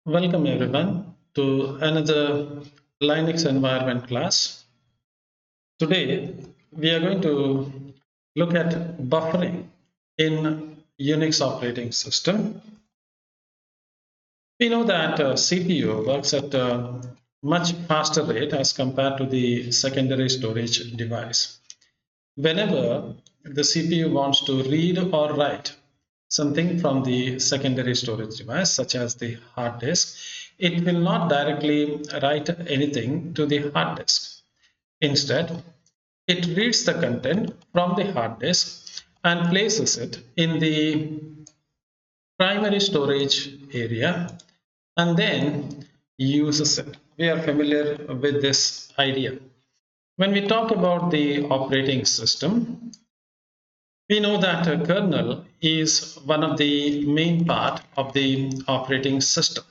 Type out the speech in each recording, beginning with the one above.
Welcome everyone to another Linux environment class. Today we are going to look at buffering in Unix operating system. We know that CPU works at a much faster rate as compared to the secondary storage device. Whenever the CPU wants to read or write something from the secondary storage device, such as the hard disk, it will not directly write anything to the hard disk. Instead, it reads the content from the hard disk and places it in the primary storage area and then uses it. We are familiar with this idea. When we talk about the operating system, we know that a kernel is one of the main part of the operating system,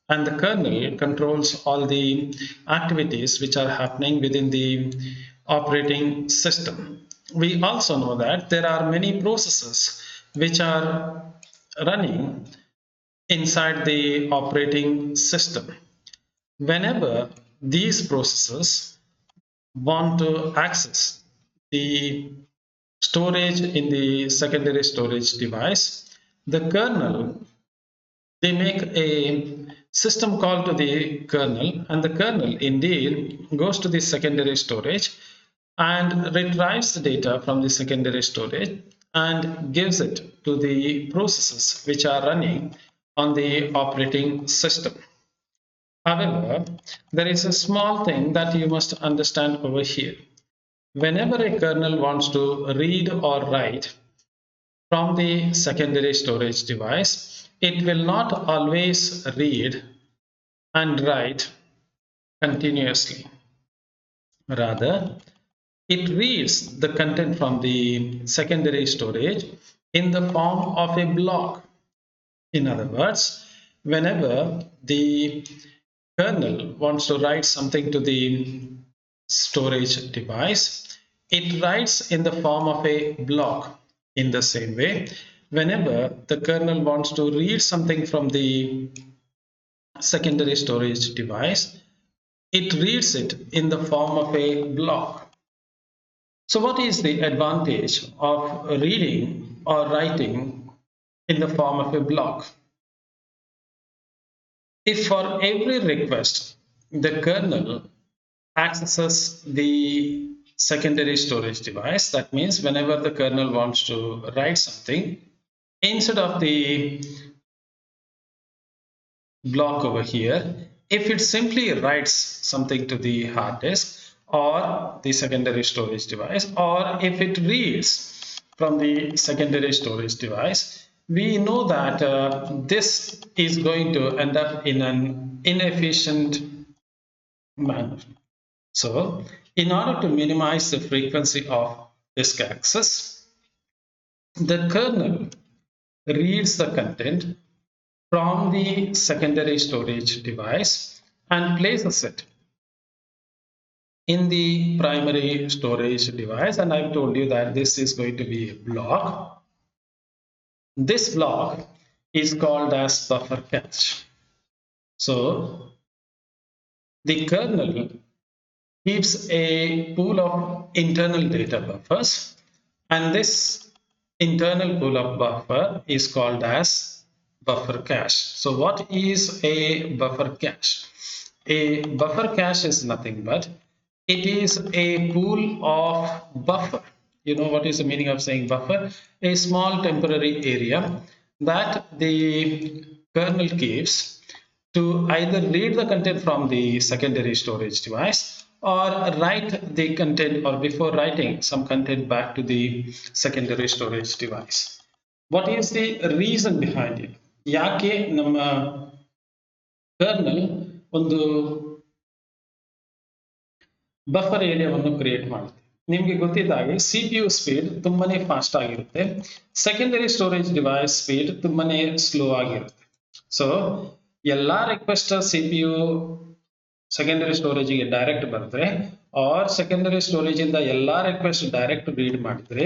and the kernel controls all the activities which are happening within the operating system. We also know that there are many processes which are running inside the operating system. Whenever these processes want to access the storage in the secondary storage device, the kernel, they make a system call to the kernel, and the kernel indeed goes to the secondary storage and retrieves the data from the secondary storage and gives it to the processes which are running on the operating system. However, there is a small thing that you must understand over here. Whenever a kernel wants to read or write from the secondary storage device, it will not always read and write continuously. Rather, it reads the content from the secondary storage in the form of a block. In other words, whenever the kernel wants to write something to the storage device, it writes in the form of a block. In the same way, whenever the kernel wants to read something from the secondary storage device, it reads it in the form of a block. So, what is the advantage of reading or writing in the form of a block? If for every request the kernel accesses the secondary storage device, that means whenever the kernel wants to write something, instead of the block over here, if it simply writes something to the hard disk or the secondary storage device, or if it reads from the secondary storage device, we know that this is going to end up in an inefficient manner. So, in order to minimize the frequency of disk access, the kernel reads the content from the secondary storage device and places it in the primary storage device. And I've told you that this is going to be a block. This block is called as buffer cache. So the kernel keeps a pool of internal data buffers, and this internal pool of buffer is called as buffer cache. So what is a buffer cache? A buffer cache is nothing but it is a pool of buffer. You know what is the meaning of saying buffer? A small temporary area that the kernel keeps to either read the content from the secondary storage device or write the content, or before writing some content back to the secondary storage device. What is the reason behind it? ಯಾಕೆ ನಮ್ಮ kernel ಒಂದು buffer ಏರಿಯಾವನ್ನು create ಮಾಡುತ್ತೆ? ನಿಮಗೆ ಗೊತ್ತಿದ್ದ ಹಾಗೆ CPU speed ತುಂಬಾನೇ fast ಆಗಿರುತ್ತೆ, secondary storage device speed ತುಂಬಾನೇ ಸ್ಲೋ ಆಗಿರುತ್ತೆ. ಸೊ ಎಲ್ಲಾ ರಿಕ್ವೆಸ್ಟ್ ಸಿಪಿಯು ಸೆಕೆಂಡರಿ ಸ್ಟೋರೇಜ್ಗೆ ಡೈರೆಕ್ಟ್ ಬಂದ್ರೆ ಆರ್ ಸೆಕೆಂಡರಿ ಸ್ಟೋರೇಜ್ ಇಂದ ಎಲ್ಲಾ ರಿಕ್ವೆಸ್ಟ್ ಡೈರೆಕ್ಟ್ ರೀಡ್ ಮಾಡಿದ್ರೆ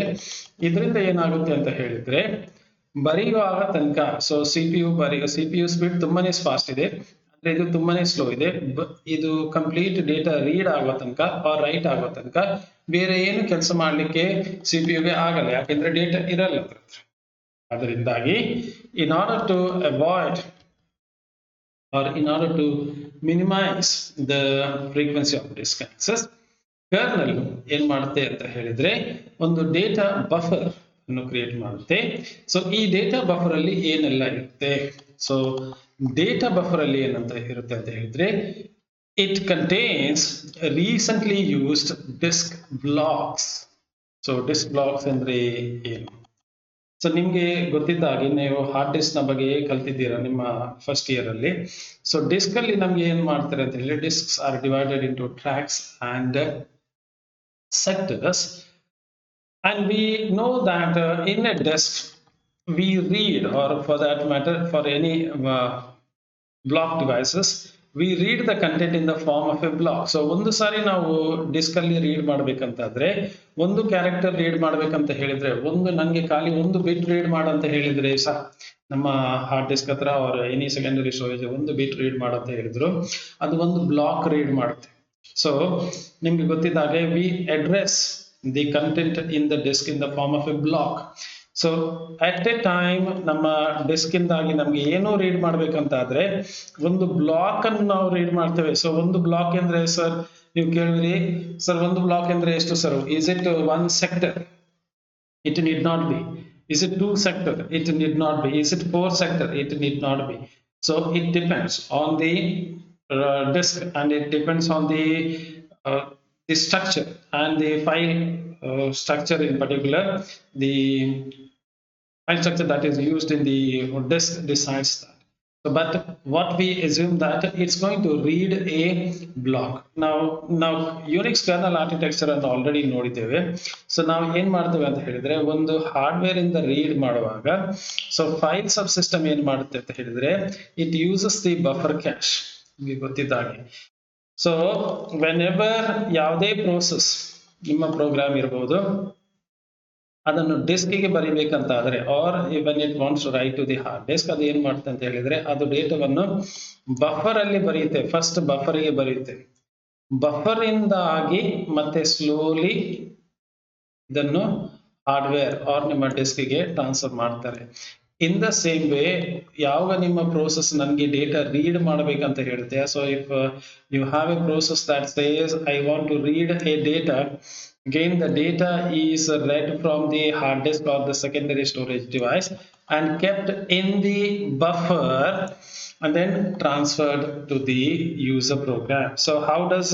ಇದರಿಂದ ಏನಾಗುತ್ತೆ ಅಂತ ಹೇಳಿದ್ರೆ ಬರೆಯುವಾಗ ತನಕ ಸೊ ಸಿಪಿಯು ಸ್ಪೀಡ್ ತುಂಬಾನೇ ಫಾಸ್ಟ್ ಇದೆ, ಅಂದ್ರೆ ಇದು ತುಂಬಾನೇ ಸ್ಲೋ ಇದೆ. ಇದು ಕಂಪ್ಲೀಟ್ ಡೇಟಾ ರೀಡ್ ಆಗೋ ತನಕ ಆರ್ ರೈಟ್ ಆಗೋ ತನಕ ಬೇರೆ ಏನು ಕೆಲಸ ಮಾಡ್ಲಿಕ್ಕೆ ಸಿಪಿಯುಗೆ ಆಗಲ್ಲ, ಯಾಕೆಂದ್ರೆ ಡೇಟಾ ಇರಲ್ಲ ಅದ್ರ ಹತ್ರ. ಅದರಿಂದಾಗಿ in order to avoid or in order to minimize the frequency of disk access, kernel ಏನ್ ಮಾಡುತ್ತೆ ಅಂತ ಹೇಳಿದ್ರೆ ಒಂದು ಡೇಟಾ ಬಫರ್ ಅನ್ನು ಕ್ರಿಯೇಟ್ ಮಾಡುತ್ತೆ. ಸೊ ಈ ಡೇಟಾ ಬಫರ್ ಅಲ್ಲಿ ಏನೆಲ್ಲ ಇರುತ್ತೆ, ಸೊ ಡೇಟಾ ಬಫರ್ ಅಲ್ಲಿ ಏನಂತ ಇರುತ್ತೆ ಅಂತ ಹೇಳಿದ್ರೆ it contains recently used disk blocks. So disk blocks ಅಂದ್ರೆ ಏನು? ಸೊ ನಿಮ್ಗೆ ಗೊತ್ತಿದ್ದ ಹಾಗೆ ನೀವು ಹಾರ್ಡ್ ಡಿಸ್ಕ್ ನ ಬಗ್ಗೆ ಕಲ್ತಿದ್ದೀರಾ ನಿಮ್ಮ ಫಸ್ಟ್ ಇಯರ್ ಅಲ್ಲಿ. ಸೊ ಡಿಸ್ಕ್ ಅಲ್ಲಿ ನಮ್ಗೆ ಏನ್ ಮಾಡ್ತಾರೆ ಅಂತ ಹೇಳಿ, disks are divided into tracks and sectors, and we know that in a disk we read, or for that matter for any block devices we read the content in the form of a block. So ಒಂದು ಸಾರಿ ನಾವು disc ಅಲ್ಲಿ read ಮಾಡ್ಬೇಕಂತಾದ್ರೆ, ಒಂದು character read ಮಾಡ್ಬೇಕಂತ ಹೇಳಿದ್ರೆ, ನನಗೆ ಖಾಲಿ ಒಂದು bit read ಮಾಡಂತ ಹೇಳಿದ್ರೆ ಸಹ ನಮ್ಮ ಹಾರ್ಡ್ ಡಿಸ್ಕ್ ಹತ್ರ or ಎನಿ ಸೆಕೆಂಡರಿ ಸ್ಟೋರೇಜ್ ಒಂದು ಬಿಟ್ ರೀಡ್ ಮಾಡಂತ ಹೇಳಿದ್ರು, ಅದು ಒಂದು ಬ್ಲಾಕ್ ರೀಡ್ ಮಾಡುತ್ತೆ. ಸೊ ನಿಮ್ಗೆ ಗೊತ್ತಿದ್ದಾಗೆ we address the content in the disk in the form of a block. So at a time ನಮ್ಮ ಡಿಸ್ಕ್ ಇಂದಾಗಿ ನಮ್ಗೆ ಏನೋ ರೀಡ್ ಮಾಡ್ಬೇಕಂತಾದ್ರೆ ಒಂದು ಬ್ಲಾಕ್ ಅನ್ನು ನಾವು ರೀಡ್ ಮಾಡ್ತೇವೆ. ಸೊ ಒಂದು ಬ್ಲಾಕ್ ಅಂದ್ರೆ ಸರ್ ನೀವು ಕೇಳಿದ್ರಿ, ಸರ್ ಒಂದು ಬ್ಲಾಕ್ ಅಂದ್ರೆ ಎಷ್ಟು sir? Is it one sector? It need not B. Is it two sector? It need not be. Is it four sector? It need not be. So it depends on the disk, and it depends on the structure and the file structure, in particular the file structure that is used in the disk decides that. So, but what we assume that it's going to read a block. Now Unix kernel architecture ಅನ್ನು already ನೋಡಿದ್ದೇವೆ. So ನಾವು ಏನ್ ಮಾಡ್ತೇವೆ ಅಂತ ಹೇಳಿದ್ರೆ, ಒಂದು hardware ಇಂದ read ಮಾಡುವಾಗ ಸೊ ಫೈಲ್ ಸಬ್ ಸಿಸ್ಟಮ್ ಏನ್ ಮಾಡುತ್ತೆ ಅಂತ ಹೇಳಿದ್ರೆ, it uses the buffer cash. ನಿಮಗೆ ಗೊತ್ತಿದ್ದಾಗೆ ಸೊ ವೆನೆವರ್ ಯಾವುದೇ ಪ್ರೋಸೆಸ್ ನಿಮ್ಮ ಪ್ರೋಗ್ರಾಮ್ ಇರಬಹುದು ಅದನ್ನು ಡಿಸ್ಕ್ಗೆ ಬರಿಬೇಕಂತಾದ್ರೆ, R when it wants to write to the hard disk, ಅದು ಏನ್ ಮಾಡುತ್ತೆ ಅಂತ ಹೇಳಿದ್ರೆ ಅದು ಡೇಟಾವನ್ನು ಬಫರ್ ಅಲ್ಲಿ ಬರೆಯುತ್ತೆ. ಫಸ್ಟ್ ಬಫರ್ ಗೆ ಬರೆಯುತ್ತೆ, ಬಫರ್ ಇಂದಾಗಿ ಮತ್ತೆ ಸ್ಲೋಲಿ ಇದನ್ನು ಹಾರ್ಡ್ವೇರ್ ಆರ್ ನಿಮ್ಮ ಡಿಸ್ಕ್ಗೆ ಟ್ರಾನ್ಸ್ಫರ್ ಮಾಡ್ತಾರೆ. ಇನ್ ದ ಸೇಮ್ ವೇ ಯಾವಾಗ ನಿಮ್ಮ ಪ್ರೋಸೆಸ್ ನನಗೆ ಡೇಟಾ ರೀಡ್ ಮಾಡ್ಬೇಕಂತ ಹೇಳುತ್ತೆ, so if you have a process that says I want to read a data, again the data is read from the hard disk or the secondary storage device and kept in the buffer and then transferred to the user program. So how does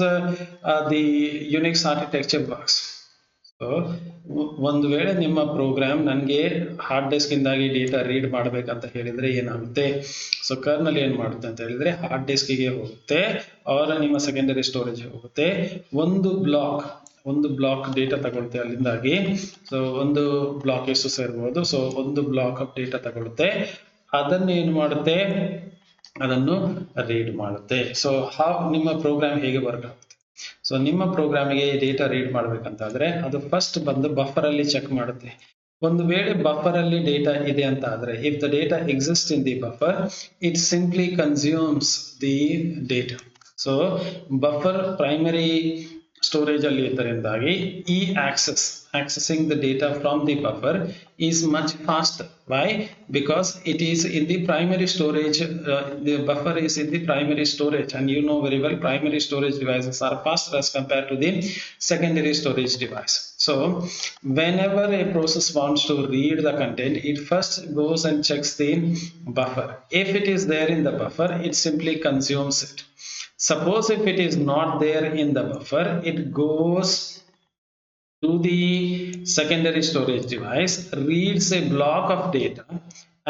the Unix architecture works? So ಒಂದು ವೇಳೆ ನಿಮ್ಮ program ನನಗೆ hard disk ಇಂದಾಗಿ data read ಮಾಡ್ಬೇಕಂತ ಹೇಳಿದ್ರೆ ಏನಾಗುತ್ತೆ, so kernel ಏನ್ ಮಾಡುತ್ತೆ ಅಂತ ಹೇಳಿದ್ರೆ ಹಾರ್ಡ್ ಡಿಸ್ಕ್ಗೆ ಹೋಗುತ್ತೆ ಆರ್ ನಿಮ್ಮ ಸೆಕೆಂಡರಿ ಸ್ಟೋರೇಜ್ ಹೋಗುತ್ತೆ, ಒಂದು ಬ್ಲಾಕ್ ಡೇಟಾ ತಗೊಳುತ್ತೆ ಅಲ್ಲಿಂದಾಗಿ. ಸೊ ಒಂದು ಬ್ಲಾಕ್ ಎಷ್ಟು ಸೇರ್ಬೋದು, ಸೊ ಒಂದು ಬ್ಲಾಕ್ ಆಫ್ ಡೇಟಾ ತಗೊಳುತ್ತೆ, ಅದನ್ನು ಏನು ಮಾಡುತ್ತೆ, ಅದನ್ನು ರೀಡ್ ಮಾಡುತ್ತೆ. ಸೊ ನಿಮ್ಮ ಪ್ರೋಗ್ರಾಮ್ ಹೇಗೆ ವರ್ಕ್ ಆಗುತ್ತೆ, ಸೊ ನಿಮ್ಮ ಪ್ರೋಗ್ರಾಮಿಗೆ ಡೇಟಾ ರೀಡ್ ಮಾಡ್ಬೇಕಂತಾದ್ರೆ ಅದು ಫಸ್ಟ್ ಬಂದು ಬಫರ್ ಅಲ್ಲಿ ಚೆಕ್ ಮಾಡುತ್ತೆ. ಒಂದು ವೇಳೆ ಬಫರ್ ಅಲ್ಲಿ ಡೇಟಾ ಇದೆ ಅಂತ ಆದ್ರೆ, if the data exist in the buffer, it simply consumes the data. So buffer primary storage ಅಲ್ಲಿ ಇದ್ದರಿಂದಾಗಿ ಈ accessing the data from the buffer is much faster. Why? Because it is in the primary storage. The buffer is in the primary storage, and you know very well primary storage devices are faster as compared to the secondary storage device. So whenever a process wants to read the content, it first goes and checks the buffer. If it is there in the buffer, it simply consumes it. Suppose if it is not there in the buffer, it goes to the secondary storage device, reads a block of data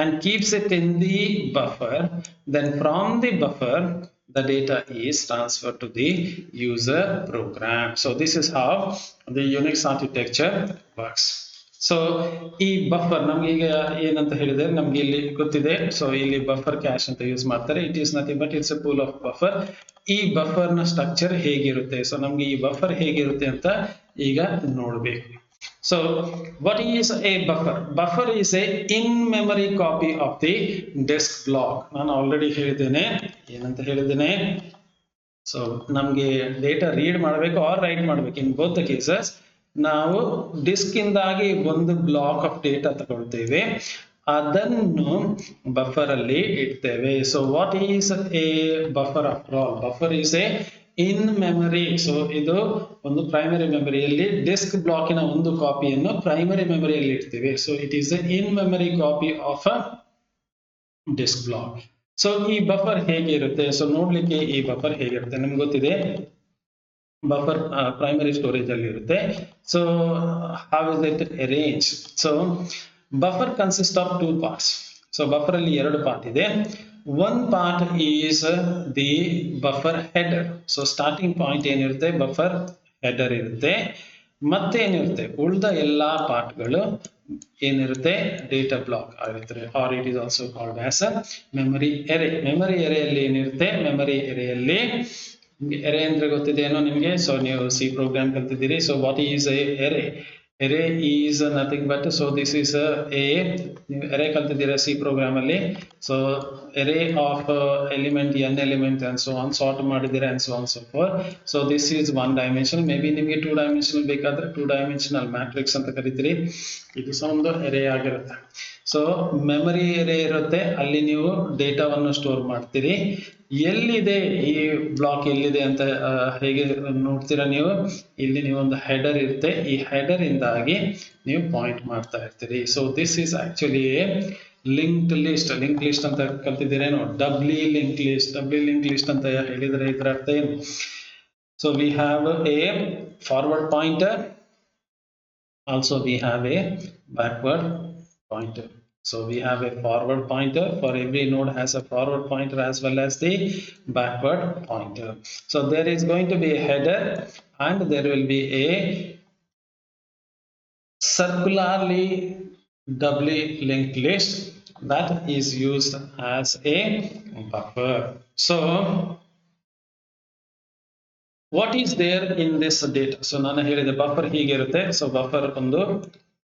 and keeps it in the buffer. Then from the buffer, the data is transferred to the user program. So this is how the Unix architecture works. So ಈ buffer ನಮ್ಗೆ ಈಗ ಏನಂತ ಹೇಳಿದ್ರೆ ನಮ್ಗೆ ಇಲ್ಲಿ ಗೊತ್ತಿದೆ. So ಇಲ್ಲಿ buffer cash ಅಂತ ಯೂಸ್ ಮಾಡ್ತಾರೆ. It is nothing but it's A pool of buffer. ಈ ಬಫರ್ ನ ಸ್ಟ್ರಕ್ಚರ್ ಹೇಗಿರುತ್ತೆ, ಸೊ ನಮ್ಗೆ ಈ ಬಫರ್ ಹೇಗಿರುತ್ತೆ ಅಂತ ಈಗ ನೋಡ್ಬೇಕು. So what is a buffer? Buffer is a in-memory copy of the disk block. ನಾನು ಆಲ್ರೆಡಿ ಹೇಳಿದ್ದೇನೆ, ಏನಂತ ಹೇಳಿದ್ದೇನೆ. ಸೊ ನಮಗೆ ಡೇಟಾ ರೀಡ್ ಮಾಡಬೇಕು ಆರ್ ರೈಟ್ ಮಾಡಬೇಕು, ಇನ್ ಬೋತ್ ದ ಕೇಸಸ್ ನಾವು ಡಿಸ್ಕ್ ಇಂದಾಗಿ ಒಂದು ಬ್ಲಾಕ್ ಆಫ್ ಡೇಟಾ ತಗೊಳ್ತೇವೆ, ಅದನ್ನು ಬಫರ್ ಅಲ್ಲಿ ಇಡ್ತೇವೆ. So what is A buffer? After all buffer is a in memory. So ಇದು ಒಂದು ಪ್ರೈಮರಿ ಮೆಮರಿಯಲ್ಲಿ ಡಿಸ್ಕ್ ಬ್ಲಾಕಿನ ಒಂದು ಕಾಪಿಯನ್ನು ಪ್ರೈಮರಿ ಮೆಮರಿಯಲ್ಲಿ ಇಡ್ತೀವಿ. So it is a in memory copy of a disk block. So ಈ ಬಫರ್ ಹೇಗಿರುತ್ತೆ? ಸೊ ನೋಡ್ಲಿಕ್ಕೆ ಈ ಬಫರ್ ಹೇಗಿರುತ್ತೆ ನಮ್ಗೆ ಗೊತ್ತಿದೆ. ಬಫರ್ ಪ್ರೈಮರಿ ಸ್ಟೋರೇಜ್ ಅಲ್ಲಿ ಇರುತ್ತೆ. So how is it arrange? So buffer consist of two parts. So buffer ಅಲ್ಲಿ ಎರಡು ಪಾರ್ಟ್ ಇದೆ. One part is the buffer header. So starting point ಏನಿರುತ್ತೆ, ಬಫರ್ ಹೆಡರ್ ಇರುತ್ತೆ. ಮತ್ತೆ ಏನಿರುತ್ತೆ, ಉಳಿದ ಎಲ್ಲಾ ಪಾರ್ಟ್ಗಳು ಏನಿರುತ್ತೆ, ಡೇಟಾ ಬ್ಲಾಕ್ ಆಗಿರುತ್ತೆ, or it is also called as a memory array. Memory ಎರೆಯಲ್ಲಿ ಏನಿರುತ್ತೆ, ಮೆಮರಿ ಎರೆಯಲ್ಲಿ ಎರೆ ಅಂದ್ರೆ ಗೊತ್ತಿದೆಯೇನೋ ನಿಮ್ಗೆ? ಸೊ ನೀವು ಸಿ ಪ್ರೋಗ್ರಾಮ್ ಕಲ್ತಿದ್ದೀರಿ. ಸೊ ವಾಟ್ ಈಸ್ ಎ ಎರೆ? Array is nothing but, so this is a, ನೀವು ಎರೆ ಕಲ್ತಿದ್ದೀರಾ ಸಿ ಪ್ರೋಗ್ರಾಮ್ ಅಲ್ಲಿ. So array of element, n element and so on, sort ಮಾಡಿದ್ದೀರಾ and so on so forth. So this is one dimension. Maybe ನಿಮಗೆ two dimensional ಬೇಕಾದ್ರೆ two dimensional matrix ಅಂತ ಕರಿತೀರಿ. ಇದು ಸಹ ಒಂದು ಎರೆ ಆಗಿರುತ್ತೆ. ಸೊ ಮೆಮರಿ ಎರೆ ಇರುತ್ತೆ, ಅಲ್ಲಿ ನೀವು ಡೇಟಾವನ್ನು ಸ್ಟೋರ್ ಮಾಡ್ತೀರಿ. ಎಲ್ಲಿದೆ ಈ ಬ್ಲಾಕ್, ಎಲ್ಲಿದೆ ಅಂತ ಹೇಗೆ ನೋಡ್ತೀರಾ ನೀವು? ಇಲ್ಲಿ ನೀವು ಒಂದು ಹೆಡರ್ ಇರುತ್ತೆ, ಈ ಹೆಡರ್ ಇಂದಾಗಿ ನೀವು ಪಾಯಿಂಟ್ ಮಾಡ್ತಾ ಇರ್ತೀರಿ. So this is actually A linked list. Link list ಅಂತ ಕಲ್ತಿದ್ದೀರೇನೋ? ಡಬ್ಲಿ ಲಿಂಕ್ ಲಿಸ್ಟ್. ಡಬ್ಲಿ ಲಿಂಕ್ ಲಿಸ್ಟ್ ಅಂತ ಹೇಳಿದ್ರೆ ಇದರ ಅರ್ಥ ಏನು? So we have A forward pointer, also we have a backward pointer. So we have a forward pointer, for every node has a forward pointer as well as the backward pointer. So there is going to be a header and there will be a circularly doubly linked list that is used as a buffer. So what is there in this data? So ನಾನು ಹೇಳಿದೆ buffer ಹೀಗಿರುತ್ತೆ. So buffer ಒಂದು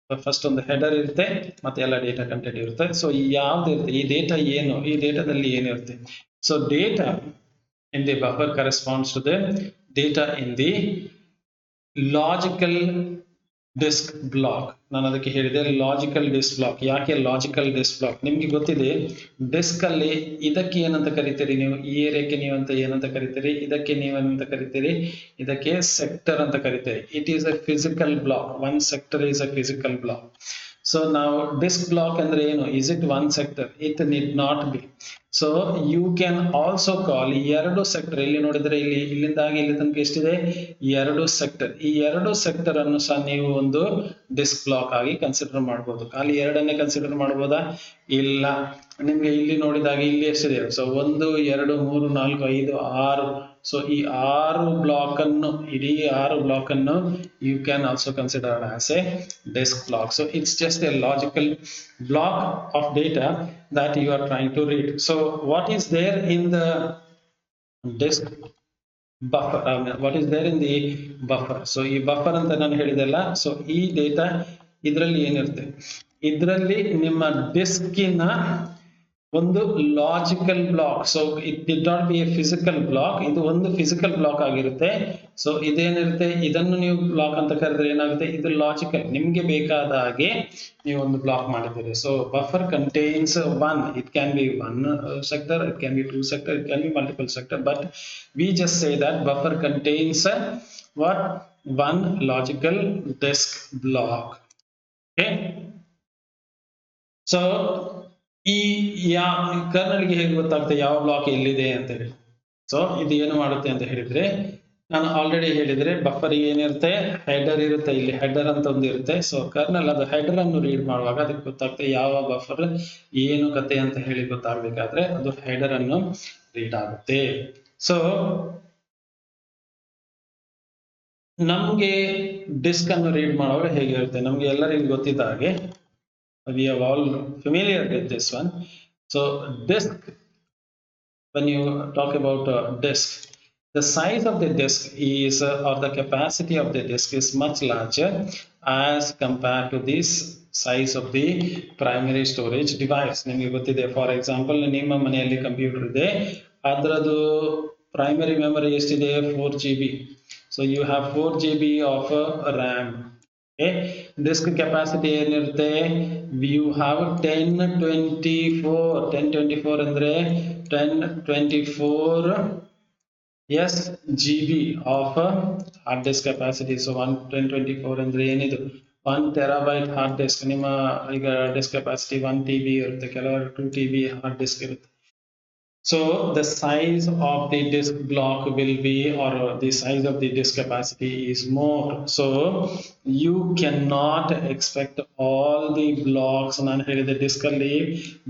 first ಒಂದು header ಇರುತ್ತೆ, ಮತ್ತೆ ಎಲ್ಲ data content ಇರುತ್ತೆ. So ಯಾವ್ದು ಇರುತ್ತೆ, ಈ ಡೇಟಾ ಏನು, ಈ ಡೇಟಾದಲ್ಲಿ ಏನಿರುತ್ತೆ? So data in the buffer corresponds to the data in the logical disk block. ನಾನು ಅದಕ್ಕೆ ಹೇಳಿದೆ ಲಾಜಿಕಲ್ ಡಿಸ್ಕ್ ಬ್ಲಾಕ್. ಯಾಕೆ ಲಾಜಿಕಲ್ ಡಿಸ್ಕ್ ಬ್ಲಾಕ್? ನಿಮ್ಗೆ ಗೊತ್ತಿದೆ, ಡಿಸ್ಕ್ ಅಲ್ಲಿ ಇದಕ್ಕೆ ಏನಂತ ಕರಿತೀರಿ ನೀವು? ಈ ಏರಿಯಾಕ್ಕೆ ನೀವಂತ ಏನಂತ ಕರಿತೀರಿ? ಇದಕ್ಕೆ ನೀವಂತ ಕರಿತೀರಿ? ಇದಕ್ಕೆ ಸೆಕ್ಟರ್ ಅಂತ ಕರಿತೀರಿ. It is a physical block. One sector is a physical block. So ನಾವು ಡಿಸ್ಕ್ ಬ್ಲಾಕ್ ಅಂದ್ರೆ ಏನು? Is it one sector? It need not be. So you can also call ಎರಡು ಸೆಕ್ಟರ್. ಇಲ್ಲಿ ನೋಡಿದ್ರೆ ಇಲ್ಲಿ ಇಲ್ಲಿಂದಾಗಿ ಇಲ್ಲಿ ತನಕ ಎಷ್ಟಿದೆ? ಎರಡು ಸೆಕ್ಟರ್. ಈ ಎರಡು ಸೆಕ್ಟರ್ ಅನ್ನು ಸಹ ನೀವು ಒಂದು ಡಿಸ್ಕ್ ಬ್ಲಾಕ್ ಆಗಿ ಕನ್ಸಿಡರ್ ಮಾಡಬಹುದು. ಖಾಲಿ ಎರಡನ್ನೇ ಕನ್ಸಿಡರ್ ಮಾಡಬಹುದಾ? ಇಲ್ಲ. ನಿಮ್ಗೆ ಇಲ್ಲಿ ನೋಡಿದಾಗ ಇಲ್ಲಿ ಎಷ್ಟಿದೆ? ಸೊ 1 2 3 4 5 6. ಸೊ ಈ 6 ಬ್ಲಾಕ್ ಅನ್ನು, ಇಡೀ 6 ಬ್ಲಾಕ್ ಅನ್ನು you can also consider as a disk block. So it's just a logical block of data that you are trying to read. So what is there in the disk buffer? What is there in the buffer? So ಈ buffer ಅಂತ ನಾನು ಹೇಳಿದೆಲ್ಲ. So ಈ data ಇದರಲ್ಲಿ ಏನಿರುತ್ತೆ? ಇದರಲ್ಲಿ ನಿಮ್ಮ ಡಿಸ್ಕಿನ ಒಂದು logical block. So it did not be a physical block. ಇದು ಒಂದು ಫಿಸಿಕಲ್ ಬ್ಲಾಕ್ ಆಗಿರುತ್ತೆ. ಸೊ ಇದೇನಿರುತ್ತೆ, ಇದನ್ನು ನೀವು ಬ್ಲಾಕ್ ಅಂತ ಕರೆದ್ರೆ ಏನಾಗುತ್ತೆ? ಇದು ಲಾಜಿಕಲ್. ನಿಮ್ಗೆ ಬೇಕಾದ ಹಾಗೆ ನೀವು ಒಂದು ಬ್ಲಾಕ್ ಮಾಡಿದ್ದೀರಿ. So buffer contains one, it can be one sector, it can be two sector, it can be multiple sector, but we just say that buffer contains what? One logical disk block. Okay. So ಈ ಕರ್ನಲ್ಗೆ ಹೇಗೆ ಗೊತ್ತಾಗುತ್ತೆ ಯಾವ block ಎಲ್ಲಿದೆ ಅಂತ ಹೇಳಿ? So ಇದು ಏನು ಮಾಡುತ್ತೆ ಅಂತ ಹೇಳಿದ್ರೆ, ನಾನು ಆಲ್ರೆಡಿ ಹೇಳಿದ್ರೆ ಬಫರ್ ಏನಿರುತ್ತೆ, ಹೆಡರ್ ಇರುತ್ತೆ. ಇಲ್ಲಿ ಹೆಡರ್ ಅಂತ ಒಂದು ಇರುತ್ತೆ. ಸೊ ಕರ್ನಲ್ ಅದು ಹೆಡರ್ ಅನ್ನು ರೀಡ್ ಮಾಡುವಾಗ ಅದಕ್ಕೆ ಗೊತ್ತಾಗುತ್ತೆ ಯಾವ ಬಫರ್ ಏನು ಕತೆ ಅಂತ ಹೇಳಿ ಗೊತ್ತಾಗಬೇಕಾದ್ರೆ ಅದು ಹೆಡರ್ ಅನ್ನು ರೀಡ್ ಆಗುತ್ತೆ. ಸೊ ನಮ್ಗೆ ಡಿಸ್ಕ್ ಅನ್ನು ರೀಡ್ ಮಾಡುವಾಗ ಹೇಗಿರುತ್ತೆ? ನಮ್ಗೆ ಎಲ್ಲರಿಗೂ ಗೊತ್ತಿದ್ದ ಹಾಗೆ, we are all familiar with this one. So disk, when you talk about disk, the size of the disk is or the capacity of the disk is much larger as compared to this size of the primary storage device. ನಿಮಗೆ ಗೊತ್ತಿದೆ, for example ನಿಮ್ಮ ಮನೆಯಲ್ಲಿ computer ಇದೆ, ಅದರದ್ದು primary memory ಎಷ್ಟಿದೆ, 4 GB. So you have 4 GB of RAM. Disk capacity ಏನಿರುತ್ತೆ, you have 1024 ಅಂದ್ರೆ 1024 GB of hard disk capacity. So 1024 ಅಂದ್ರೆ ಏನಿದು, 1 TB ಹಾರ್ಡ್ ಡಿಸ್ಕ್. ನಿಮ್ಮ ಈಗ ಡಿಸ್ಕ್ ಕೆಪಾಸಿಟಿ 1 TB ಇರುತ್ತೆ, ಕೆಲವರು 2 TB ಹಾರ್ಡ್ ಡಿಸ್ಕ್ ಇರುತ್ತೆ. So the size of the disk block will be, or the size of the disk capacity is more. So you cannot expect all the blocks. ನಾನು ಹೇಳಿದೆ disk ಅಲ್ಲಿ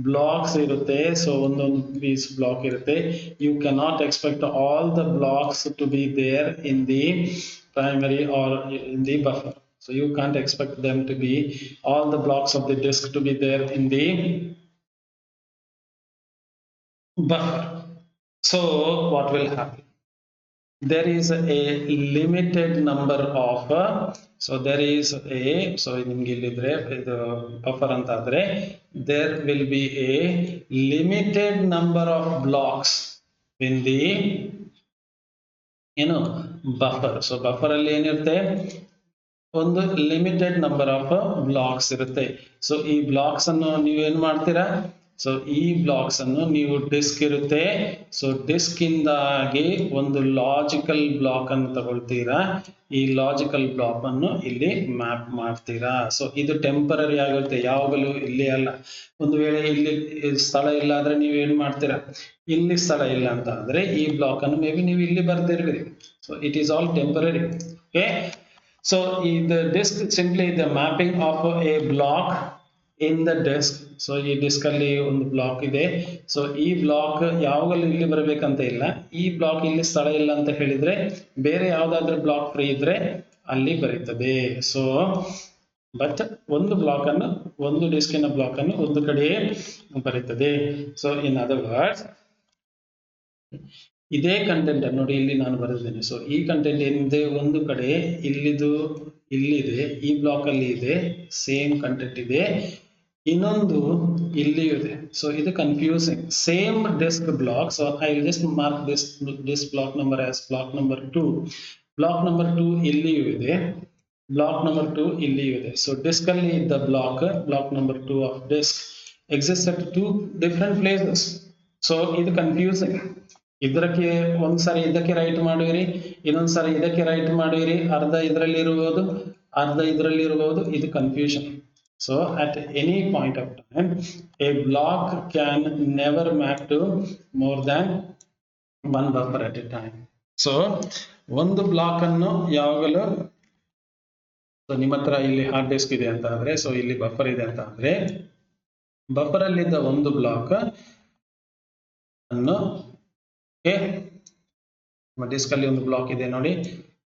blocks ಇರುತ್ತೆ, so ಒಂದೊಂದು piece block ಇರುತ್ತೆ. You cannot expect all the blocks to be there in the primary or in the buffer. So you can't expect them to be, all the blocks of the disk to be there in the buffer. So what will happen? There is a limited number of, so there is a, so ನಿಮಗೆ ಇಲ್ಲಿದ್ರೆ ಇದು buffer ಅಂತ ಆದ್ರೆ, there will be a limited number of blocks in the buffer. So buffer ಅಲ್ಲಿ ಏನಿರುತ್ತೆ, ಒಂದು limited number of blocks ಇರುತ್ತೆ. So ಈ ಬ್ಲಾಕ್ಸ್ ಅನ್ನು ನೀವೇನ್ ಮಾಡ್ತೀರಾ, ಸೊ ಈ ಬ್ಲಾಕ್ಸ್ ಅನ್ನು ನೀವು ಡಿಸ್ಕ್ ಇರುತ್ತೆ, ಸೊ ಡಿಸ್ಕ್ ಇಂದಾಗಿ ಒಂದು ಲಾಜಿಕಲ್ ಬ್ಲಾಕ್ ಅನ್ನು ತಗೊಳ್ತೀರಾ, ಈ ಲಾಜಿಕಲ್ ಬ್ಲಾಕ್ ಅನ್ನು ಇಲ್ಲಿ ಮ್ಯಾಪ್ ಮಾಡ್ತೀರಾ. ಸೊ ಇದು ಟೆಂಪರರಿ ಆಗಿರುತ್ತೆ, ಯಾವಾಗಲೂ ಇಲ್ಲಿ ಅಲ್ಲ. ಒಂದು ವೇಳೆ ಇಲ್ಲಿ ಸ್ಥಳ ಇಲ್ಲ ಆದ್ರೆ ನೀವು ಏನ್ ಮಾಡ್ತೀರಾ, ಇಲ್ಲಿ ಸ್ಥಳ ಇಲ್ಲ ಅಂತ ಆದ್ರೆ ಈ ಬ್ಲಾಕ್ ಅನ್ನು ಮೇ ಬಿ ನೀವು ಇಲ್ಲಿ ಬರ್ದಿರ್ತೀರಿ. So it is all temporary. Okay, so the disk simply the mapping of a block in the disk. So ಈ ಡಿಸ್ಕ್ ಅಲ್ಲಿ ಒಂದು ಬ್ಲಾಕ್ ಇದೆ, ಸೊ ಈ ಬ್ಲಾಕ್ ಯಾವಾಗಲೂ ಇಲ್ಲಿ ಬರಬೇಕಂತ ಇಲ್ಲ. ಈ ಬ್ಲಾಕ್ ಇಲ್ಲಿ ಸ್ಥಳ ಇಲ್ಲ ಅಂತ ಹೇಳಿದ್ರೆ ಬೇರೆ ಯಾವ್ದಾದ್ರು ಬ್ಲಾಕ್ ಫ್ರೀ ಇದ್ರೆ ಅಲ್ಲಿ ಬರೀತದೆ. ಸೊ ಬಟ್ ಒಂದು ಬ್ಲಾಕ್ ಅನ್ನು, ಒಂದು ಡಿಸ್ಕಿನ ಬ್ಲಾಕ್ ಅನ್ನು ಒಂದು ಕಡೆ ಬರೀತದೆ. ಸೊ ಇನ್ ಅದರ್ ವರ್ಡ್ಸ್, ಇದೇ ಕಂಟೆಂಟ್ ನೋಡಿ ಇಲ್ಲಿ ನಾನು ಬರೆದಿದ್ದೇನೆ. ಸೊ ಈ ಕಂಟೆಂಟ್ ಏನಿದೆ, ಒಂದು ಕಡೆ ಇಲ್ಲಿದು ಇಲ್ಲಿದೆ, ಈ ಬ್ಲಾಕ್ ಅಲ್ಲಿ ಇದೆ, ಸೇಮ್ ಕಂಟೆಂಟ್ ಇದೆ, ಇನ್ನೊಂದು ಇಲ್ಲಿ ಇದೆ. ಸೊ ಇದು confusing. Same disk block. So I will just mark this block number as block number 2. Block number 2 ಇಲ್ಲಿಯೂ ಇದೆ, ಬ್ಲಾಕ್ ನಂಬರ್ 2 ಇಲ್ಲಿಯೂ ಇದೆ. ಸೊ ಡಿಸ್ಕ್ ಅಲ್ಲಿ ಇದ್ದ block number 2 of disk exist at 2 different places. So ಇದು confusing. ಇದಕ್ಕೆ ಒಂದ್ಸರಿ ಇದಕ್ಕೆ ರೈಟ್ ಮಾಡುವಿರಿ, ಇನ್ನೊಂದ್ಸರಿ ಇದಕ್ಕೆ ರೈಟ್ ಮಾಡುವಿರಿ, ಅರ್ಧ ಇದರಲ್ಲಿ ಇರಬಹುದು, ಅರ್ಧ ಇದರಲ್ಲಿ ಇರಬಹುದು. ಇದು confusion. So at any point of time a block can never map to more than one buffer at a time. So ಒಂದು ಬ್ಲಾಕ್ ಅನ್ನು ಯಾವಾಗಲೂ, ನಿಮ್ಮ ಹತ್ರ ಇಲ್ಲಿ ಹಾರ್ಡ್ ಡಿಸ್ಕ್ ಇದೆ ಅಂತ ಆದ್ರೆ, ಸೊ ಇಲ್ಲಿ ಬಫರ್ ಇದೆ ಅಂತ ಆದ್ರೆ, ಬಫರ್ ಅಲ್ಲಿದ್ದ ಒಂದು ಬ್ಲಾಕ್ ಅನ್ನು, ಡಿಸ್ಕ್ ಅಲ್ಲಿ ಒಂದು ಬ್ಲಾಕ್ ಇದೆ ನೋಡಿ,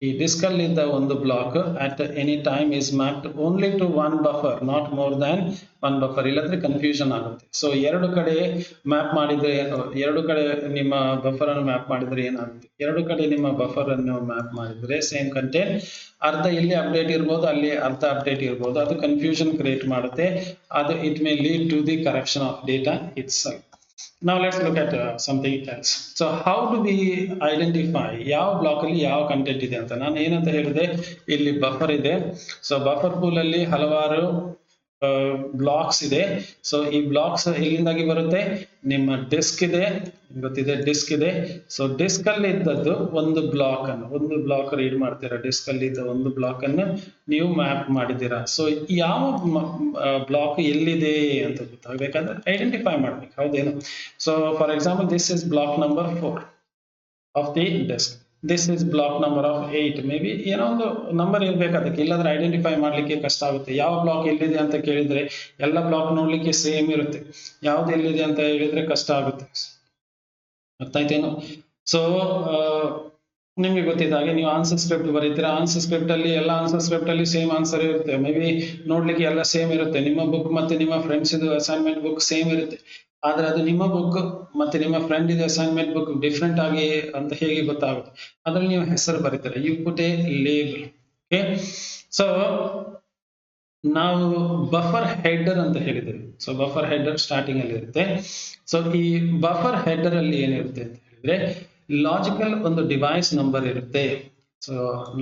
ಈ ಡಿಸ್ಕ್ ಅಲ್ಲಿ ಇದ್ದ ಒಂದು block at any time is mapped only to one buffer, not more than one buffer. ಇಲ್ಲಂದ್ರೆ ಕನ್ಫ್ಯೂಷನ್ ಆಗುತ್ತೆ. ಸೊ ಎರಡು ಕಡೆ ಮ್ಯಾಪ್ ಮಾಡಿದ್ರೆ, ಎರಡು ಕಡೆ ನಿಮ್ಮ ಬಫರ್ ಅನ್ನು ಮ್ಯಾಪ್ ಮಾಡಿದ್ರೆ ಏನಾಗುತ್ತೆ, ಎರಡು ಕಡೆ ನಿಮ್ಮ ಬಫರ್ ಅನ್ನು ಮ್ಯಾಪ್ ಮಾಡಿದ್ರೆ ಸೇಮ್ ಕಂಟೆಂಟ್, ಅರ್ಧ ಇಲ್ಲಿ ಅಪ್ಡೇಟ್ ಇರ್ಬೋದು, ಅಲ್ಲಿ ಅರ್ಧ ಅಪ್ಡೇಟ್ ಇರ್ಬೋದು. ಅದು ಕನ್ಫ್ಯೂಷನ್ ಕ್ರಿಯೇಟ್ ಮಾಡುತ್ತೆ. ಅದು it may lead to the corruption of data itself. Now let's look at something else. So how do we identify ಯಾವ ಬ್ಲಾಕ್ ಅಲ್ಲಿ ಯಾವ ಕಂಟೆಂಟ್ ಇದೆ ಅಂತ? ನಾನು ಏನಂತ ಹೇಳಿದೆ, ಇಲ್ಲಿ ಬಫರ್ ಇದೆ. ಸೊ ಬಫರ್ ಪೂಲ್ ಅಲ್ಲಿ ಹಲವಾರು ಬ್ಲಾಕ್ಸ್ ಇದೆ. ಸೊ ಈ ಬ್ಲಾಕ್ಸ್ ಎಲ್ಲಿಂದಾಗಿ ಬರುತ್ತೆ, ನಿಮ್ಮ ಡಿಸ್ಕ್ ಇದೆ, ಗೊತ್ತಿದೆ ಡಿಸ್ಕ್ ಇದೆ. ಸೊ ಡಿಸ್ಕ್ ಅಲ್ಲಿ ಇದ್ದದ್ದು ಒಂದು ಬ್ಲಾಕ್ ರೀಡ್ ಮಾಡ್ತೀರಾ, ಡಿಸ್ಕ್ ಅಲ್ಲಿ ಇದ್ದ ಒಂದು ಬ್ಲಾಕ್ ಅನ್ನು ನೀವು ಮ್ಯಾಪ್ ಮಾಡಿದ್ದೀರಾ. ಸೊ ಯಾವ ಬ್ಲಾಕ್ ಎಲ್ಲಿದೆ ಅಂತ ಗೊತ್ತಾಗಬೇಕಾದ್ರೆ ಐಡೆಂಟಿಫೈ ಮಾಡ್ಬೇಕು, ಹೌದೇನು? So for example this is block number 4 of the disk, this is block number of 8. Maybe ಏನೋ ಒಂದು ನಂಬರ್ ಇರ್ಬೇಕು ಅದಕ್ಕೆ, ಇಲ್ಲಾಂದ್ರೆ ಐಡೆಂಟಿಫೈ ಮಾಡ್ಲಿಕ್ಕೆ ಕಷ್ಟ ಆಗುತ್ತೆ. ಯಾವ ಬ್ಲಾಕ್ ಎಲ್ಲಿದೆ ಅಂತ ಕೇಳಿದ್ರೆ ಎಲ್ಲ ಬ್ಲಾಕ್ ನೋಡ್ಲಿಕ್ಕೆ ಸೇಮ್ ಇರುತ್ತೆ, ಯಾವ್ದು ಎಲ್ಲಿದೆ ಅಂತ ಹೇಳಿದ್ರೆ ಕಷ್ಟ ಆಗುತ್ತೆ. ಅರ್ಥ ಆಯ್ತೇನು? ಸೊ ನಿಮ್ಗೆ ಗೊತ್ತಿದ್ದ ಹಾಗೆ ನೀವು ಆನ್ಸರ್ ಸ್ಕ್ರಿಪ್ಟ್ ಬರೀತೀರಾ, ಆನ್ಸರ್ ಸ್ಕ್ರಿಪ್ಟ್ ಅಲ್ಲಿ ಎಲ್ಲ ಆನ್ಸರ್ ಸ್ಕ್ರಿಪ್ಟ್ ಅಲ್ಲಿ ಸೇಮ್ ಆನ್ಸರ್ ಇರುತ್ತೆ. ಮೇ ಬಿ ನೋಡ್ಲಿಕ್ಕೆ ಎಲ್ಲ ಸೇಮ್ ಇರುತ್ತೆ, ನಿಮ್ಮ ಬುಕ್ ಮತ್ತೆ ನಿಮ್ಮ ಫ್ರೆಂಡ್ಸ್ ಇದು ಅಸೈನ್ಮೆಂಟ್ ಬುಕ್ ಸೇಮ್ ಇರುತ್ತೆ. ಆದ್ರೆ ಅದು ನಿಮ್ಮ ಬುಕ್ ಮತ್ತೆ ನಿಮ್ಮ ಫ್ರೆಂಡ್ ಇದೆ ಅಸೈನ್ಮೆಂಟ್ ಬುಕ್ ಡಿಫ್ರೆಂಟ್ ಆಗಿ ಅಂತ ಹೇಗೆ ಗೊತ್ತಾಗುತ್ತೆ? ಅದ್ರಲ್ಲಿ ನೀವು ಹೆಸರು ಬರೀತಾರೆ, you put a label. Okay, so ನಾವು ಬಫರ್ ಹೆಡರ್ ಅಂತ ಹೇಳಿದ್ದೇವೆ. ಸೊ ಬಫರ್ ಹೆಡರ್ ಸ್ಟಾರ್ಟಿಂಗ್ ಅಲ್ಲಿ ಇರುತ್ತೆ. ಸೊ ಈ ಬಫರ್ ಹೆಡರ್ ಅಲ್ಲಿ ಏನಿರುತ್ತೆ ಅಂತ ಹೇಳಿದ್ರೆ ಲಾಜಿಕಲ್ ಒಂದು ಡಿವೈಸ್ ನಂಬರ್ ಇರುತ್ತೆ. ಸೊ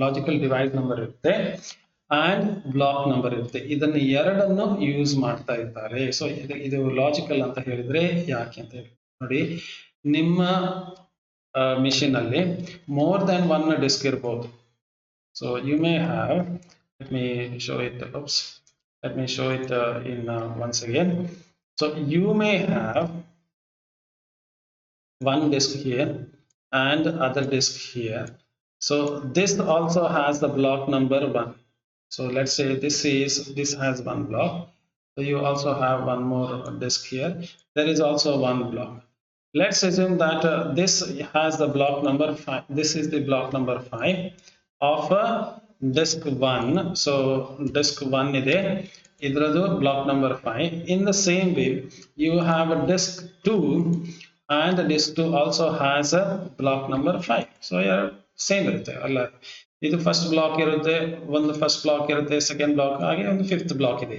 ಲಾಜಿಕಲ್ ಡಿವೈಸ್ ನಂಬರ್ ಇರುತ್ತೆ ಅಂಡ್ ಬ್ಲಾಕ್ ನಂಬರ್ ಇರುತ್ತೆ. ಇದನ್ನು ಎರಡನ್ನು ಯೂಸ್ ಮಾಡ್ತಾ ಇದ್ದಾರೆ. ಸೊ ಇದು ಲಾಜಿಕಲ್ ಅಂತ ಹೇಳಿದ್ರೆ ಯಾಕೆ ಅಂತ ಹೇಳಿ ನೋಡಿ, ನಿಮ್ಮ ಮಿಷಿನ್ ಅಲ್ಲಿ ಮೋರ್ ದನ್ ಒನ್ ಡಿಸ್ಕ್ ಇರಬಹುದು. So you may have, let me show it. Oops, let me show it in once again. So you may have one disk here and other disk here. So this also has the block number 1. So let's say this has one block. So you also have one more disk here. There is also one block. Let's assume that this has the block number 5. This is the block number 5 of disk 1. So disk 1 ide, idradu block number 5. In the same way, you have a disk 2 and disk 2 also has a block number 5. So yeah, same irutte alla. ಇದು first block ಇರುತ್ತೆ, ಒಂದು first block ಇರುತ್ತೆ, second block, ಹಾಗೆ ಒಂದು fifth block ಇದೆ.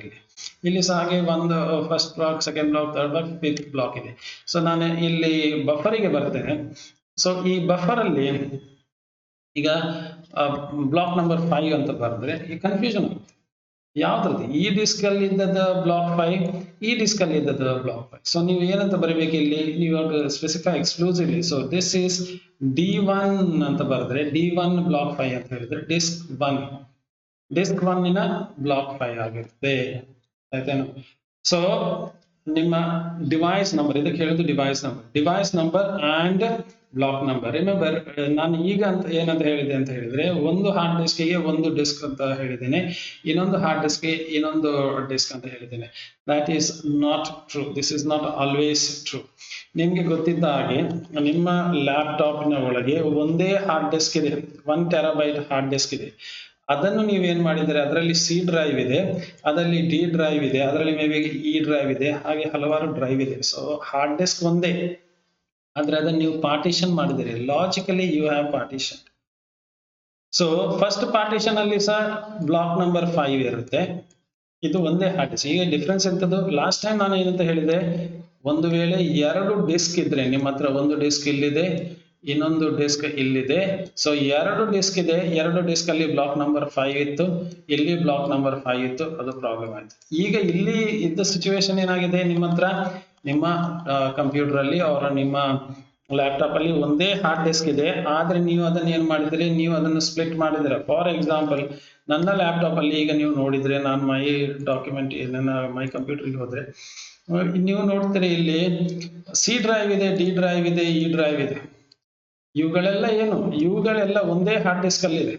ಇಲ್ಲಿ ಸಹ ಹಾಗೆ ಒಂದು first block, second block, third block, fifth block ಇದೆ. ಸೊ ನಾನು ಇಲ್ಲಿ ಬಫರಿಗೆ ಬರ್ತೇನೆ. ಸೊ ಈ ಬಫರ್ ಅಲ್ಲಿ ಈಗ ಬ್ಲಾಕ್ ನಂಬರ್ 5 ಅಂತ ಬರೆದ್ರೆ ಈ ಕನ್ಫ್ಯೂಷನ್ ಆಗುತ್ತೆ. ಯಾವ್ದ್ರದ್ದು ಈ ಡಿಸ್ಕ್ ಅಲ್ಲಿ ಇದ್ದದ ಬ್ಲಾಕ್ 5, ಈ ಡಿಸ್ಕ್ ಅಲ್ಲಿ ಇದ್ದದ ಬ್ಲಾಕ್ 5. ಸೊ ನೀವು ಏನಂತ ಬರೀಬೇಕು ಇಲ್ಲಿ, ನೀವು specify exclusively. So this is D1 ಅಂತ ಬರೆದ್ರೆ D1 ಬ್ಲಾಕ್ 5 ಅಂತ ಹೇಳಿದ್ರೆ ಡಿಸ್ಕ್ 1 ನ ಬ್ಲಾಕ್ 5 ಆಗಿರುತ್ತೆ. ಆಯ್ತೇನು? ಸೊ ನಿಮ್ಮ ಡಿವೈಸ್ ನಂಬರ್, ಇದಕ್ಕೆ ಹೇಳೋದು device number and black number. Remember, ನಾನು ಈಗ ಅಂತ ಏನಂತ ಹೇಳಿದೆ ಅಂತ ಹೇಳಿದ್ರೆ ಒಂದು ಹಾರ್ಡ್ ಡಿಸ್ಕ್ಗೆ ಒಂದು ಡಿಸ್ಕ್ ಅಂತ ಹೇಳಿದ್ದೇನೆ, ಇನ್ನೊಂದು ಹಾರ್ಡ್ ಡಿಸ್ಕ್ಗೆ ಇನ್ನೊಂದು ಡಿಸ್ಕ್ ಅಂತ ಹೇಳಿದ್ದೇನೆ. That is not true. This is not always true. ನಿಮ್ಗೆ ಗೊತ್ತಿದ್ದ ಹಾಗೆ ನಿಮ್ಮ ಲ್ಯಾಪ್ಟಾಪ್ನ ಒಳಗೆ ಒಂದೇ ಹಾರ್ಡ್ ಡಿಸ್ಕ್ ಇದೆ, 1 ಟೆರಾಬೈಟ್ ಹಾರ್ಡ್ ಡಿಸ್ಕ್ ಇದೆ. ಅದನ್ನು ನೀವೇನ್ ಮಾಡಿದರೆ, ಅದರಲ್ಲಿ ಸಿ ಡ್ರೈವ್ ಇದೆ, ಅದರಲ್ಲಿ ಡಿ ಡ್ರೈವ್ ಇದೆ, ಅದರಲ್ಲಿ ಮೇ ಬಿ ಇ ಡ್ರೈವ್ ಇದೆ, ಹಾಗೆ ಹಲವಾರು ಡ್ರೈವ್ ಇದೆ. ಸೊ ಹಾರ್ಡ್ ಡಿಸ್ಕ್ ಒಂದೇ, ಆದ್ರೆ ಅದನ್ನು ನೀವು ಪಾರ್ಟಿಷನ್ ಮಾಡಿದಿರಿ. Logically you have partition. So first partition ಅಲ್ಲಿ ಸಹ ಬ್ಲಾಕ್ ನಂಬರ್ 5 ಇರುತ್ತೆ. ಇದು ಒಂದೇ ಹಾರ್ಡ್ ಡಿಸ್ಕ್. ಈಗ ಡಿಫ್ರೆನ್ಸ್ ಎಂತದ್ದು, ಲಾಸ್ಟ್ ಟೈಮ್ ನಾನು ಏನಂತ ಹೇಳಿದೆ, ಒಂದು ವೇಳೆ ಎರಡು ಡಿಸ್ಕ್ ಇದ್ರೆ ನಿಮ್ಮ ಹತ್ರ, ಒಂದು ಡಿಸ್ಕ್ ಇಲ್ಲಿದೆ, ಇನ್ನೊಂದು ಡಿಸ್ಕ್ ಇಲ್ಲಿದೆ. ಸೊ ಎರಡು ಡಿಸ್ಕ್ ಇದೆ, ಎರಡು ಡಿಸ್ಕ್ ಅಲ್ಲಿ ಬ್ಲಾಕ್ ನಂಬರ್ 5 ಇತ್ತು, ಇಲ್ಲಿ ಬ್ಲಾಕ್ ನಂಬರ್ 5 ಇತ್ತು, ಅದು ಪ್ರಾಬ್ಲಮ್ ಆಯ್ತು. ಈಗ ಇಲ್ಲಿ ಇದ್ದ ಸಿಚುವೇಶನ್ ಏನಾಗಿದೆ, ನಿಮ್ಮ ಹತ್ರ ನಿಮ್ಮ ಕಂಪ್ಯೂಟರ್ ಅಲ್ಲಿ ಅವರ ನಿಮ್ಮ ಲ್ಯಾಪ್ಟಾಪ್ ಅಲ್ಲಿ ಒಂದೇ ಹಾರ್ಡ್ ಡಿಸ್ಕ್ ಇದೆ, ಆದ್ರೆ ನೀವು ಅದನ್ನ ಏನ್ ಮಾಡಿದ್ರಿ, ನೀವು ಅದನ್ನು ಸ್ಪ್ಲಿಟ್ ಮಾಡಿದಿರ. ಫಾರ್ ಎಕ್ಸಾಂಪಲ್, ನನ್ನ ಲ್ಯಾಪ್ಟಾಪ್ ಅಲ್ಲಿ ಈಗ ನೀವು ನೋಡಿದ್ರೆ, ನಾನು ಮೈ ಕಂಪ್ಯೂಟರ್ಗೆ ಹೋದ್ರೆ ನೀವು ನೋಡ್ತೀರಿ, ಇಲ್ಲಿ ಸಿ ಡ್ರೈವ್ ಇದೆ, ಡಿ ಡ್ರೈವ್ ಇದೆ, ಇ ಡ್ರೈವ್ ಇದೆ. ಇವುಗಳೆಲ್ಲ ಒಂದೇ ಹಾರ್ಡ್ ಡಿಸ್ಕ್ ಅಲ್ಲಿ ಇದೆ.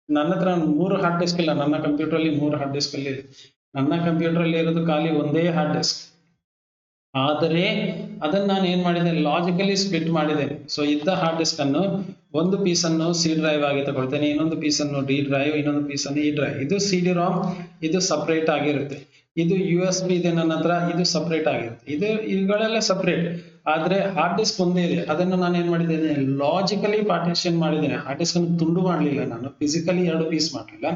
ನನ್ನ ಹತ್ರ 3 ಹಾರ್ಡ್ ಡಿಸ್ಕ್ ಇಲ್ಲ, ನನ್ನ ಕಂಪ್ಯೂಟರ್ ಅಲ್ಲಿ 3 ಹಾರ್ಡ್ ಡಿಸ್ಕ್ ಅಲ್ಲಿ ಇದೆ. ನನ್ನ ಕಂಪ್ಯೂಟರ್ ಅಲ್ಲಿ ಇರೋದು ಖಾಲಿ ಒಂದೇ ಹಾರ್ಡ್ ಡಿಸ್ಕ್. ಆದರೆ ಅದನ್ನ ನಾನು ಏನ್ ಮಾಡಿದ್ದೇನೆ, ಲಾಜಿಕಲಿ ಸ್ಪ್ಲಿಟ್ ಮಾಡಿದ್ದೇನೆ. ಸೊ ಇದ್ದ ಹಾರ್ಡ್ ಡಿಸ್ಕ್ ಅನ್ನು ಒಂದು ಪೀಸ್ ಅನ್ನು ಸಿ ಡ್ರೈವ್ ಆಗಿ ತಗೊಳ್ತೇನೆ, ಇನ್ನೊಂದು ಪೀಸ್ ಅನ್ನು ಡಿ ಡ್ರೈವ್, ಇನ್ನೊಂದು ಪೀಸ್ ಅನ್ನು ಇ ಡ್ರೈವ್. ಇದು ಸಿ ಡಿ ರಾಮ್, ಇದು ಸಪರೇಟ್ ಆಗಿರುತ್ತೆ. ಇದು USB ಇದೆ ನನ್ನ ಹತ್ರ, ಇದು ಸಪರೇಟ್ ಆಗಿರುತ್ತೆ. ಇವುಗಳೆಲ್ಲ ಸಪರೇಟ್, ಆದ್ರೆ ಹಾರ್ಡ್ ಡಿಸ್ಕ್ ಒಂದೇ ಇದೆ. ಅದನ್ನು ನಾನು ಏನ್ ಮಾಡಿದ್ದೇನೆ, ಲಾಜಿಕಲಿ ಪಾರ್ಟಿಷನ್ ಮಾಡಿದ್ದೇನೆ. ಹಾರ್ಡ್ ಡಿಸ್ಕ್ ಅನ್ನು ತುಂಡು ಮಾಡಲಿಲ್ಲ, ನಾನು ಫಿಸಿಕಲಿ 2 ಪೀಸ್ ಮಾಡಲಿಲ್ಲ.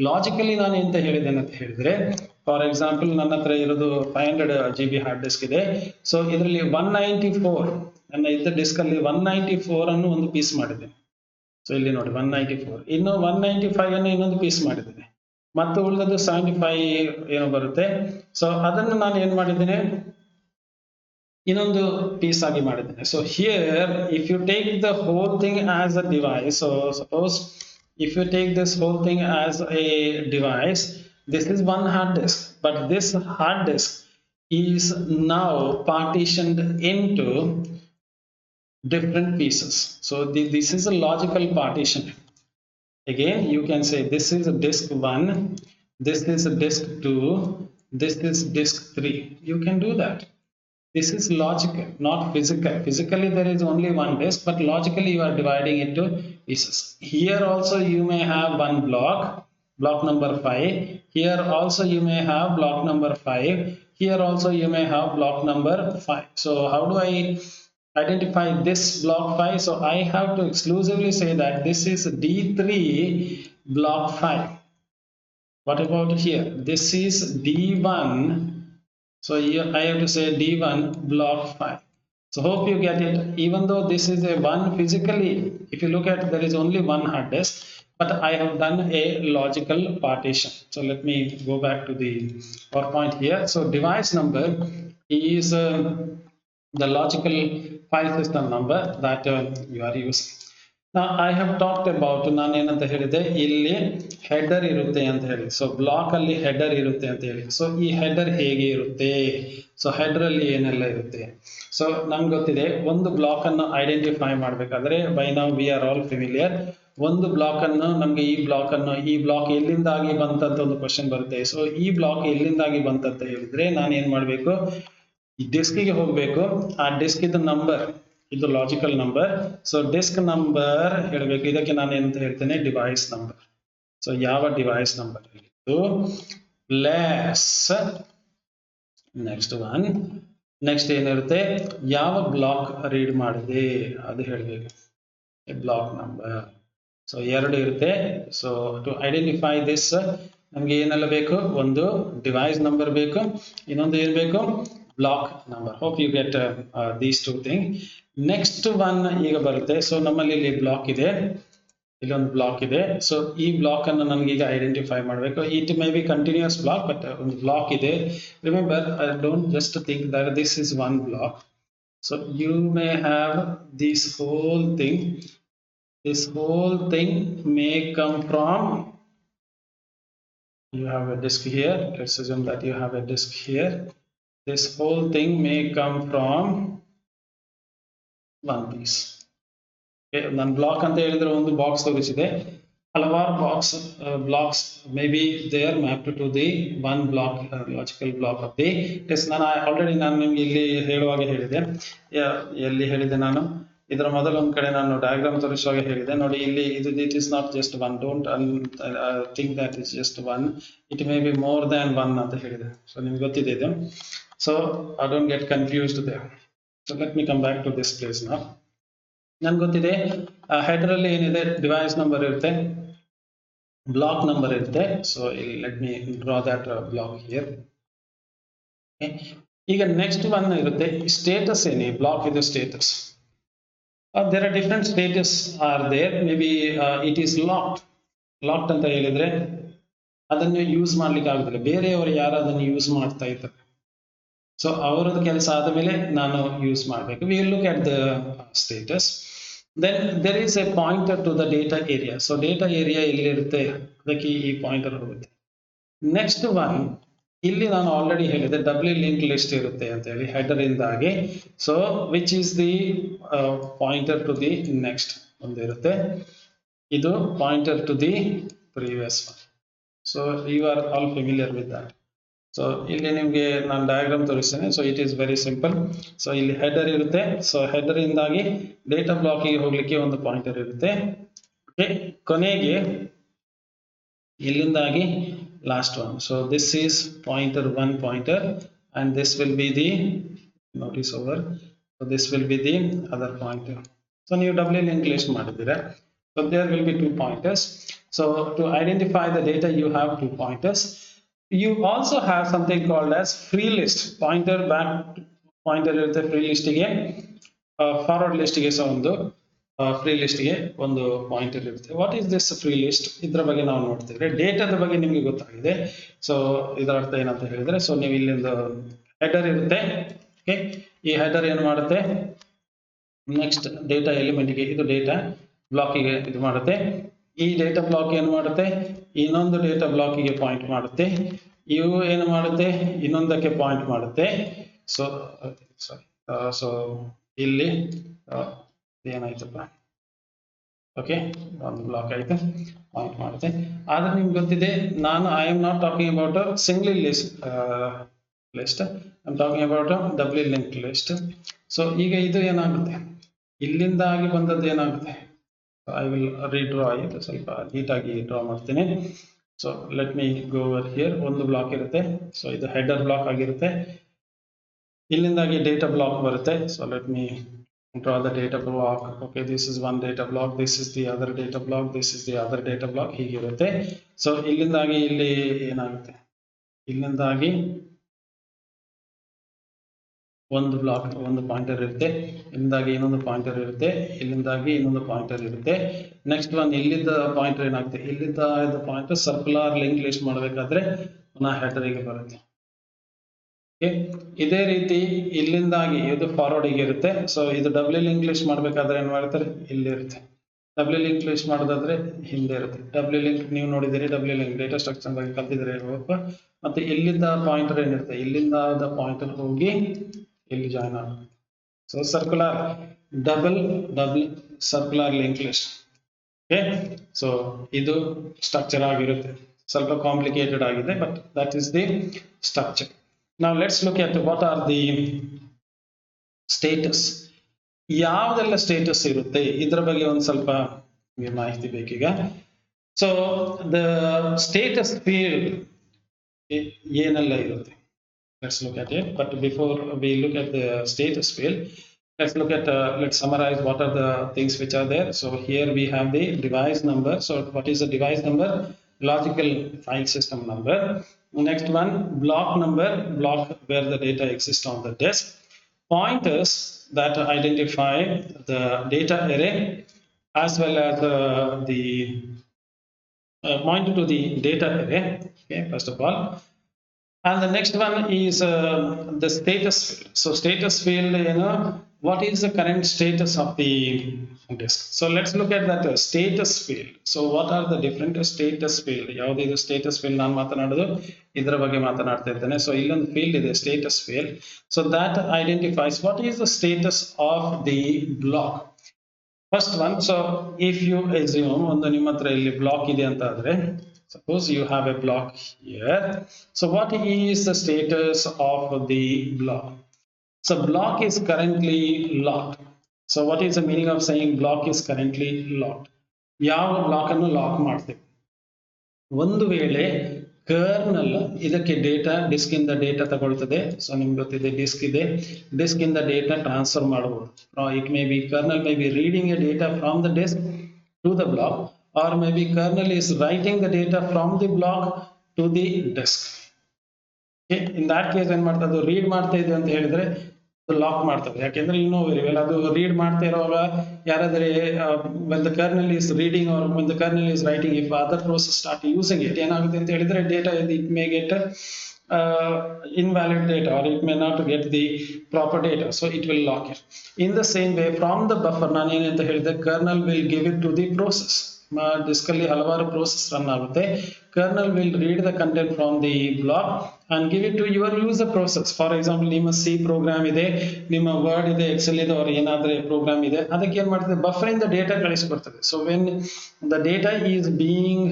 ಲಾಜಿಕಲಿ ನಾನು ಎಂತ ಹೇಳಿದ್ದೇನೆ ಅಂತ ಹೇಳಿದ್ರೆ, ಫಾರ್ ಎಕ್ಸಾಂಪಲ್, ನನ್ನ ಹತ್ರ ಇರೋದು 500 GB ಹಾರ್ಡ್ ಡಿಸ್ಕ್ ಇದೆ. ಸೊ ಇದರಲ್ಲಿ 194, ನನ್ನ ಇದ್ದ ಡಿಸ್ಕ್ ಅಲ್ಲಿ 194 ಅನ್ನು ಒಂದು ಪೀಸ್ ಮಾಡಿದ್ದೇನೆ. ಸೊ ಇಲ್ಲಿ ನೋಡಿ 194, ಇನ್ನು 195 ಅನ್ನು ಇನ್ನೊಂದು ಪೀಸ್ ಮಾಡಿದ್ದೇನೆ, ಮತ್ತು ಉಳಿದದ್ದು 75 ಏನೋ ಬರುತ್ತೆ. ಸೊ ಅದನ್ನು ನಾನು ಏನ್ ಮಾಡಿದ್ದೇನೆ, ಇನ್ನೊಂದು ಪೀಸ್ ಆಗಿ ಮಾಡಿದ್ದೇನೆ. So here if you take the whole thing as a device, so suppose if you take this whole thing as a device, this is one hard disk, but this hard disk is now partitioned into different pieces. So this is a logical partition. Again, you can say this is a disk 1, this is a disk 2, this is disk 3. You can do that. This is logical, not physical. Physically, there is only one disk, but logically, you are dividing it to pieces. Here also, you may have one block number 5. Here also, you may have block number 5. Here also, you may have block number 5. So, how do I identify this block 5? So, I have to exclusively say that this is D3 block 5. What about here? This is D1. So here I have to say D1 block 5. So hope you get it. Even though this is a one physically, if you look at, there is only one hard disk, but I have done a logical partition. So let me go back to the PowerPoint here. So device number is the logical file system number that you are using. Now I have talked about, ನಾನು ಏನಂತ ಹೇಳಿದೆ, ಇಲ್ಲಿ header ಇರುತ್ತೆ ಅಂತ ಹೇಳಿ. So block ಅಲ್ಲಿ header ಇರುತ್ತೆ ಅಂತ ಹೇಳಿ. ಸೊ ಈ ಹೆಡರ್ ಹೇಗೆ ಇರುತ್ತೆ, ಸೊ ಹೆಡರ್ ಅಲ್ಲಿ ಏನೆಲ್ಲ ಇರುತ್ತೆ. ಸೊ ನಮ್ಗೆ ಗೊತ್ತಿದೆ, ಒಂದು ಬ್ಲಾಕ್ ಅನ್ನು ಐಡೆಂಟಿಫೈ ಮಾಡಬೇಕಾದ್ರೆ by now we are all familiar. ಒಂದು ಬ್ಲಾಕ್ ಅನ್ನು ನಮ್ಗೆ ಈ ಬ್ಲಾಕ್ ಎಲ್ಲಿಂದಾಗಿ ಬಂತಂತ ಒಂದು ಕ್ವಶನ್ ಬರುತ್ತೆ. ಸೊ ಈ ಬ್ಲಾಕ್ ಎಲ್ಲಿಂದಾಗಿ ಬಂತಂತ ಹೇಳಿದ್ರೆ ನಾನು ಏನ್ ಮಾಡ್ಬೇಕು, ಈ ಡಿಸ್ಕ್ಗೆ ಹೋಗ್ಬೇಕು. ಆ ಡಿಸ್ಕ್ ಇದು ನಂಬರ್, ಇದು logical number. So disk number ಹೇಳಬೇಕು. ಇದಕ್ಕೆ ನಾನು ಏನಂತ ಹೇಳ್ತೇನೆ, ಡಿವೈಸ್ ನಂಬರ್. ಸೊ ಯಾವ ಡಿವೈಸ್ ನಂಬರ್ ಹೇಳಿದ್ದು ಪ್ಲಸ್ ನೆಕ್ಸ್ಟ್ ಒನ್, ನೆಕ್ಸ್ಟ್ ಏನಿರುತ್ತೆ, ಯಾವ ಬ್ಲಾಕ್ ರೀಡ್ ಮಾಡಿದೆ ಅದು ಹೇಳಬೇಕು, ಬ್ಲಾಕ್ ನಂಬರ್. ಸೊ ಎರಡು ಇರುತ್ತೆ. ಸೊ ಟು ಐಡೆಂಟಿಫೈ ದಿಸ್ ನಮ್ಗೆ ಏನೆಲ್ಲ ಬೇಕು, ಒಂದು ಡಿವೈಸ್ ನಂಬರ್ ಬೇಕು, ಇನ್ನೊಂದು ಏನ್ ಬೇಕು, block number. Hope you get these two thing. Next one ಈಗ ಬರುತ್ತೆ. ಸೊ ನಮ್ಮಲ್ಲಿ ಇಲ್ಲಿ ಬ್ಲಾಕ್ ಇದೆ, ಇಲ್ಲೊಂದು ಬ್ಲಾಕ್ ಇದೆ. ಸೊ ಈ ಬ್ಲಾಕ್ ಅನ್ನು ನನಗೆ ಈಗ ಐಡೆಂಟಿಫೈ ಮಾಡಬೇಕು. It may be continuous block, but ಒಂದು ಬ್ಲಾಕ್ ಇದೆ. Remember, I don't just think that this is one block. So you may have this whole thing. This whole thing may come from, you have a disk here. Let's assume that you have a disk here. This whole thing may come from one piece. Okay, ನಾನು block ಅಂತ ಹೇಳಿದ್ರೆ ಒಂದು box ತೋರಿಸಿದೆ, ಹಲವಾರು blocks maybe they are mapped to the one block, logical block of the test. ನಾನು already ನಿಮ್ಗೆ ಇಲ್ಲಿ ಹೇಳುವಾಗ ಹೇಳಿದೆ, ಎಲ್ಲಿ ಹೇಳಿದೆ ನಾನು, ಇದರ ಮೊದಲ ಒಂದು ಕಡೆ ನಾನು ಡಯಾಗ್ರಾಮ್ ತೋರಿಸುವಾಗ ಹೇಳಿದೆ ನೋಡಿ, ಇಲ್ಲಿ ಇದು it is not just one, don't think that is just one, it may be more than one ಅಂತ ಹೇಳಿದೆ. ಸೊ ನಿಮ್ಗೆ ಗೊತ್ತಿದೆ ಇದು. So I don't get confused there. So let me come back to this place now. ನನ್ಗೆ ಗೊತ್ತಿದೆ, header ಅಲ್ಲಿ ಏನಿದೆ, device number ಇರುತ್ತೆ, ಬ್ಲಾಕ್ ನಂಬರ್ ಇರುತ್ತೆ. So let me draw that block here. ಈಗ ನೆಕ್ಸ್ಟ್ ಒನ್ ಇರುತ್ತೆ ಸ್ಟೇಟಸ್. ಏನಿ ಬ್ಲಾಕ್ ಇದೆ status. There are different status are there. Maybe it is locked ಅಂತ ಹೇಳಿದ್ರೆ ಅದನ್ನು ಯೂಸ್ ಮಾಡ್ಲಿಕ್ಕೆ ಆಗುದಿಲ್ಲ, ಬೇರೆಯವರು ಯಾರು ಅದನ್ನು ಯೂಸ್ ಮಾಡ್ತಾ ಇದ್ದಾರೆ. ಸೊ ಅವರದ್ದು ಕೆಲಸ ಆದ ಮೇಲೆ ನಾನು ಯೂಸ್ ಮಾಡಬೇಕು. We look at the status. Then there is a pointer to the data area. So data area ಎಲ್ಲಿರುತ್ತೆ, ಅದಕ್ಕೆ ಈ ಪಾಯಿಂಟರ್ ಹೋಗುತ್ತೆ. ನೆಕ್ಸ್ಟ್ ಒನ್, ಇಲ್ಲಿ ನಾನು ಆಲ್ರೆಡಿ ಹೇಳಿದೆ ಡಬ್ಲ್ಯೂ ಲಿಂಕ್ ಲಿಸ್ಟ್ ಇರುತ್ತೆ ಅಂತ ಹೇಳಿ ಹೆಡರ್ ಇಂದಾಗಿ. So which is the pointer to the next ಒಂದಿರುತ್ತೆ, ಇದು pointer to the previous one. So you are all familiar with that. So ಇಲ್ಲಿ ನಿಮಗೆ ನಾನು ಡಯಾಗ್ರಾಮ್ ತೋರಿಸ್ತೇನೆ. So it is very simple. So ಇಲ್ಲಿ ಹೆಡರ್ ಇರುತ್ತೆ. ಸೊ ಹೆಡರ್ ಇಂದಾಗಿ data ಬ್ಲಾಕಿಗೆ ಹೋಗ್ಲಿಕ್ಕೆ ಒಂದು ಪಾಯಿಂಟರ್ ಇರುತ್ತೆ. ಓಕೆ, ಕೊನೆಗೆ ಇಲ್ಲಿಂದಾಗಿ last one. So this is pointer one pointer, and this will be the notice over. So this will be the other pointer. So ನೀವು double link list ಮಾಡಿದ್ದೀರಾ. So there will be two pointers. So to identify the data you have two pointers. You also have something called as free list. Pointer back pointer ಇರುತ್ತೆ free list ಗೆ, forward list ಗೆ ಸಹ ಒಂದು free ಲಿಸ್ಟ್ಗೆ ಒಂದು pointer ಇರುತ್ತೆ. What is this free list? ಇದ್ರ ಬಗ್ಗೆ ನಾವು ನೋಡ್ತಿದ್ರೆ ಡೇಟಾದ ಬಗ್ಗೆ ನಿಮಗೆ ಗೊತ್ತಾಗಿದೆ. ಸೊ ಇದರ ಅರ್ಥ ಏನಂತ ಹೇಳಿದ್ರೆ, ಸೊ ನೀವು ಇಲ್ಲಿಂದ ಹೆಡರ್ ಇರುತ್ತೆ. ಓಕೆ, ಈ ಹೆಡರ್ ಏನು ಮಾಡುತ್ತೆ, ನೆಕ್ಸ್ಟ್ ಡೇಟಾ ಎಲಿಮೆಂಟ್ಗೆ, ಇದು ಡೇಟಾ ಬ್ಲಾಕಿಗೆ ಇದು ಮಾಡುತ್ತೆ. ಈ ಡೇಟಾ ಬ್ಲಾಕ್ ಏನು ಮಾಡುತ್ತೆ, ಇನ್ನೊಂದು ಡೇಟಾ ಬ್ಲಾಕಿಗೆ ಪಾಯಿಂಟ್ ಮಾಡುತ್ತೆ. ಇವು ಏನು ಮಾಡುತ್ತೆ, ಇನ್ನೊಂದಕ್ಕೆ ಪಾಯಿಂಟ್ ಮಾಡುತ್ತೆ. ಸೊ ಸಾರಿ, ಸೊ ಇಲ್ಲಿ ಏನಾಯ್ತಪ್ಪ, ಓಕೆ, ಒಂದು ಬ್ಲಾಕ್ ಆಯ್ತು, ಪಾಯಿಂಟ್ ಮಾಡುತ್ತೆ. ಆದ್ರೆ ನಿಮ್ಗೆ ಗೊತ್ತಿದೆ, ನಾನು I am not talking about singly list, I am talking about doubly link list. So ಈಗ ಇದು ಏನಾಗುತ್ತೆ, ಇಲ್ಲಿಂದ ಆಗಿ ಬಂದದ್ದು ಏನಾಗುತ್ತೆ, ಐ ವಿಲ್ ರೀಡ್ರಾ ಇದು ಸ್ವಲ್ಪ ನೀಟಾಗಿ ಡ್ರಾ ಮಾಡ್ತೀನಿ. So let me go over here. ಒಂದು ಬ್ಲಾಕ್ ಇರುತ್ತೆ. ಸೊ ಇದು ಹೆಡರ್ ಬ್ಲಾಕ್ ಆಗಿರುತ್ತೆ. ಇಲ್ಲಿಂದಾಗಿ ಡೇಟಾ ಬ್ಲಾಕ್ ಬರುತ್ತೆ. So let me Draw the data block. Okay, this is one data block, this is the other data block, this is the other data block, ಹೀಗಿರುತ್ತೆ. So ಇಲ್ಲಿಂದಾಗಿ ಇಲ್ಲಿ ಏನಾಗುತ್ತೆ, ಇಲ್ಲಿಂದಾಗಿ ಒಂದು block ಒಂದು pointer ಇರುತ್ತೆ, ಇಲ್ಲಿಂದಾಗಿ ಇನ್ನೊಂದು ಪಾಯಿಂಟರ್ ಇರುತ್ತೆ, ಇಲ್ಲಿಂದಾಗಿ ಇನ್ನೊಂದು ಪಾಯಿಂಟರ್ ಇರುತ್ತೆ. ನೆಕ್ಸ್ಟ್ ಒನ್ ಇಲ್ಲಿಂದ ಪಾಯಿಂಟರ್ ಏನಾಗುತ್ತೆ, ಇಲ್ಲಿಂದ ಇದು ಪಾಯಿಂಟರ್ ಸರ್ಕ್ಯುಲರ್ ಲಿಂಕ್ ಲಿಸ್ಟ್ ಮಾಡಬೇಕಾದ್ರೆ ಪುನಃ ಹೆಡರಿಗೆ ಬರುತ್ತೆ. ಇದೇ ರೀತಿ ಇಲ್ಲಿಂದಾಗಿ ಇದು ಫಾರ್ವರ್ಡ್ ಇರುತ್ತೆ. ಸೊ ಇದು ಡಬ್ಲ್ಯೂ ಲಿಂಕ್ ಲಿಸ್ಟ್ ಮಾಡಬೇಕಾದ್ರೆ ಏನ್ ಮಾಡ್ತಾರೆ, ಇಲ್ಲಿರುತ್ತೆ. ಡಬ್ಲ್ಯೂ ಲಿಂಕ್ ಲಿಸ್ಟ್ ಮಾಡೋದಾದ್ರೆ ಹಿಂದೆ ಇರುತ್ತೆ. ಡಬ್ಲ್ಯೂ ಲಿಂಕ್ ನೀವು ನೋಡಿದಿರಿ, ಡಬ್ಲ್ಯೂ ಲಿಂಕ್ ಡೇಟಾ ಸ್ಟ್ರಕ್ಚರ್ ಬಗ್ಗೆ ಕಲ್ತಿದ್ರೆ ಮತ್ತೆ ಇಲ್ಲಿಂದ ಪಾಯಿಂಟರ್ ಏನಿರುತ್ತೆ, ಇಲ್ಲಿಂದ ಪಾಯಿಂಟರ್ ಹೋಗಿ ಇಲ್ಲಿ ಜಾಯ್ನ್ ಆಗುತ್ತೆ. So circular double circular link list. Okay, so ಇದು ಸ್ಟ್ರಕ್ಚರ್ ಆಗಿರುತ್ತೆ. ಸ್ವಲ್ಪ ಕಾಂಪ್ಲಿಕೇಟೆಡ್ ಆಗಿದೆ, but that is the structure. Now let's look at what are the status. ಯಾವುದೆಲ್ಲ ಸ್ಟೇಟಸ್ ಇರುತ್ತೆ ಇದರ ಬಗ್ಗೆ ಒಂದು ಸ್ವಲ್ಪ ಮಾಹಿತಿ ಬೇಕೀಗ. ಸೊ ದ ಸ್ಟೇಟಸ್ ಫೀಲ್ಡ್ ಏನೆಲ್ಲ ಇರುತ್ತೆ, let's look at it. But before we look at the status field, let's look at let's summarize what are the things which are there. So here we have the device number. So what is the device number? Logical file system number. Next one, block number, block where the data exists on the disk. Pointers that identify the data array as well as the pointer to the data array. Okay, first of all. And the next one is the status field. So status field, what is the current status of the disk? So let's look at that status field. So what are the different status field? ಯಾವುದು status field ನಾನು ಮಾತನಾಡೋದು ಇದರ ಬಗ್ಗೆ ಮಾತನಾಡ್ತಾ ಇದ್ದೇನೆ. So ಇಲ್ಲೊಂದು field ಇದೆ status field. So that identifies what is the status of the block. First one, so if you assume ಒಂದು ನಿಮ್ಮ ಹತ್ರ ಇಲ್ಲಿ ಬ್ಲಾಕ್ ಇದೆ ಅಂತ ಆದ್ರೆ, suppose you have a block here. So what is the status of the block? So block is currently locked. So what is the meaning of saying block is currently locked? ಯಾವ block ಅನ್ನು lock ಮಾಡ್ತೇವೆ, ಒಂದು ವೇಳೆ kernel ಇದಕ್ಕೆ data disk ಇಂದ data ತಗೊಳ್ತದೆ. So ನಿಮ್ಗೆ ಗೊತ್ತಿದೆ ಡಿಸ್ಕ್ ಇದೆ, ಡಿಸ್ಕ್ ಇಂದ ಡೇಟಾ ಟ್ರಾನ್ಸ್ಫರ್ ಮಾಡಬಹುದು. It may be kernel may be reading a data from the disk to the block, or maybe kernel is writing the data from the block to the disk. Okay, in that case ಏನು ಮಾಡ್ತದೆ, read ಮಾಡ್ತಾ ಇದೆ ಅಂತ ಹೇಳಿದ್ರೆ lock ಮಾಡ್ತದೆ. ಯಾಕೆಂದ್ರೆ you know very well ಅದು read ಮಾಡ್ತಾ ಇರುವಾಗ ಯಾರಾದ್ರೆ when the kernel is reading or when the kernel is writing, if other process start using it, ಏನಾಗುತ್ತೆ ಅಂತ ಹೇಳಿದ್ರೆ data it may get invalid data or it may not get the proper data, so it will lock it. In the same way from the buffer ನಾನು ಏನಂತ ಹೇಳಿದ್ರೆ kernel will give it to the process. Disk ಅಲ್ಲಿ ಹಲವಾರು process run ಆಗುತ್ತೆ. Kernel will read the content from the block and give it to your user process. For example ನಿಮ್ಮ C program ಇದೆ, ನಿಮ್ಮ word ಇದೆ, ಎಕ್ಸೆಲ್ ಇದೆ, ಅವ್ರ ಏನಾದ್ರೆ ಪ್ರೋಗ್ರಾಮ್ ಇದೆ, ಅದಕ್ಕೆ ಏನ್ ಮಾಡ್ತದೆ, ಬಫರ್ ಇಂದ ಡೇಟಾ ಕಳಿಸ್ಕೊಡ್ತದೆ. So when the data is being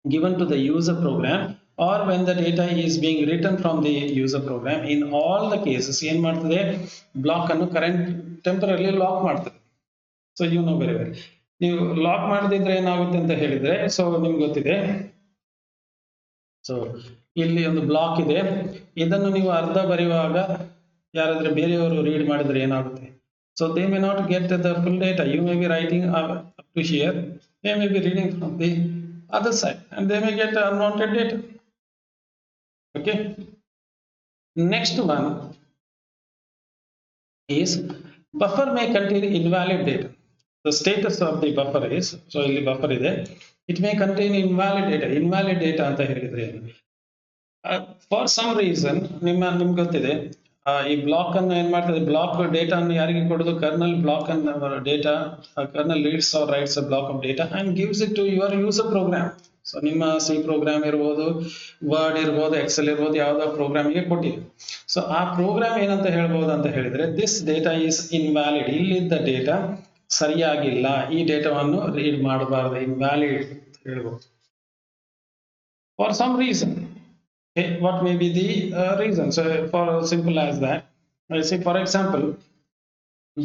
given to the user program or when the data is being written from the user program, in all the cases ಏನ್ ಮಾಡ್ತದೆ, ಬ್ಲಾಕ್ ಅನ್ನು ಕರೆಂಟ್ ಟೆಂಪರರಿ ಲಾಕ್ ಮಾಡ್ತದೆ. So you know very well. ನೀವು lock ಮಾಡದಿದ್ರೆ ಏನಾಗುತ್ತೆ ಅಂತ ಹೇಳಿದ್ರೆ, so ನಿಮ್ಗೆ ಗೊತ್ತಿದೆ, ಸೊ ಇಲ್ಲಿ ಒಂದು ಬ್ಲಾಕ್ ಇದೆ, ಇದನ್ನು ನೀವು ಅರ್ಧ ಬರೆಯುವಾಗ ಯಾರಾದ್ರೆ ಬೇರೆಯವರು ರೀಡ್ ಮಾಡಿದ್ರೆ ಏನಾಗುತ್ತೆ, so they may not get the full data. You may be writing up to here, they may be reading from the other side and they may get unwanted data. Okay, next one is buffer may contain invalid data. The status of the buffer is, so ಇಲ್ಲಿ buffer ಇದೆ, it may contain invalid data. Invalid data ಅಂತ ಹೇಳಿದ್ರೆ for some reason ನಿಮ್ಗೆ ಗೊತ್ತಿದೆ, ಈ block ಅನ್ನು ಏನ್ ಮಾಡ್ತದೆ, ಬ್ಲಾಕ್ ಡೇಟಾ ಅನ್ನು ಯಾರಿಗೆ ಕೊಡೋದು, ಕರ್ನಲ್ ಬ್ಲಾಕ್ ಅನ್ನು data, kernel reads or writes a block of data and gives it to your user program. So ನಿಮ್ಮ ಸಿ ಪ್ರೋಗ್ರಾಮ್ ಇರ್ಬೋದು, ವರ್ಡ್ ಇರ್ಬೋದು, ಎಕ್ಸೆಲ್ ಇರ್ಬೋದು, ಯಾವ್ದೋ ಪ್ರೋಗ್ರಾಮ್ಗೆ ಕೊಟ್ಟಿದೆ. ಸೊ ಆ ಪ್ರೋಗ್ರಾಮ್ ಏನಂತ ಹೇಳ್ಬೋದು ಅಂತ ಹೇಳಿದ್ರೆ, ದಿಸ್ ಡೇಟಾ ಈಸ್ ಇನ್ವ್ಯಾಲಿಡ್, ಇಲ್ಲಿದ್ದ ಡೇಟಾ ಸರಿಯಾಗಿಲ್ಲ, ಈ ಡೇಟಾವನ್ನು ರೀಡ್ ಮಾಡಬಾರದು, ಇನ್ವ್ಯಾಲಿಡ್ ಅಂತ ಹೇಳ್ಬೋದು. For some reason, what may be the reason? So for simple as that, I say for example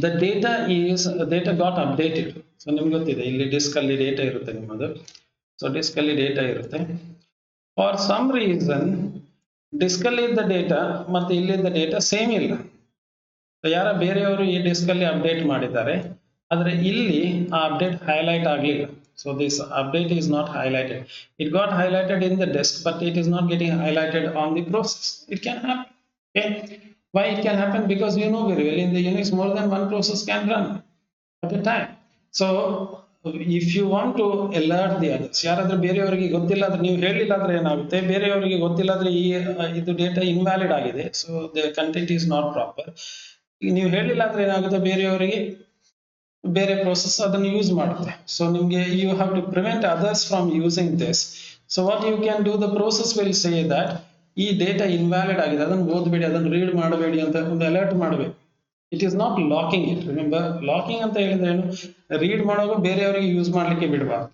the data got updated. So ನಿಮ್ಗೆ ಗೊತ್ತಿದೆ, ಇಲ್ಲಿ ಡಿಸ್ಕ್ ಅಲ್ಲಿ ಡೇಟಾ ಇರುತ್ತೆ ನಿಮ್ಮದು. ಸೊ ಡಿಸ್ಕ್ ಅಲ್ಲಿ ಡೇಟಾ ಇರುತ್ತೆ, ಫಾರ್ ಸಮ್ ರೀಸನ್ ಡಿಸ್ಕ್ ಅಲ್ಲಿ ಇದ್ದ ಡೇಟಾ ಮತ್ತೆ ಇಲ್ಲಿದ್ದ ಡೇಟಾ ಸೇಮ್ ಇಲ್ಲ. ಯಾರ ಬೇರೆಯವರು ಈ ಡಿಸ್ಕ್ ಅಲ್ಲಿ ಅಪ್ಡೇಟ್ ಮಾಡಿದ್ದಾರೆ, ಆದ್ರೆ ಇಲ್ಲಿ ಆ ಅಪ್ಡೇಟ್ ಹೈಲೈಟ್ ಆಗಲಿಲ್ಲ. So this update is not highlighted. It got highlighted in the disk, but it is not getting highlighted on the process. It can happen. Okay. Why it can happen? Because you know very well in the Unix more than one process can run at a time. So if you want to alert the others, ಯಾರಾದ್ರೂ ಬೇರೆಯವರಿಗೆ ಗೊತ್ತಿಲ್ಲ ಅಂದ್ರೆ, ನೀವು ಹೇಳಿಲ್ಲ ಅಂದ್ರೆ ಏನಾಗುತ್ತೆ, ಬೇರೆಯವರಿಗೆ ಗೊತ್ತಿಲ್ಲ ಅಂದ್ರೆ ಈ ಇದು ಡೇಟಾ ಇನ್ವ್ಯಾಲಿಡ್ ಆಗಿದೆ, so the content is not proper. ಈಗ ನೀವು ಹೇಳಿಲ್ಲ ಅಂದ್ರೆ ಏನಾಗುತ್ತೆ, ಬೇರೆಯವರಿಗೆ ಬೇರೆ ಪ್ರೋಸೆಸ್ ಅದನ್ನು ಯೂಸ್ ಮಾಡುತ್ತೆ. ಸೊ ನಿಮಗೆ you have to prevent others from using this. So what you can do, the process will say that ಈ ಡೇಟಾ ಇನ್ವ್ಯಾಲಿಡ್ ಆಗಿದೆ, ಅದನ್ನು ಓದಬೇಡಿ, ಅದನ್ನು ರೀಡ್ ಮಾಡಬೇಡಿ ಅಂತ ಒಂದು ಅಲರ್ಟ್ ಮಾಡಬೇಕು. It is not locking it. Remember, locking ಅಂತ ಹೇಳಿದ್ರೆ ಏನು, ರೀಡ್ ಮಾಡುವಾಗ ಬೇರೆಯವರಿಗೆ ಯೂಸ್ ಮಾಡ್ಲಿಕ್ಕೆ ಬಿಡಬಾರ್ದು.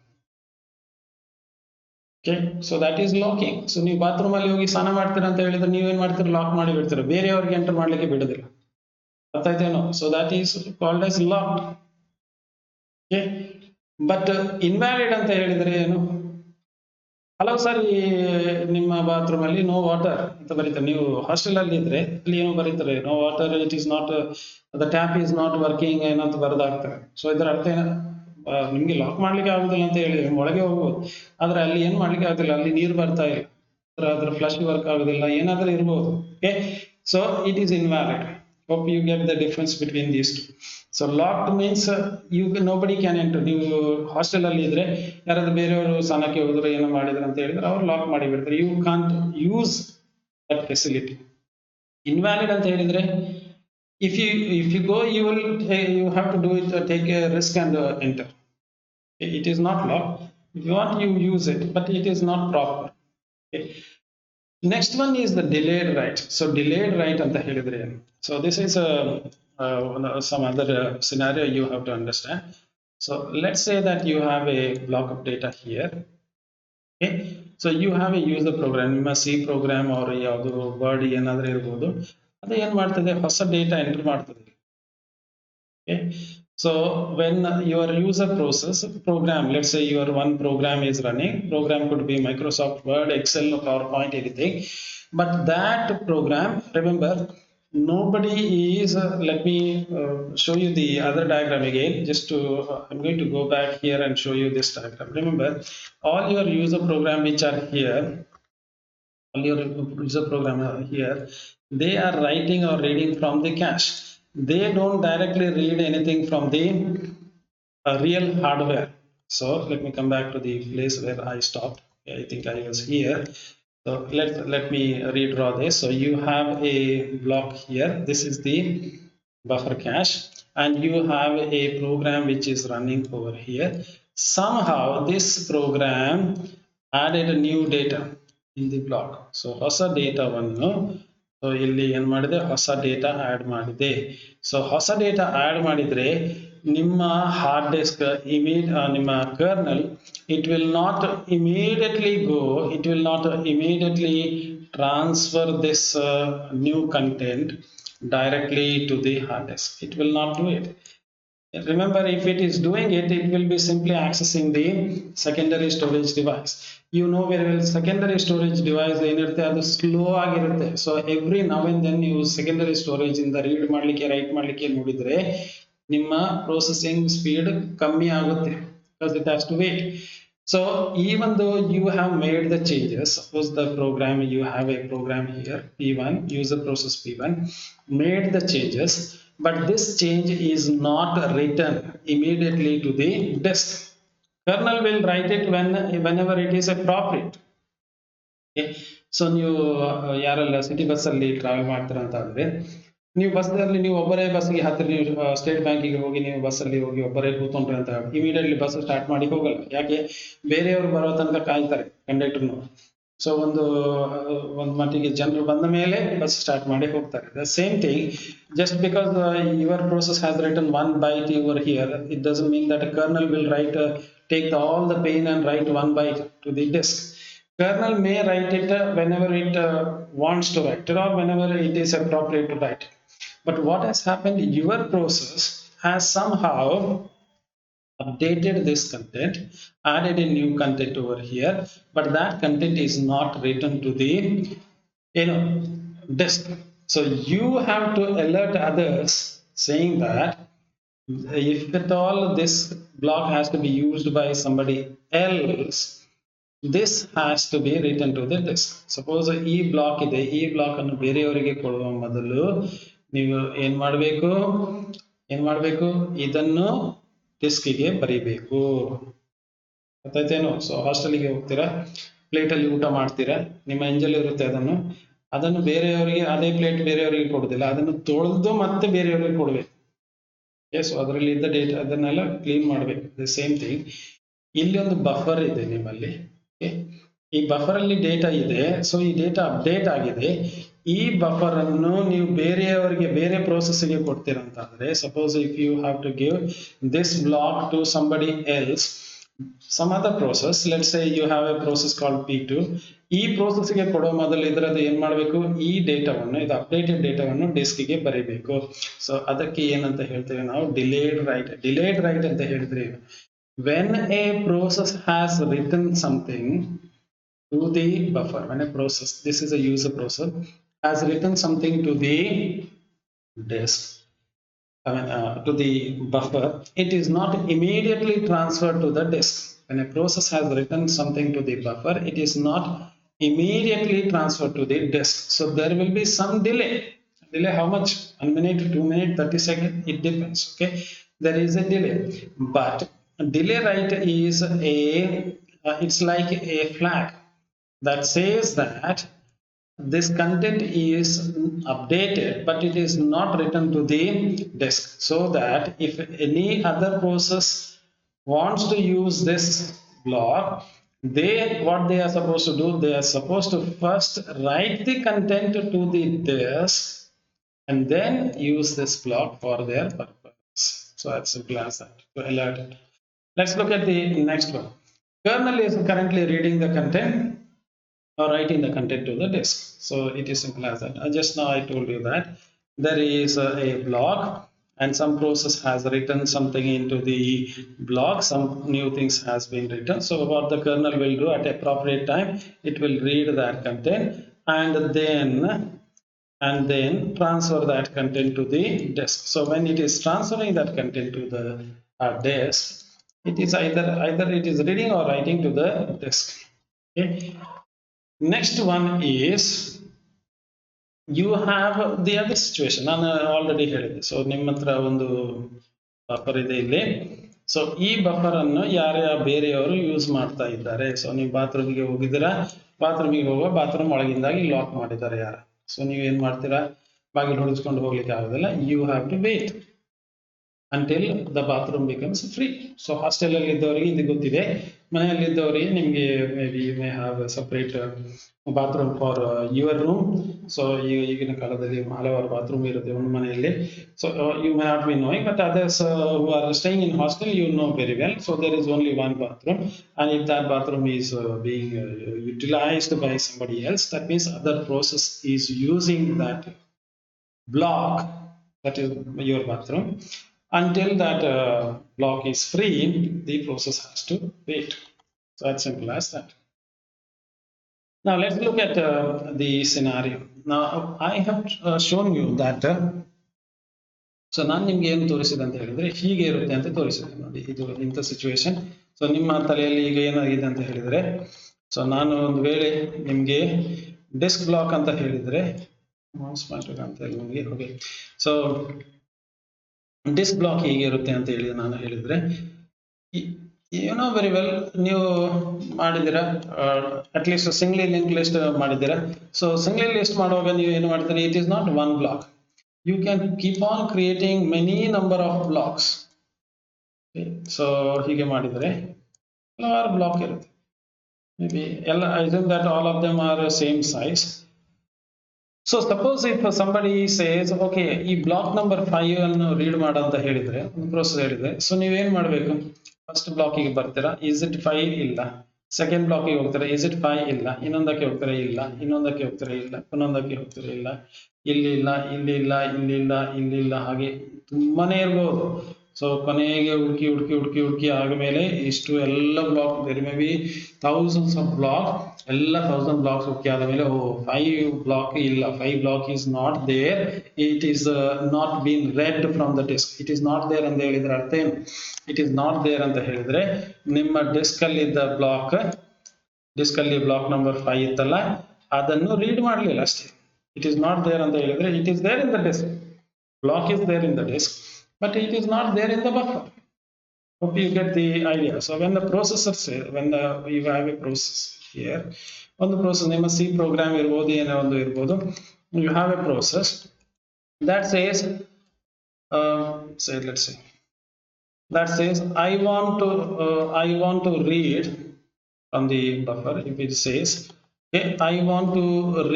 Okay, so that is locking. So ನೀವು ಬಾತ್ರೂಮ್ ಅಲ್ಲಿ ಹೋಗಿ ಸ್ನಾನ ಮಾಡ್ತೀರಾ ಅಂತ ಹೇಳಿದ್ರೆ ನೀವೇನ್ ಮಾಡ್ತೀರಾ, ಲಾಕ್ ಮಾಡಿ ಬಿಡ್ತೀರಾ, ಬೇರೆಯವರಿಗೆ ಎಂಟರ್ ಮಾಡ್ಲಿಕ್ಕೆ ಬಿಡುದಿಲ್ಲ. ಅರ್ಥ ಆಯ್ತೇನೋ? So that is called as locked. Okay, but invalid ಅಂತ ಹೇಳಿದ್ರೆ ಏನು, ಹಲವು ಸಾರಿ ನಿಮ್ಮ ಬಾತ್ರೂಮ್ ಅಲ್ಲಿ ನೋ ವಾಟರ್ ಅಂತ ಬರೀತಾರೆ. ನೀವು ಹಾಸ್ಟೆಲ್ ಅಲ್ಲಿ ಇದ್ರೆ ಅಲ್ಲಿ ಏನೋ ಬರೀತಾರೆ, no water, it is not, the tap is not working ಏನಂತ ಬರೆದಾಗ್ತಾರೆ. ಸೊ ಇದರ ಅರ್ಥ ಏನು, ನಿಮ್ಗೆ ಲಾಕ್ ಮಾಡ್ಲಿಕ್ಕೆ ಆಗುದಿಲ್ಲ ಅಂತ ಹೇಳಿದ್ರೆ ಒಳಗೆ ಹೋಗ್ಬೋದು, ಆದ್ರೆ ಅಲ್ಲಿ ಏನ್ ಮಾಡ್ಲಿಕ್ಕೆ ಆಗುದಿಲ್ಲ, ಅಲ್ಲಿ ನೀರು ಬರ್ತಾ ಇಲ್ಲ, ಅದ್ರ ಫ್ಲಶ್ ವರ್ಕ್ ಆಗುದಿಲ್ಲ, ಏನಾದ್ರೂ ಇರ್ಬೋದು. Okay, so it is invalid. Hope you get the difference between these two. So locked means nobody can enter. ನೀವು ಹಾಸ್ಟೆಲ್ ಅಲ್ಲಿ ಇದ್ರೆ ಯಾರಾದ್ರೂ ಬೇರೆಯವರು ಸ್ನಾನಕ್ಕೆ ಹೋದ್ರೆ ಏನೋ ಮಾಡಿದ್ರು ಅಂತ ಹೇಳಿದ್ರೆ ಅವ್ರು ಲಾಕ್ ಮಾಡಿ ಬಿಡ್ತಾರೆ. You can't use that facility. Invalid ಅಂತ ಹೇಳಿದ್ರೆ if you go, you have to do it, take a risk and enter. It is not locked. If you want, you use it, but it is not proper. Okay. Next one is the delayed write. So delayed write anta helidre. So this is some other scenario you have to understand. So let's say that you have a block of data here. Okay, so you have a user program, ನಿಮ್ಮ C program or ಯಾವುದು word ಏನಾದ್ರೂ ಇರಬಹುದು, ಅದು ಏನ್ ಮಾಡ್ತದೆ, ಹೊಸ data enter ಮಾಡ್ತದೆ. Okay, so when your user process program, let's say your one program is running, program could be Microsoft Word, Excel, PowerPoint, anything, but that program, remember, nobody is, let me show you the other diagram again, just to, I'm going to go back here and show you this diagram. Remember, all your user program which are here, all your user program are here, they are writing or reading from the cache. They don't directly read anything from the real hardware. So let me come back to the place where I stopped. I think I was here. So let me redraw this. So you have a block here. This is the buffer cache, and you have a program which is running over here. Somehow this program added a new data in the block. So ಹೊಸ ಡೇಟಾವನ್ನು, so ಇಲ್ಲಿ ಏನ್ ಮಾಡಿದೆ, ಹೊಸ data add ಮಾಡಿದೆ. So ಹೊಸ data add ಮಾಡಿದ್ರೆ ನಿಮ್ಮ ಹಾರ್ಡ್ ಡಿಸ್ಕ್ ನಿಮ್ಮ kernel, it will not immediately transfer this new content directly to the hard disk. It will not do it. Remember, if it is doing it, it will be simply accessing the secondary storage device. You know very well, secondary storage device ಏನಿರುತ್ತೆ ಅದು slow ಆಗಿರುತ್ತೆ. So every now and then ನೀವು secondary storage ಇಂದ read ಮಾಡ್ಲಿಕ್ಕೆ, write ಮಾಡ್ಲಿಕ್ಕೆ ನೋಡಿದ್ರೆ ನಿಮ್ಮ processing speed ಕಮ್ಮಿ ಆಗುತ್ತೆ, because it has to wait. So even though you have made the changes, suppose the program, you have a program here, P1, user process P1, made the changes, but this change is not written immediately to the disk. Kernel will write it whenever it is appropriate. Okay, so ನೀವು ಯಾರೆಲ್ಲ city bus ಅಲ್ಲಿ travel ಮಾಡ್ತೀರಾ ಅಂತ ಅಂದ್ರೆ, ನೀವು ಬಸ್ನಲ್ಲಿ ನೀವು ಒಬ್ಬರೇ ಬಸ್ಗೆ ಹತ್ತಿರ, ನೀವು ಸ್ಟೇಟ್ ಬ್ಯಾಂಕಿಗೆ ಹೋಗಿ ನೀವು ಬಸ್ಸಲ್ಲಿ ಹೋಗಿ ಒಬ್ಬರೇ ಕೂತ್ಕೊಂಡ್ರೆ ಅಂತ ಇಮಿಡಿಯೇಟ್ಲಿ ಬಸ್ ಸ್ಟಾರ್ಟ್ ಮಾಡಿ ಹೋಗಲ್ಲ. ಯಾಕೆ, ಬೇರೆಯವರು ಬರೋ ತನಕ ಕಾಯ್ತಾರೆ ಕಂಡಕ್ಟರ್ನವರು. ಸೊ ಒಂದು ಮಟ್ಟಿಗೆ ಜನರು ಬಂದ ಮೇಲೆ ಬಸ್ ಸ್ಟಾರ್ಟ್ ಮಾಡಿ ಹೋಗ್ತಾರೆ. The same thing, just because your process has written one byte over here, it doesn't mean that kernel will write, take all the pain and write one byte to the disk. Kernel may write it whenever it wants to write it, or whenever it is appropriate to write it. But what has happened, your process has somehow updated this content, added a new content over here, but that content is not written to the disk. So you have to alert others saying that if at all this block has to be used by somebody else, this has to be written to the disk. Suppose ಈ block ಇದೆ, ಈ block ಅನ್ನು ಬೇರೆಯವರಿಗೆ ಕೊಡುವ ಮೊದಲು ನೀವು ಏನ್ ಮಾಡಬೇಕು ಇದನ್ನು ಡಿಸ್ಕಿಗೆ ಬರಿಬೇಕು. ಗೊತ್ತಾಯ್ತೇನು? ಸೊ ಹಾಸ್ಟೆಲ್ಗೆ ಹೋಗ್ತೀರಾ, ಪ್ಲೇಟಲ್ಲಿ ಊಟ ಮಾಡ್ತೀರಾ, ನಿಮ್ಮ ಎಂಜಲ್ ಇರುತ್ತೆ, ಅದನ್ನು ಬೇರೆಯವರಿಗೆ ಅದೇ ಪ್ಲೇಟ್ ಬೇರೆಯವರಿಗೆ ಕೊಡೋದಿಲ್ಲ, ಅದನ್ನು ತೊಳೆದು ಮತ್ತೆ ಬೇರೆಯವರಿಗೆ ಕೊಡಬೇಕು. ಸೊ ಅದರಲ್ಲಿ ಇದ್ದ ಡೇಟಾ ಅದನ್ನೆಲ್ಲ ಕ್ಲೀನ್ ಮಾಡಬೇಕು. ದ ಸೇಮ್ ಥಿಂಗ್ ಇಲ್ಲಿ ಒಂದು ಬಫರ್ ಇದೆ ನಿಮ್ಮಲ್ಲಿ. ಈ ಬಫರ್ ಅಲ್ಲಿ ಡೇಟಾ ಇದೆ. ಸೊ ಈ ಡೇಟಾ ಅಪ್ಡೇಟ್ ಆಗಿದೆ. ಈ ಬಫರ್ ಅನ್ನು ನೀವು ಬೇರೆಯವರಿಗೆ ಬೇರೆ ಪ್ರೋಸೆಸ್ಗೆ ಕೊಡ್ತೀರಂತಂದ್ರೆ, suppose if you have to give this block to somebody else, some other process, let's say you have a process called P2. ಈ process ಗೆ ಕೊಡೋ ಮೊದಲು ಇದರದ್ದು ಏನ್ ಮಾಡಬೇಕು, ಈ ಡೇಟಾವನ್ನು, ಇದು ಅಪ್ಡೇಟೆಡ್ ಡೇಟಾವನ್ನು ಡಿಸ್ಕ್ಗೆ ಬರೀಬೇಕು. ಸೊ ಅದಕ್ಕೆ ಏನಂತ ಹೇಳ್ತೇವೆ ನಾವು, ಡಿಲೇಡ್ ರೈಟ್. ಡಿಲೇಡ್ ರೈಟ್ ಅಂತ ಹೇಳಿದ್ರೆ, when a process has written something to the buffer, when a process, this is a user process, has written something to the disk, to the buffer, it is not immediately transferred to the disk. When a process has written something to the buffer, it is not immediately transferred to the disk. So there will be some delay. Delay how much? 1 minute, 2 minutes, 30 seconds, it depends. Okay, there is a delay. But delay right is it's like a flag that says that this content is updated, but it is not written to the disk, so that if any other process wants to use this block, what they are supposed to do, they are supposed to first write the content to the disk and then use this block for their purpose. So as simple as that, to alert it. Let's look at the next one. Kernel is currently reading the content or writing the content to the disk. So it is simple as that. Just now I told you that there is a block and some process has written something into the block, some new things has been written. So what the kernel will do at appropriate time, it will read that content and then transfer that content to the disk. So when it is transferring that content to the disk, it is either it is reading or writing to the disk. Okay. Next one is you have the other situation. ನಾನು already ಹೇಳಿದೆ. So ನಿಮ್ಮ ಹತ್ರ ಒಂದು buffer ಇದೆ ಇಲ್ಲಿ. So ಈ buffer ಅನ್ನು ಬೇರೆಯವರು ಯೂಸ್ ಮಾಡ್ತಾ ಇದ್ದಾರೆ. ಸೊ ನೀವು ಬಾತ್ರೂಮಿಗೆ ಹೋಗಿದ್ದೀರಾ, ಬಾತ್ರೂಮ್ ಒಳಗಿಂದಾಗಿ ಲಾಕ್ ಮಾಡಿದ್ದಾರೆ ಯಾರು. ಸೊ ನೀವು ಏನ್ ಮಾಡ್ತೀರಾ, ಬಾಗಿಲು ಹೊಡಿಸ್ಕೊಂಡು ಹೋಗ್ಲಿಕ್ಕೆ ಆಗೋದಿಲ್ಲ. You have to wait until the bathroom becomes free. So hostel ಅಲ್ಲಿ ಇದ್ದವರಿಗೆ ಇದು ಗೊತ್ತಿದೆ, ಮನೆಯಲ್ಲಿ ಇದ್ದವರಿಗೆ ನಿಮಗೆ maybe you may have a separate bathroom for your room. So ಈಗಿನ ಕಾಲದಲ್ಲಿ ಹಲವಾರು ಬಾತ್ರೂಮ್ ಇರುತ್ತೆ ಒಂದು ಮನೆಯಲ್ಲಿ. So you may not be knowing, but others who are staying in hostel, you know very well. So there is only one bathroom, and if that bathroom is being utilized by somebody else, that means other process is using that block, that is your bathroom. Until that block is free, the process has to wait. So that's simple as that. Now let's look at the scenario. Now I have shown you that so ನಾನು ನಿಮ್ಗೆ ಏನು ತೋರಿಸಿದೆ ಅಂತ ಹೇಳಿದ್ರೆ, ಹೀಗೆ ಇರುತ್ತೆ ಅಂತ ತೋರಿಸಿದೆ ನೋಡಿ, ಇದು ಇಂಥ ಸಿಚುವೇಶನ್. ಸೊ ನಿಮ್ಮ ತಲೆಯಲ್ಲಿ ಈಗ ಏನಾಗಿದೆ ಅಂತ ಹೇಳಿದ್ರೆ, ಸೊ ನಾನು ಒಂದು ವೇಳೆ ನಿಮ್ಗೆ ಡಿಸ್ಕ್ ಬ್ಲಾಕ್ ಅಂತ ಹೇಳಿದ್ರೆ, ಅಂತ ಹೇಳಿ ನಿಮಗೆ ಓಕೆ. ಸೊ ಡಿಸ್ಕ್ ಬ್ಲಾಕ್ ಹೀಗೆ ಇರುತ್ತೆ ಅಂತ ಹೇಳಿ ನಾನು ಹೇಳಿದ್ರೆ, ಯು ನೋ ವೆರಿ ವೆಲ್, ನೀವು ಮಾಡಿದ್ದೀರಾ ಅಟ್ಲೀಸ್ಟ್ ಸಿಂಗ್ಲಿ ಲಿಂಕ್ ಲಿಸ್ಟ್ ಮಾಡಿದ್ದೀರಾ. ಸೊ ಸಿಂಗ್ಲಿ ಲಿಸ್ಟ್ ಮಾಡುವಾಗ ನೀವು ಏನು ಮಾಡ್ತೀರಿ, it is not one block, you can keep on creating many number of blocks. So ಹೀಗೆ ಮಾಡಿದರೆ ಹಲವಾರು ಬ್ಲಾಕ್ ಇರುತ್ತೆ. ಮೇ ಬಿ ಎಲ್ಲ, I think that all of them are same size. So suppose if somebody says, okay, ಈ block number 5 ಅನ್ನು read ಮಾಡು ಅಂತ ಹೇಳಿದ್ರೆ, ಒಂದು ಪ್ರೋಸೆಸ್ ಹೇಳಿದ್ರೆ, ಸೊ ನೀವೇನ್ ಮಾಡ್ಬೇಕು, ಫಸ್ಟ್ ಬ್ಲಾಕಿಗೆ ಬರ್ತೀರಾ, ಇಸ್ ಇಟ್ 5? ಇಲ್ಲ. ಸೆಕೆಂಡ್ ಬ್ಲಾಕಿಗೆ ಹೋಗ್ತೀರಾ, ಇಸ್ ಇಟ್ 5? ಇಲ್ಲ. ಇನ್ನೊಂದಕ್ಕೆ ಹೋಗ್ತೀರಾ, ಇಲ್ಲ. ಇನ್ನೊಂದಕ್ಕೆ ಹೋಗ್ತೀರಾ, ಇಲ್ಲ. ಇನ್ನೊಂದಕ್ಕೆ ಹೋಗ್ತೀರಾ, ಇಲ್ಲ. ಇಲ್ಲಿ ಇಲ್ಲ, ಇಲ್ಲಿ ಇಲ್ಲ, ಇಲ್ಲಿ ಇಲ್ಲ, ಇಲ್ಲಿ ಇಲ್ಲ, ಹಾಗೆ ತುಂಬಾನೇ ಇರ್ಬೋದು. ಸೊ ಕೊನೆಗೆ ಹುಡುಕಿ ಆದಮೇಲೆ ಇಷ್ಟು ಎಲ್ಲ block there may be thousands of block ಎಲ್ಲ 1000 ಬ್ಲಾಕ್ಸ್ ಹುಡುಕಿ ಆದಮೇಲೆ ಓ 5 ಬ್ಲಾಕ್ ಇಲ್ಲ, 5 block is not there, it is not been read from the disk. It is not there ಅಂತ ಹೇಳಿದ್ರೆ ಅರ್ಥ ಏನು? ಇಟ್ ಈಸ್ ನಾಟ್ ದೇರ್ ಅಂತ ಹೇಳಿದ್ರೆ ನಿಮ್ಮ ಡಿಸ್ಕ್ ಅಲ್ಲಿ ಇದ್ದ ಡಿಸ್ಕ್ ಅಲ್ಲಿ ಬ್ಲಾಕ್ ನಂಬರ್ 5 ಇತ್ತಲ್ಲ, ಅದನ್ನು ರೀಡ್ ಮಾಡಲಿಲ್ಲ ಅಷ್ಟೇ. ಇಟ್ ಈಸ್ ನಾಟ್ ದೇರ್ ಅಂತ ಹೇಳಿದ್ರೆ it is there in the disk, block is there in the disk, but it is not there in the buffer. Hope you get the idea. So when the processor say, you have a process here, on the process name C program irbodu ena ondu irbodu, you have a process that says let's say that says I want to read from the buffer. If it says okay, I want to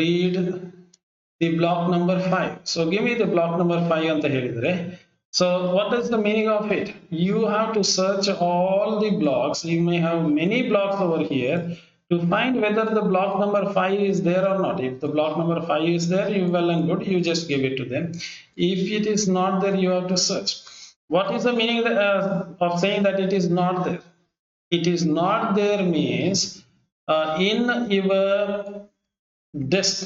read the block number 5, so give me the block number 5 anta helidre. So what is the meaning of it? You have to search all the blocks. You may have many blocks over here to find whether the block number 5 is there or not. If the block number 5 is there, you well and good, you just give it to them. If it is not there, you have to search. What is the meaning of saying that it is not there? It is not there means in your disk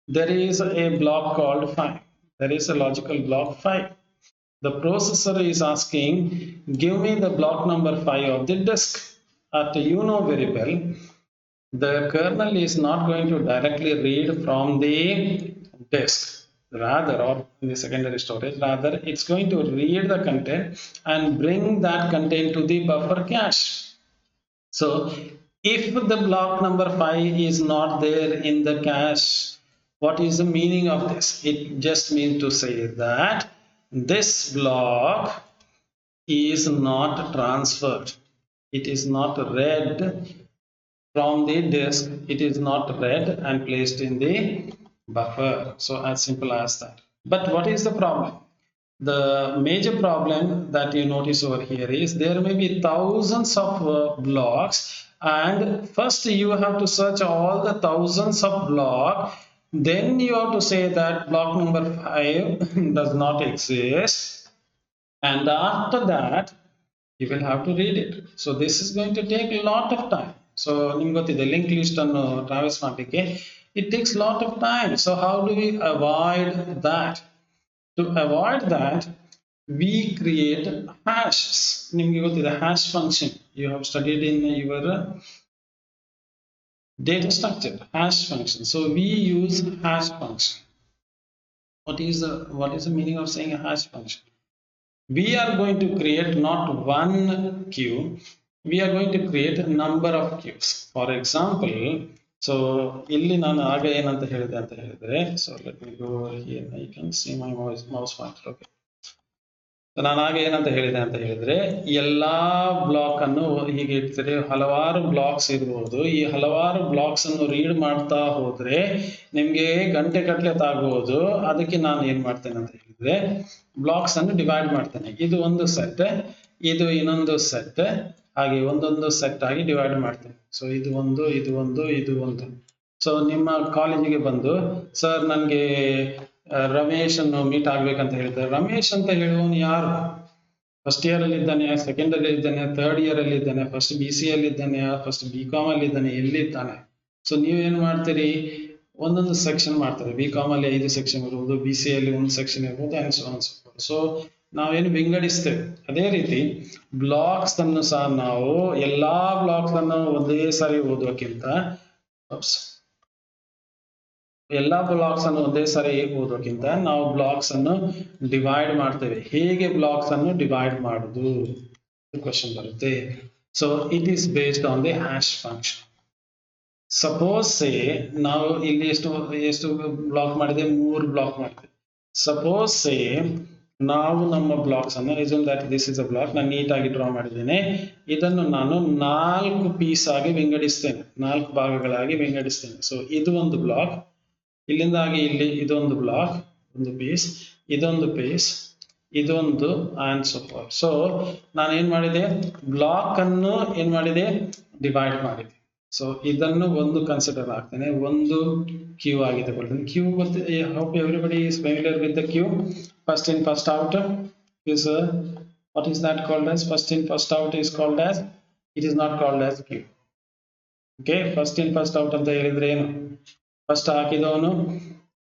there is a block called 5. There is a logical block 5. The processor is asking, give me the block number 5 of the disk. At you know very well, the kernel is not going to directly read from the disk, rather, or in the secondary storage, rather it's going to read the content and bring that content to the buffer cache. So if the block number 5 is not there in the cache, what is the meaning of this? It just means to say that this block is not transferred. It is not read from the disk. It is not read and placed in the buffer. So as simple as that. But what is the problem? The major problem that you notice over here is there may be thousands of blocks, and first you have to search all the thousands of blocks. Then you have to say that block number 5 does not exist, and after that you will have to read it. So this is going to take a lot of time. So nimge gottide link list annu traverse madlikke it takes a lot of time. So how do we avoid that? To avoid that, we create hashes. Nimge gottide hash function, you have studied in your data structure, hash function. So we use hash function. What is the meaning of saying a hash function? We are going to create not one queue, we are going to create a number of queues. For example, so illi nanu aga enanta helide anta helidre, so let me go here, I can see my mouse pointer. Okay, ನಾನು ಆಗ ಏನಂತ ಹೇಳಿದೆ ಅಂತ ಹೇಳಿದ್ರೆ, ಎಲ್ಲಾ block ಅನ್ನು ಹೀಗೆ ಇಡ್ತಾರೆ, ಹಲವಾರು ಬ್ಲಾಕ್ಸ್ ಇರಬಹುದು. ಈ ಹಲವಾರು ಬ್ಲಾಕ್ಸ್ ಅನ್ನು ರೀಡ್ ಮಾಡ್ತಾ ಹೋದ್ರೆ ನಿಮ್ಗೆ ಗಂಟೆ ಕಟ್ಲೆ ತಾಗಬಹುದು. ಅದಕ್ಕೆ ನಾನು ಏನ್ ಮಾಡ್ತೇನೆ ಅಂತ ಹೇಳಿದ್ರೆ, ಬ್ಲಾಕ್ಸ್ ಅನ್ನು ಡಿವೈಡ್ ಮಾಡ್ತೇನೆ. ಇದು ಒಂದು ಸೆಟ್, ಇದು ಇನ್ನೊಂದು ಸೆಟ್, ಹಾಗೆ ಒಂದೊಂದು ಸೆಟ್ ಆಗಿ ಡಿವೈಡ್ ಮಾಡ್ತೇನೆ. ಸೊ ಇದು ಒಂದು, ಇದು ಒಂದು, ಇದು ಒಂದು. ಸೊ ನಿಮ್ಮ ಕಾಲೇಜಿಗೆ ಬಂದು ಸರ್ ನನಗೆ ರಮೇಶ್ ಅನ್ನು ಮೀಟ್ ಆಗ್ಬೇಕಂತ ಹೇಳ್ತಾರೆ. ರಮೇಶ್ ಅಂತ ಹೇಳುವವನು ಯಾರು? ಫಸ್ಟ್ ಇಯರ್ ಅಲ್ಲಿ ಇದ್ದಾನೆ, ಸೆಕೆಂಡ್ ಅಲ್ಲಿ ಇದ್ದಾನೆ, ಥರ್ಡ್ ಇಯರ್ ಅಲ್ಲಿ ಇದ್ದಾನೆ, ಫಸ್ಟ್ BC ಅಲ್ಲಿ ಇದ್ದಾನೆ, ಫಸ್ಟ್ BCom ಅಲ್ಲಿ ಇದ್ದಾನೆ, ಎಲ್ಲಿದ್ದಾನೆ? ಸೊ ನೀವೇನ್ ಮಾಡ್ತೀರಿ, ಒಂದೊಂದು ಸೆಕ್ಷನ್ ಮಾಡ್ತಾರೆ. BCom ಅಲ್ಲಿ 5 ಸೆಕ್ಷನ್ ಇರ್ಬೋದು, BC ಅಲ್ಲಿ 1 ಸೆಕ್ಷನ್ ಇರ್ಬೋದು, and so on so fourth. So ನಾವೇನು ವಿಂಗಡಿಸ್ತೇವೆ, ಅದೇ ರೀತಿ ಬ್ಲಾಕ್ಸ್ ಅನ್ನು ಸಹ ನಾವು ಎಲ್ಲಾ ಬ್ಲಾಕ್ಸ್ ಅನ್ನು ಒಂದೇ ಸಾರಿ ಓದೋಕ್ಕಿಂತ ಎಲ್ಲಾ ಬ್ಲಾಕ್ಸ್ ಅನ್ನು ಒಂದೇ ಸಾರಿ ಓದೋಕ್ಕಿಂತ ನಾವು ಬ್ಲಾಕ್ಸ್ ಅನ್ನು ಡಿವೈಡ್ ಮಾಡ್ತೇವೆ. ಹೇಗೆ ಬ್ಲಾಕ್ಸ್ ಅನ್ನು ಡಿವೈಡ್ ಮಾಡುದು ಕ್ವಶನ್ ಬರುತ್ತೆ. So it is based on the hash function. Suppose say ನಾವು ಇಲ್ಲಿ ಎಷ್ಟು ಬ್ಲಾಕ್ ಮಾಡಿದೆ, 3 ಬ್ಲಾಕ್ ಮಾಡಿದೆ. ಸಪೋಸ್ ಸೇ ನಾವು ನಮ್ಮ ಬ್ಲಾಕ್ಸ್ ಅನ್ನು assume that this is a block, ನಾನು ನೀಟಾಗಿ ಡ್ರಾ ಮಾಡಿದ್ದೇನೆ. ಇದನ್ನು ನಾನು 4 ಪೀಸ್ ಆಗಿ ವಿಂಗಡಿಸ್ತೇನೆ, 4 ಭಾಗಗಳಾಗಿ ವಿಂಗಡಿಸ್ತೇನೆ. ಸೊ ಇದು ಒಂದು ಬ್ಲಾಕ್, ಇಲ್ಲಿಂದಾಗಿ ಇಲ್ಲಿ ಇದೊಂದು ಬ್ಲಾಕ್, ಒಂದು ಪೀಸ್, ಇದೊಂದು ಪೀಸ್, ಇದೊಂದು, ಆ್ಯಂಡ್ ಸೊ ಫಾರ್. ಸೊ ನಾನು ಏನ್ ಮಾಡಿದೆ, ಬ್ಲಾಕ್ ಅನ್ನು ಏನ್ ಮಾಡಿದೆ, ಡಿವೈಡ್ ಮಾಡಿದೆ. ಸೊ ಇದನ್ನು ಒಂದು ಕನ್ಸಿಡರ್ ಆಗ್ತೇನೆ, ಒಂದು ಕ್ಯೂ ಆಗಿ ತಗೊಳ್ತೇನೆ. Queue hope everybody is familiar with the queue. First in first out is What is that called as? First in, first out is called as, it is not called as queue. Okay, first in, first out ಅಂತ ಹೇಳಿದ್ರೆ ಏನು? First ಹಾಕಿದವನು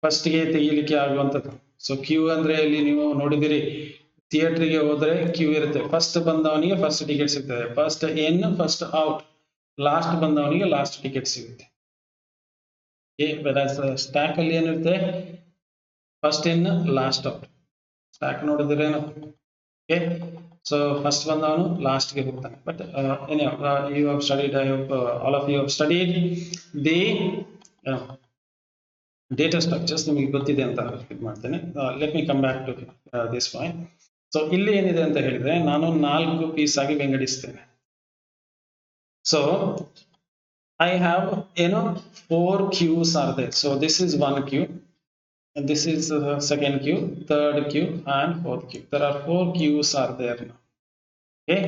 ಫಸ್ಟ್ಗೆ ತೆಗಿಲಿಕ್ಕೆ ಆಗುವಂಥದ್ದು. So Q ಅಂದ್ರೆ ಇಲ್ಲಿ ನೀವು ನೋಡಿದಿರಿ, ಥಿಯೇಟರ್ಗೆ ಹೋದ್ರೆ ಕ್ಯೂ ಇರುತ್ತೆ. ಫಸ್ಟ್ ಬಂದವನಿಗೆ ಫಸ್ಟ್ ಟಿಕೆಟ್ ಸಿಗ್ತದೆ. First in first out, last ಬಂದವನಿಗೆ ಲಾಸ್ಟ್ ಟಿಕೆಟ್ ಸಿಗುತ್ತೆ. ಸ್ಟ್ಯಾಕ್ ಅಲ್ಲಿ ಏನಿರುತ್ತೆ? First in last out. Stack ನೋಡಿದ್ರೇನು? ಓಕೆ, ಸೊ ಫಸ್ಟ್ ಬಂದವನು ಲಾಸ್ಟ್ಗೆ ಹೋಗ್ತಾನೆ. But you have studied, I hope all of you have studied the data structures, ನಿಮಗೆ ಗೊತ್ತಿದೆ ಅಂತ ಇದು ಮಾಡ್ತೇನೆ. Let me come back to this point. So ಇಲ್ಲಿ ಏನಿದೆ ಅಂತ ಹೇಳಿದ್ರೆ, ನಾನು 4 ಪೀಸ್ ಆಗಿ ವಿಂಗಡಿಸ್ತೇನೆ. So I have 4 queues are there. So this is one queue, and this is the second queue, third queue, and fourth queue. There are 4 queues are there now. Okay,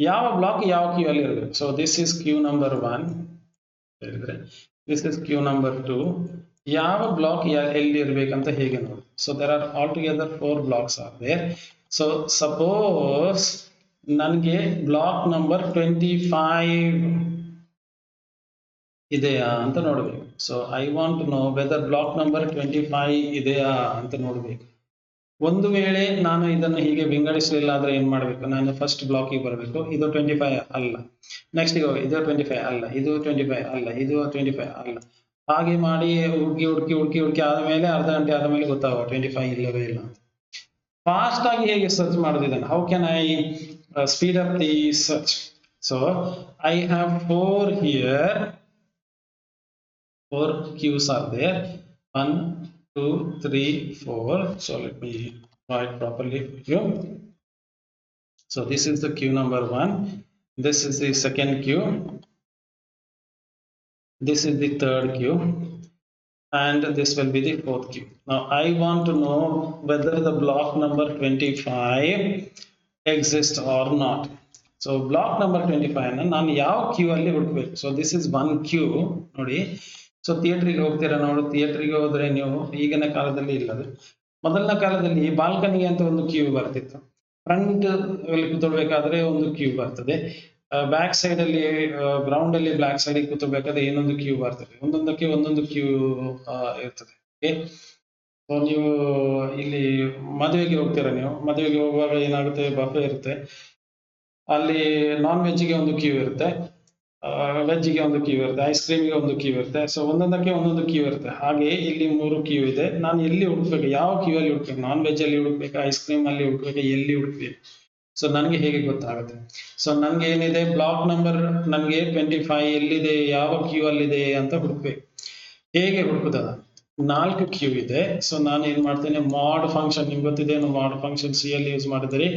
ಯಾವ block ಯಾವ Q ಅಲ್ಲಿ ಇರಬೇಕು? So this is queue number 1, this is queue number 2. ಯಾವ block ಎಲ್ಲಿ ಇರಬೇಕಂತ ಹೇಗೆ ನೋಡಿ. So there are altogether 4 blocks are there. So suppose ನನಗೆ ಬ್ಲಾಕ್ ನಂಬರ್ 25 ಇದೆಯಾ ಅಂತ ನೋಡಬೇಕು. So I want to know whether block number 25 ಇದೆಯಾ ಅಂತ ನೋಡಬೇಕು. ಒಂದು ವೇಳೆ ನಾನು ಇದನ್ನು ಹೀಗೆ ವಿಂಗಡಿಸಲಿಲ್ಲ ಆದ್ರೆ ಏನ್ ಮಾಡಬೇಕು? ನಾನು ಫಸ್ಟ್ ಬ್ಲಾಕಿಗೆ ಬರಬೇಕು. ಇದು 25 ಅಲ್ಲ, ನೆಕ್ಸ್ಟ್ ಗೆ ಹೋಗಿ ಇದು 25 ಅಲ್ಲ, ಇದು 25 ಅಲ್ಲ, ಇದು 25 ಅಲ್ಲ. ಹಾಗೆ ಮಾಡಿ ಹುಡುಕಿ ಹುಡುಕಿ ಹುಡುಕಿ ಹುಡುಕಿ ಆದ್ಮೇಲೆ ಅರ್ಧ ಗಂಟೆ ಆದ್ಮೇಲೆ ಗೊತ್ತಾಗ 25 ಇಲ್ಲವೇ ಇಲ್ಲ. ಫಾಸ್ಟ್ ಆಗಿ ಹೇಗೆ ಸರ್ಚ್ ಮಾಡೋದು ಇದನ್ನು? How can I speed up the search? So I have 4 here. 4 queues are there. 1, 2, 3, 4. So let me write properly for you. So this is the queue number 1. This is the second queue. This is the third queue. And this will be the fourth queue. Now I want to know whether the block number 25 exists or not. So block number 25 ನಾನು ಯಾವ Q ಅಲ್ಲಿ ಹುಡುಕಬೇಕು? So this is one queue. ನೋಡಿ, so ಥಿಯೇಟ್ರಿಗೆ ಹೋಗ್ತೀರಾ ನೋಡು, ಥಿಯೇಟ್ರಿಗೆ ಹೋದ್ರೆ ನೀವು ಈಗಿನ ಕಾಲದಲ್ಲಿ ಇಲ್ಲದು, ಮೊದಲನ ಕಾಲದಲ್ಲಿ ಬಾಲ್ಕನಿಗೆ ಅಂತ ಒಂದು ಕ್ಯೂ ಬರ್ತಿತ್ತು. ಫ್ರಂಟ್ ಅಲ್ಲಿ ಕೂತ್ಕೊಳ್ಬೇಕಾದ್ರೆ ಒಂದು ಕ್ಯೂ ಬರ್ತದೆ, ಬ್ಯಾಕ್ ಸೈಡ್ ಅಲ್ಲಿ ಗ್ರೌಂಡ್ ಅಲ್ಲಿ ಬ್ಲಾಕ್ ಸೈಡ್ ಕೂತ್ಕೊಳ್ಬೇಕಾದ್ರೆ ಇನ್ನೊಂದು ಕ್ಯೂ ಬರ್ತದೆ. ಒಂದೊಂದಕ್ಕೆ ಒಂದೊಂದು ಕ್ಯೂ ಇರ್ತದೆ. ಸೊ ನೀವು ಇಲ್ಲಿ ಮದುವೆಗೆ ಹೋಗ್ತೀರಾ, ನೀವು ಮದುವೆಗೆ ಹೋಗುವಾಗ ಏನಾಗುತ್ತೆ, ಬಫೆ ಇರುತ್ತೆ, ಅಲ್ಲಿ ನಾನ್ ವೆಜ್ಗೆ ಒಂದು ಕ್ಯೂ ಇರುತ್ತೆ, ವೆಜ್ಗೆ ಒಂದು ಕ್ಯೂ ಇರುತ್ತೆ, ಐಸ್ ಕ್ರೀಮ್ಗೆ ಒಂದು ಕ್ಯೂ ಇರುತ್ತೆ. ಸೊ ಒಂದೊಂದಕ್ಕೆ ಒಂದೊಂದು ಕ್ಯೂ ಇರುತ್ತೆ. ಹಾಗೆ ಇಲ್ಲಿ 3 ಕ್ಯೂ ಇದೆ. ನಾನು ಎಲ್ಲಿ ಹುಡುಕ್ಬೇಕು? ಯಾವ ಕ್ಯೂ ಅಲ್ಲಿ ಹುಡುಕ್ಬೇಕು? ನಾನ್ ವೆಜ್ ಅಲ್ಲಿ ಹುಡುಕ್ಬೇಕು, ಐಸ್ ಕ್ರೀಮ್ ಅಲ್ಲಿ ಹುಡುಕ್ಬೇಕು, ಎಲ್ಲಿ ಹುಡುಕ್ಬೇಕು? ಸೊ ನನಗೆ ಹೇಗೆ ಗೊತ್ತಾಗುತ್ತೆ? ಸೊ ನನ್ಗೆ ಏನಿದೆ, ಬ್ಲಾಕ್ ನಂಬರ್ ನನಗೆ 25 ಎಲ್ಲಿದೆ, ಯಾವ ಕ್ಯೂ ಅಲ್ಲಿದೆ ಅಂತ ಹುಡುಕ್ಬೇಕು. ಹೇಗೆ ಹುಡುಕುದ? 4 ಕ್ಯೂ ಇದೆ. ಸೊ ನಾನು ಏನ್ ಮಾಡ್ತೇನೆ, ಮಾಡ್ ಫಂಕ್ಷನ್, ನಿಮ್ಗೆ ಗೊತ್ತಿದೆ ಮಾಡ್ ಫಂಕ್ಷನ್ ಸಿ ಅಲ್ಲಿ ಯೂಸ್ ಮಾಡಿದರೆ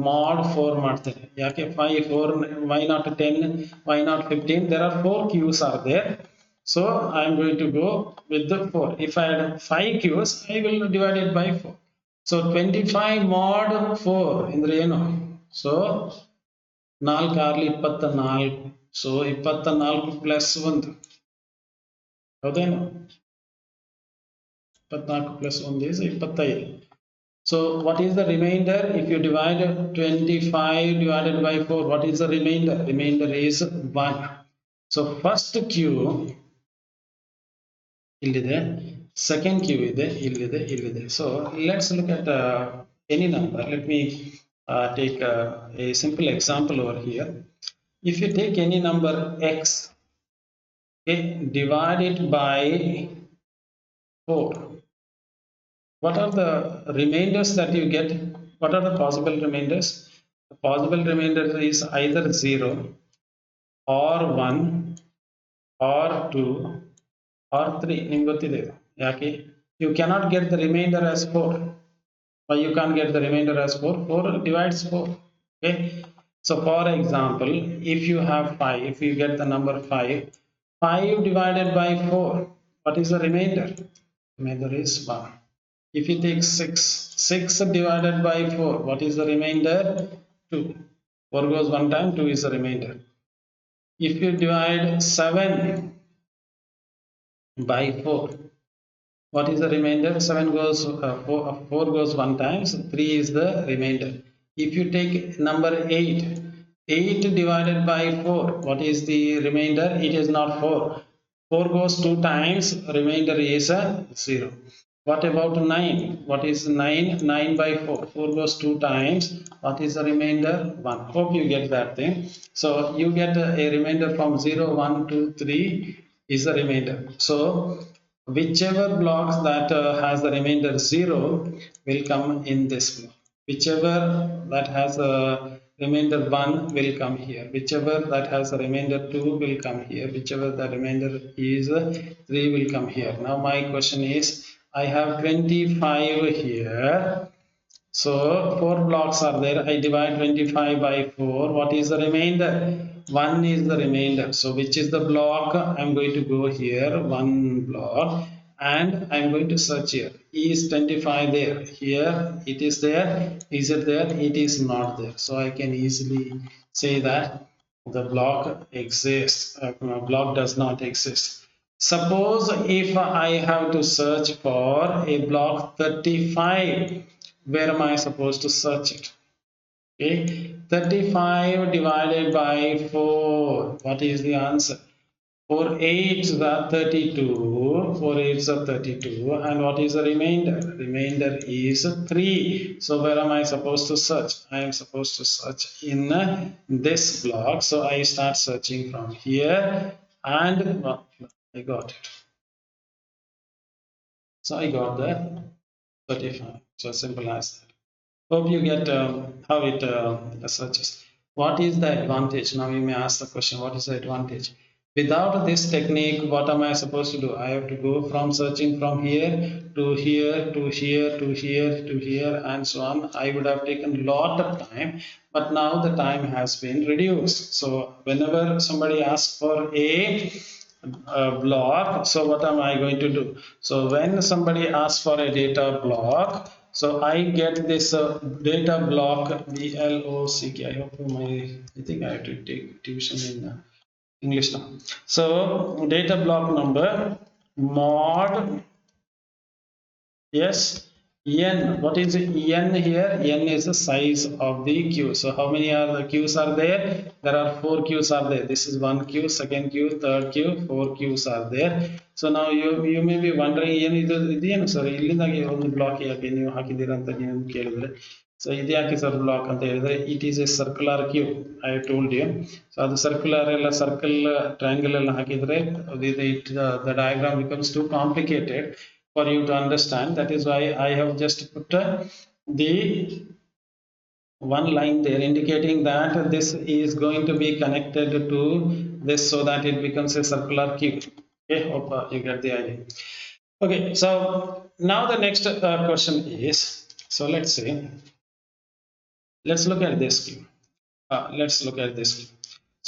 mod 4 ಮಾಡ್ತೇನೆ. ಯಾಕೆ 5, 4, why not 10, why not 15? There are 4 queues are there. So I am going to go with the 4. If I had 5 queues, I will divide it by 4. So 25 mod 4 ಅಂದ್ರೆ ಏನು? So 4 early 24. So 24 plus 1, ಹೌದೇನು? 24 plus 1 is 25. So what is the remainder? If you divide 25 divided by 4, what is the remainder? Remainder is 1. So first queue illide, second queue ide illide, illide. So let's look at any number. Let me take a simple example over here. If you take any number x, okay, divide it by 4. What are the remainders that you get? What are the possible remainders? The possible remainder is either 0 or 1 or 2 or 3. ನಿಮ್ಗೆ ಗೊತ್ತಿದೆ ಯಾಕೆ? You cannot get the remainder as 4. Why you can't get the remainder as 4? 4 divides 4. Okay. So for example, if you have 5, if you get the number 5, 5 divided by 4, what is the remainder? Remainder is 1. If you take 6, 6 divided by 4, what is the remainder? 2. 4 goes one time, 2 is the remainder. If you divide 7 by 4, what is the remainder? 7 goes 4 goes one time, so 3 is the remainder. If you take number 8, 8 divided by 4, what is the remainder? It is not 4. 4 goes 2 times, remainder is 0. What about 9? What is 9? 9 by 4. 4 goes 2 times. What is the remainder? 1. Hope you get that thing. So you get a remainder from 0, 1, 2, 3 is the remainder. So whichever blocks that has the remainder 0 will come in this block. Whichever that has a remainder 1 will come here. Whichever that has a remainder 2 will come here. Whichever the remainder is 3 will come here. Now my question is, I have 25 here. So 4 blocks are there. I divide 25 by 4. What is the remainder? 1 is the remainder. So which is the block? I'm going to go here, 1 block, and I'm going to search here. Is 25 there? Here it is there. Is it there? It is not there. So I can easily say that the block exists. Block does not exist. Suppose if I have to search for a block 35, where am I supposed to search it? Okay, 35 divided by 4. What is the answer? 4 8s are 32. 4 8s are 32. And what is the remainder? Remainder is 3. So where am I supposed to search? I am supposed to search in this block. So I start searching from here, and I got it. So I got the 35. So simple as that. Hope you get how it searches. What is the advantage? Now you may ask the question, what is the advantage? Without this technique, what am I supposed to do? I have to go from searching from here to here to here to here to here and so on. I would have taken a lot of time, but now the time has been reduced. So whenever somebody asks for a block, so what am I going to do? So when somebody asks for a data block, so I get this data block BLOCK. I think I have to take tuition in English now. So data block number mod, yes, n. What is n here? N is the size of the queue. So how many are the queues are there? There are 4 queues are there. This is 1 queue, second queue, third queue, 4 queues are there. So now you may be wondering, ಏನು sir ಇಲ್ಲಿಂದಾಗಿ ಒಂದು block ಯಾಕೆ ನೀವು ಹಾಕಿದ್ದೀರಾ ಅಂತ ನೀವು ಕೇಳಿದ್ರೆ, so ಇದು ಯಾಕೆ ಸರ್ ಬ್ಲಾಕ್ ಅಂತ ಹೇಳಿದ್ರೆ, it is a circular queue. I told you. So ಅದು ಸರ್ಕ್ಯುಲರ್ ಎಲ್ಲ ಸರ್ಕಲ್ ಟ್ರಯಾಂಗಲ್ ಎಲ್ಲ ಹಾಕಿದ್ರೆ the diagram becomes too complicated for you to understand. That is why I have just put the one line there indicating that this is going to be connected to this so that it becomes a circular cube. Okay, hope you get the idea. Okay, so now the next question is, so let's see, let's look at this cube. Let's look at this cube.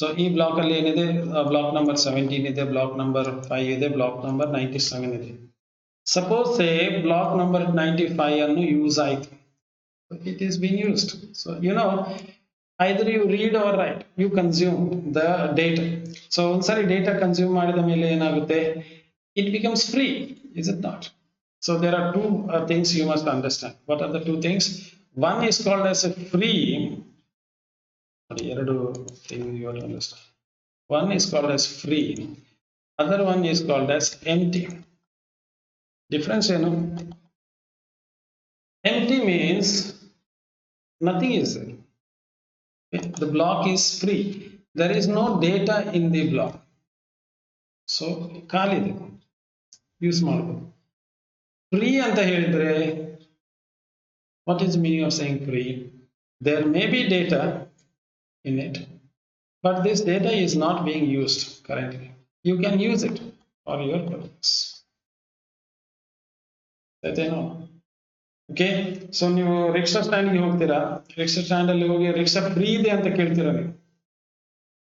So ಈ block ಅಲ್ಲಿ ಏನಿದೆ, block number 17 ಇದೆ, block number 5 ಇದೆ, block number 97 ಇದೆ. Suppose say block number 95 ಅನ್ನು use ಆಯ್ತು. It is being used. So either you read or write, you consume the data. So once data consume ಮಾಡಿದ ಮೇಲೆ ಏನಾಗುತ್ತೆ? It becomes free, is it not? So there are two things you must understand. What are the two things? One is called as a free. ಎರಡು things you have to understand. One is called as free. Other one is called as empty. Difference ಏನು? Empty means nothing is there. The block is free. There is no data in the block. So ಖಾಲಿದೆ, use ಮಾಡಬಹುದು. Free ಅಂತ ಹೇಳಿದ್ರೆ, what is the meaning of saying free? There may be data in it, but this data is not being used currently. You can use it for your purpose. Okay. So ನೀವು rickshaw ಸ್ಟ್ಯಾಂಡ್ಗೆ ಹೋಗ್ತೀರಾ, rickshaw stand ಅಲ್ಲಿ ಹೋಗಿ rickshaw free ಇದೆ ಅಂತ ಕೇಳ್ತೀರಾ ನೀವು,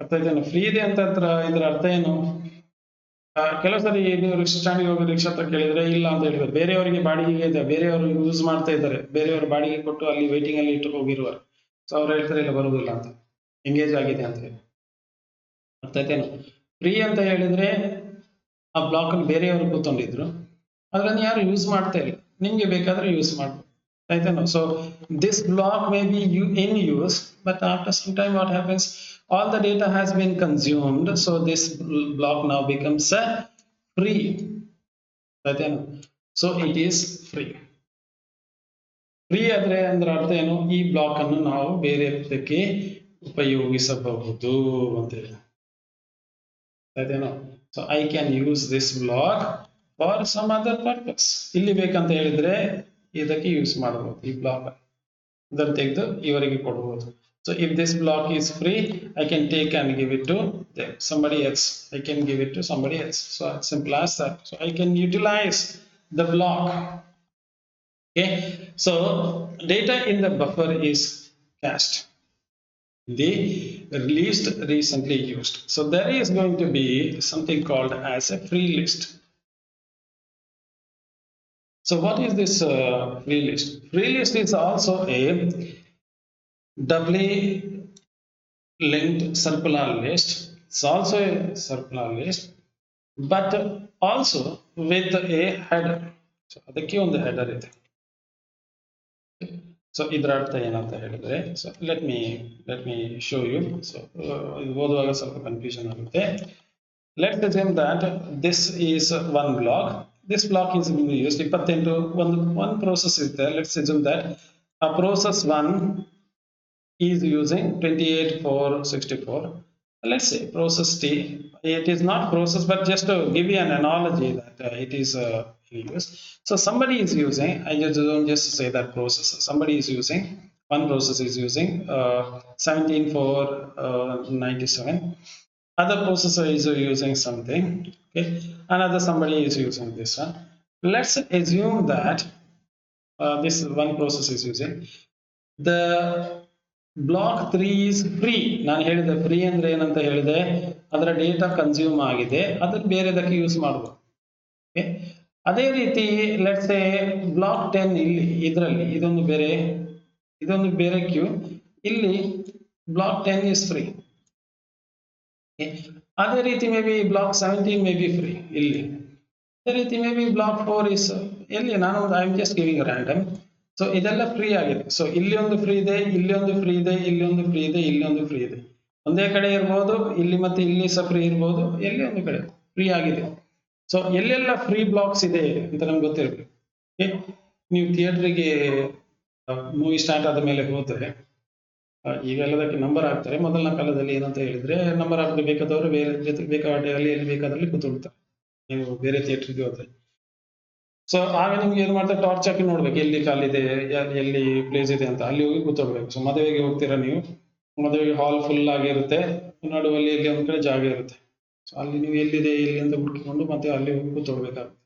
ಅರ್ಥ ಆಯ್ತೇನು? Free ಇದೆ ಅಂತ ಇದ್ರ ಅರ್ಥ ಏನು? ಕೆಲವು ಸರಿ ನೀವು ರಿಕ್ಷಾ ಸ್ಟ್ಯಾಂಡ್ಗೆ ಹೋಗಿ ರಿಕ್ಷಾ ಅಂತ ಕೇಳಿದ್ರೆ ಇಲ್ಲ ಅಂತ ಹೇಳಿದ್ರೆ, ಬೇರೆಯವರಿಗೆ ಬಾಡಿಗೆಗೆ ಇದೆ, ಬೇರೆಯವರು ಯೂಸ್ ಮಾಡ್ತಾ ಇದ್ದಾರೆ, ಬೇರೆಯವರು ಬಾಡಿಗೆ ಕೊಟ್ಟು ಅಲ್ಲಿ ವೇಟಿಂಗ್ ಅಲ್ಲಿ ಇಟ್ಟು ಹೋಗಿರುವರು. ಸೊ ಅವ್ರು ಹೇಳ್ತಾರೆ ಇಲ್ಲ ಬರುವುದಿಲ್ಲ ಅಂತ, ಎಂಗೇಜ್ ಆಗಿದೆ ಅಂತ ಹೇಳಿ. ಅರ್ಥ ಆಯ್ತೇನು? ಫ್ರೀ ಅಂತ ಹೇಳಿದ್ರೆ ಆ ಬ್ಲಾಕ್ ಅಲ್ಲಿ ಬೇರೆಯವರು ಕೂತ್ಕೊಂಡಿದ್ರು, ಅದನ್ನ ಯಾರು ಯೂಸ್ ಮಾಡ್ತಾ ಇಲ್ಲ, ನಿಮ್ಗೆ ಬೇಕಾದ್ರೆ ಯೂಸ್ ಮಾಡ್ಬೋದು. I don't know. So this block may be in use, but after some time, what happens? All the data has been consumed, so this block now becomes a free. I don't know. So it is free. Free ಆದ್ರೆ ಅಂದ್ರೆ ಅರ್ಥ ಏನು, ಈ block ಅನ್ನು ನಾವು ಬೇರೆ ಉಪಯೋಗಿಸಬಹುದು ಅಂತ ಹೇಳಿ ಅದೇನೋ. So I can use this block for some other purpose. ಇಲ್ಲಿ ಬೇಕಂತ ಹೇಳಿದ್ರೆ ಇದಕ್ಕೆ ಯೂಸ್ ಮಾಡಬಹುದು ಈ ಬ್ಲಾಕ್, ಇದನ್ನು ತೆಗೆದು ಇವರಿಗೆ ಕೊಡಬಹುದು. So if this block is free, I can take and give it to somebody else. I can give it to somebody else. So as simple as that. So I can utilize the block. Okay. So data in the buffer is cached. The least recently used. So there is going to be something called as a free list. So what is this free list? Free list is also a doubly linked circular list. It's also a circular list, but also with a header. So ಅದಕ್ಕೆ ಒಂದು header ಇದೆ. So ಇದರ ಅರ್ಥ ಏನಂತ ಹೇಳಿದ್ರೆ, so let me show you. So ಇದು ಓದುವಾಗ ಸ್ವಲ್ಪ ಕನ್ಫ್ಯೂಷನ್ ಆಗುತ್ತೆ. Let assume that this is one block. This block is used 28 one process is there. Let's assume that a process 1 is using 28,464. Let's say process T. It is not process, but just to give you an analogy that it is use. So somebody is using, I don't just say that process. Somebody is using, one process is using 17,497. Other processor is using something. Okay, another somebody is using this one. Let's assume that this one process is using the block 3 is free. ನಾನು ಹೇಳಿದೆ free ಅಂದ್ರೆ ಏನಂತ ಹೇಳಿದೆ, ಅದರ data consume ಆಗಿದೆ, ಅದನ್ನು ಬೇರೆದಕ್ಕೆ use ಮಾಡಬಹುದು. Okay, ಅದೇ ರೀತಿ ಲೆಟ್ಸ್ ಸೇ ಬ್ಲಾಕ್ 10 ಇಲ್ಲಿ ಇದರಲ್ಲಿ ಇದೊಂದು ಬೇರೆ ಕ್ಯೂ, ಇಲ್ಲಿ ಬ್ಲಾಕ್ 10 is free. ಅದೇ ರೀತಿ maybe block 17 maybe free ಇಲ್ಲಿ. ಅದೇ ರೀತಿ ಮೇ ಬಿ ಬ್ಲಾಕ್ 4 is ಎಲ್ಲಿ, ನಾನು I am just giving random. So ಇದೆಲ್ಲ ಫ್ರೀ ಆಗಿದೆ. ಸೊ ಇಲ್ಲಿ ಒಂದು ಫ್ರೀ ಇದೆ, ಇಲ್ಲಿ ಒಂದು ಫ್ರೀ ಇದೆ, ಇಲ್ಲಿ ಒಂದು ಫ್ರೀ ಇದೆ, ಇಲ್ಲಿ ಒಂದು ಫ್ರೀ ಇದೆ. ಒಂದೇ ಕಡೆ ಇರ್ಬೋದು, ಇಲ್ಲಿ ಮತ್ತೆ ಇಲ್ಲಿ ಸಹ ಫ್ರೀ ಇರ್ಬೋದು, ಎಲ್ಲಿ ಒಂದು ಕಡೆ ಫ್ರೀ ಆಗಿದೆ. ಸೊ ಎಲ್ಲೆಲ್ಲ ಫ್ರೀ ಬ್ಲಾಕ್ಸ್ ಇದೆ ಅಂತ ನಮ್ಗೆ ಗೊತ್ತಿರಬೇಕು. ನೀವು ಥಿಯೇಟರ್ಗೆ ಮೂವಿ ಸ್ಟಾರ್ಟ್ ಆದ ಮೇಲೆ ಹೋದ್ರೆ ಈಗೆಲ್ಲದಕ್ಕೆ ನಂಬರ್ ಹಾಕ್ತಾರೆ. ಮೊದಲನ ಕಾಲದಲ್ಲಿ ಏನಂತ ಹೇಳಿದ್ರೆ ನಂಬರ್ ಹಾಕಿ ಬೇಕಾದವರು ಬೇರೆ ಬೇಕಾದಲ್ಲಿ ಎಲ್ಲಿ ಬೇಕಾದಲ್ಲಿ ಕೂತ್ಕೊಳ್ತಾರೆ. ನೀವು ಬೇರೆ ಥಿಯೇಟರ್ಗೆ ಹೋದ್ರೆ ಸೊ ಆಗ ನಿಮ್ಗೆ ಏನ್ ಮಾಡ್ತಾರೆ, ಟಾರ್ಚ್ ಹಾಕಿ ನೋಡ್ಬೇಕು ಎಲ್ಲಿ ಕಾಲಿದೆ, ಎಲ್ಲಿ ಪ್ಲೇಸ್ ಇದೆ ಅಂತ, ಅಲ್ಲಿ ಹೋಗಿ ಕೂತ್ಕೊಳ್ಬೇಕು. ಸೊ ಮದುವೆಗೆ ಹೋಗ್ತೀರಾ ನೀವು, ಮದುವೆಗೆ ಹಾಲ್ ಫುಲ್ ಆಗಿರುತ್ತೆ, ನಡುವಲ್ಲಿ ಎಲ್ಲಿ ಒಂದ್ ಕಡೆ ಜಾಗ ಇರುತ್ತೆ. ಸೊ ಅಲ್ಲಿ ನೀವು ಎಲ್ಲಿದೆ ಎಲ್ಲಿ ಅಂತ ಹುಡುಕಿಕೊಂಡು ಮತ್ತೆ ಅಲ್ಲಿ ಹೋಗಿ ಕೂತ್ಕೊಳ್ಬೇಕಾಗುತ್ತೆ.